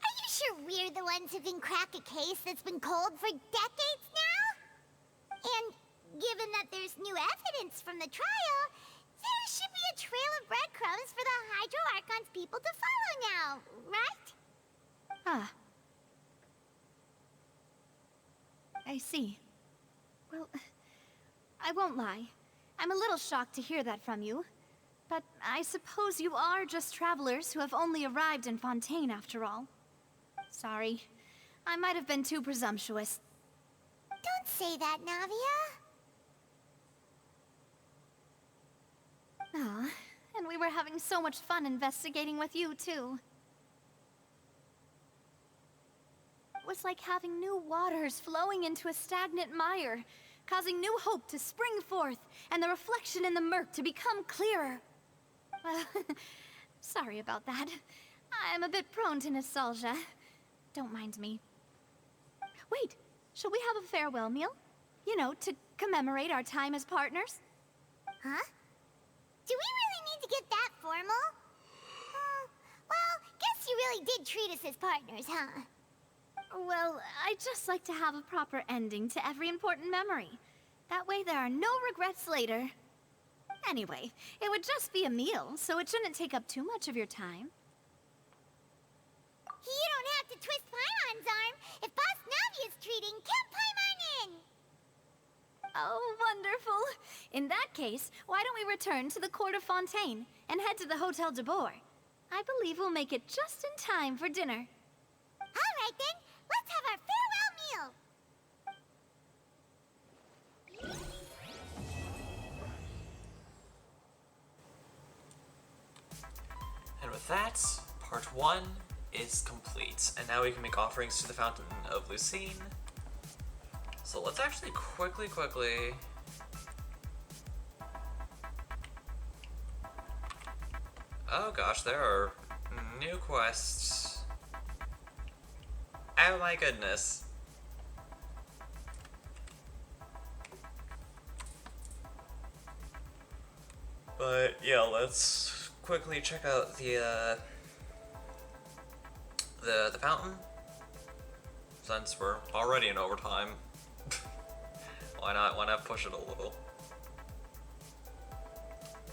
are you sure we're the ones who can crack a case that's been cold for decades now? And given that there's new evidence from the trial, there should be a trail of breadcrumbs for the Hydro Archon's people to follow now, right? Ah. I see. Well, I won't lie. I'm a little shocked to hear that from you. But I suppose you are just travelers who have only arrived in Fontaine after all. Sorry. I might have been too presumptuous. Don't say that, Navia. Ah, and we were having so much fun investigating with you, too. It was like having new waters flowing into a stagnant mire, causing new hope to spring forth, and the reflection in the murk to become clearer. Well, sorry about that. I'm a bit prone to nostalgia. Don't mind me. Wait, shall we have a farewell meal? You know, to commemorate our time as partners? Huh? Do we really need to get that formal? Well, guess you really did treat us as partners, huh? Well, I'd just like to have a proper ending to every important memory. That way there are no regrets later. Anyway, it would just be a meal, so it shouldn't take up too much of your time. You don't have to twist Paimon's arm. If Boss Navi is treating, count Paimon in! Oh, wonderful. In that case, why don't we return to the court of Fontaine and head to the Hotel de Boer? I believe we'll make it just in time for dinner. All right then, let's have our farewell meal. And with that, part 1 is complete. And now we can make offerings to the Fountain of Lucine. So let's actually quickly... Oh gosh, there are new quests. Oh my goodness. But yeah, let's quickly check out the fountain. Since we're already in overtime, why not push it a little?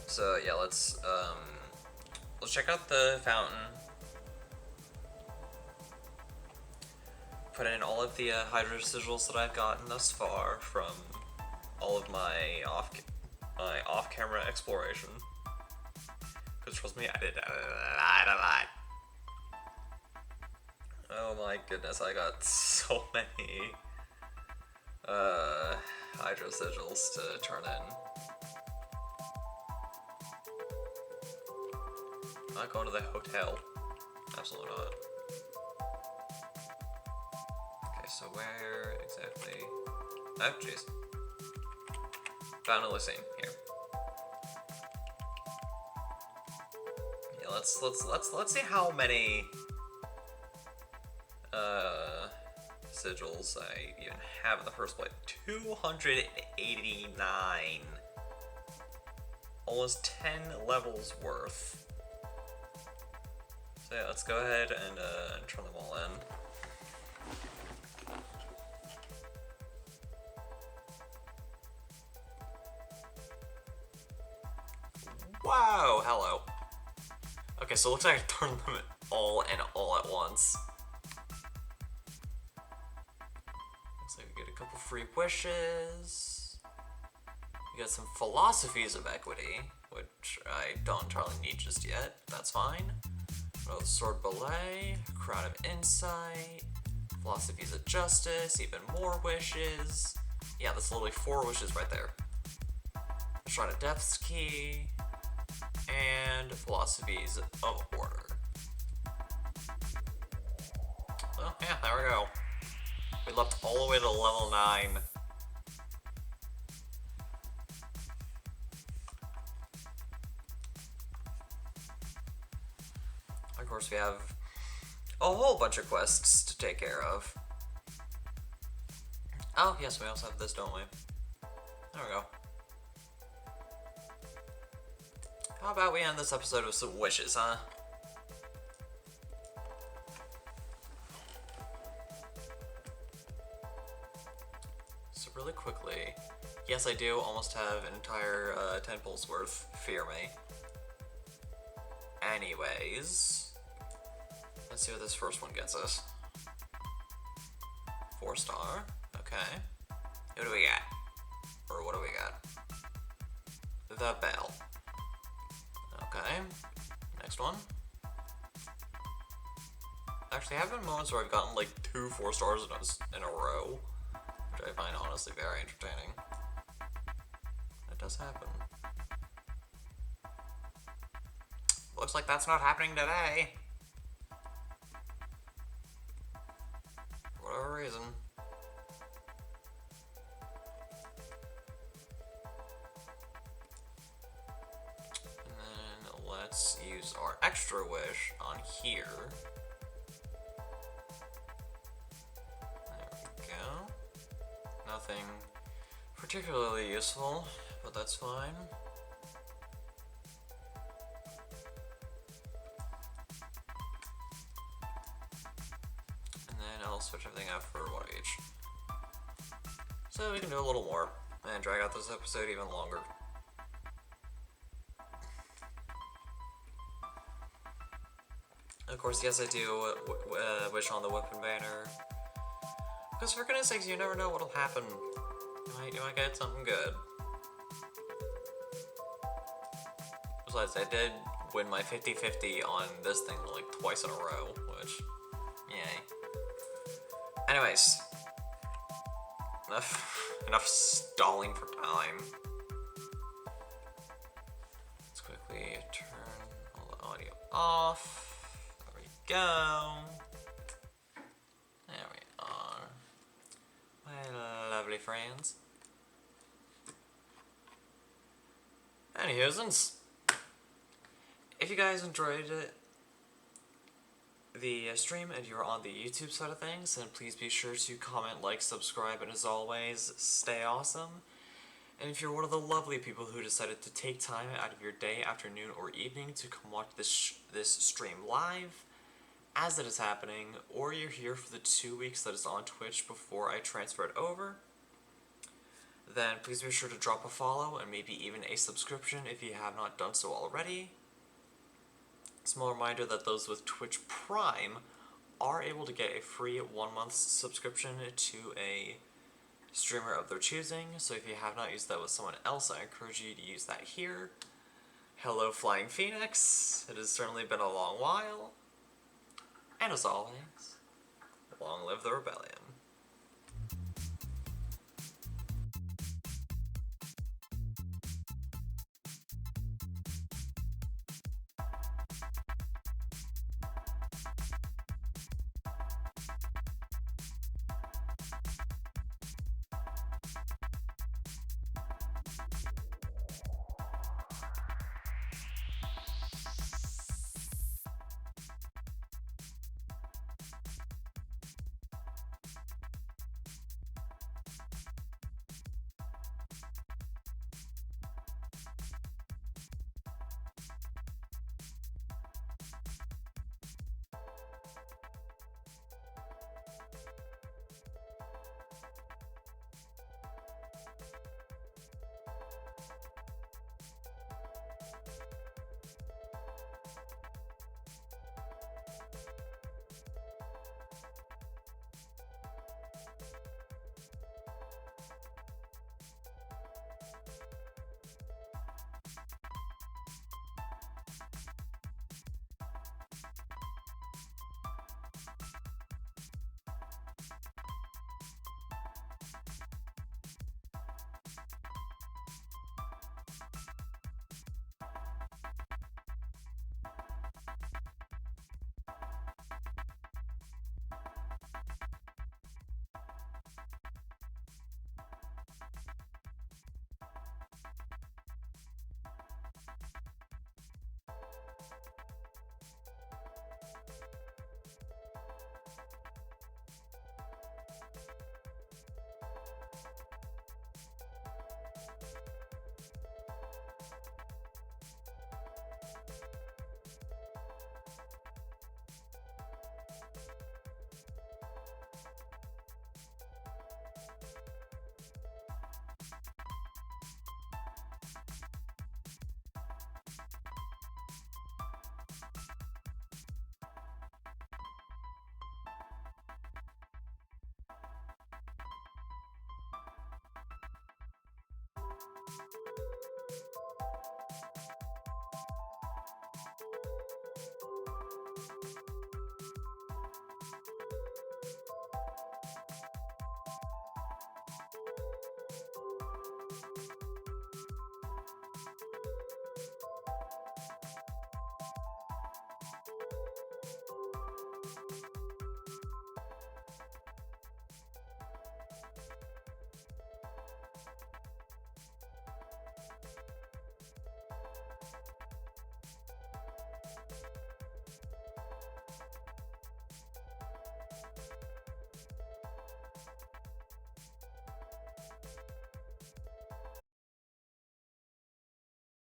So yeah, let's check out the fountain. Put in all of the hydro sigils that I've gotten thus far from all of my off-camera exploration. Because trust me, I did a lot. Oh my goodness, I got so many hydro sigils to turn in. I'm not going to the hotel. Absolutely not. Okay, so where exactly? Oh, jeez. Found a Lucine here. Yeah, let's see how many sigils I even have in the first place. 289. Almost 10 levels worth. So yeah, let's go ahead and turn them all in. Wow, hello. Okay, so it looks like I turned them all in all at once. Looks like we get a couple free wishes. We got some philosophies of equity, which I don't entirely need just yet. That's fine. Another sword ballet, crown of insight, philosophies of justice, even more wishes. Yeah, that's literally 4 wishes right there. Shrine of Depth's key, and philosophies of order. Oh yeah, there we go. We leapt all the way to level 9. Of course, we have a whole bunch of quests to take care of. Oh yes, we also have this, don't we? There we go. How about we end this episode with some wishes, huh? So really quickly, yes, I do almost have an entire 10 pulls worth. Fear me. Anyways, let's see what this first one gets us. 4-star. Okay. Who do we got? Or what do we got? The Bell. Okay. Next one. Actually, there have been moments where I've gotten like 2 4-stars in a row, which I find honestly very entertaining. That does happen. Looks like that's not happening today. For whatever reason. And then let's use our extra wish on here. There we go. Nothing particularly useful, but that's fine. I'll switch everything out for 1 each. So we can do a little more and drag out this episode even longer. Of course, yes, I do wish on the weapon banner. Because for goodness sakes, you never know what'll happen. You might get something good. Besides, I did win my 50-50 on this thing like twice in a row, which, yay. Anyways, enough stalling for time. Let's quickly turn all the audio off. There we go. There we are. My lovely friends. Anywho's, if you guys enjoyed the stream and you're on the YouTube side of things, then please be sure to comment, like, subscribe, and as always, stay awesome. And if you're one of the lovely people who decided to take time out of your day, afternoon, or evening to come watch this stream live as it is happening, or you're here for the 2 weeks that it's on Twitch before I transfer it over, then please be sure to drop a follow and maybe even a subscription if you have not done so already. Small reminder that those with Twitch Prime are able to get a free 1-month subscription to a streamer of their choosing, so if you have not used that with someone else, I encourage you to use that here. Hello, Flying Phoenix. It has certainly been a long while. And as always, long live the rebellion.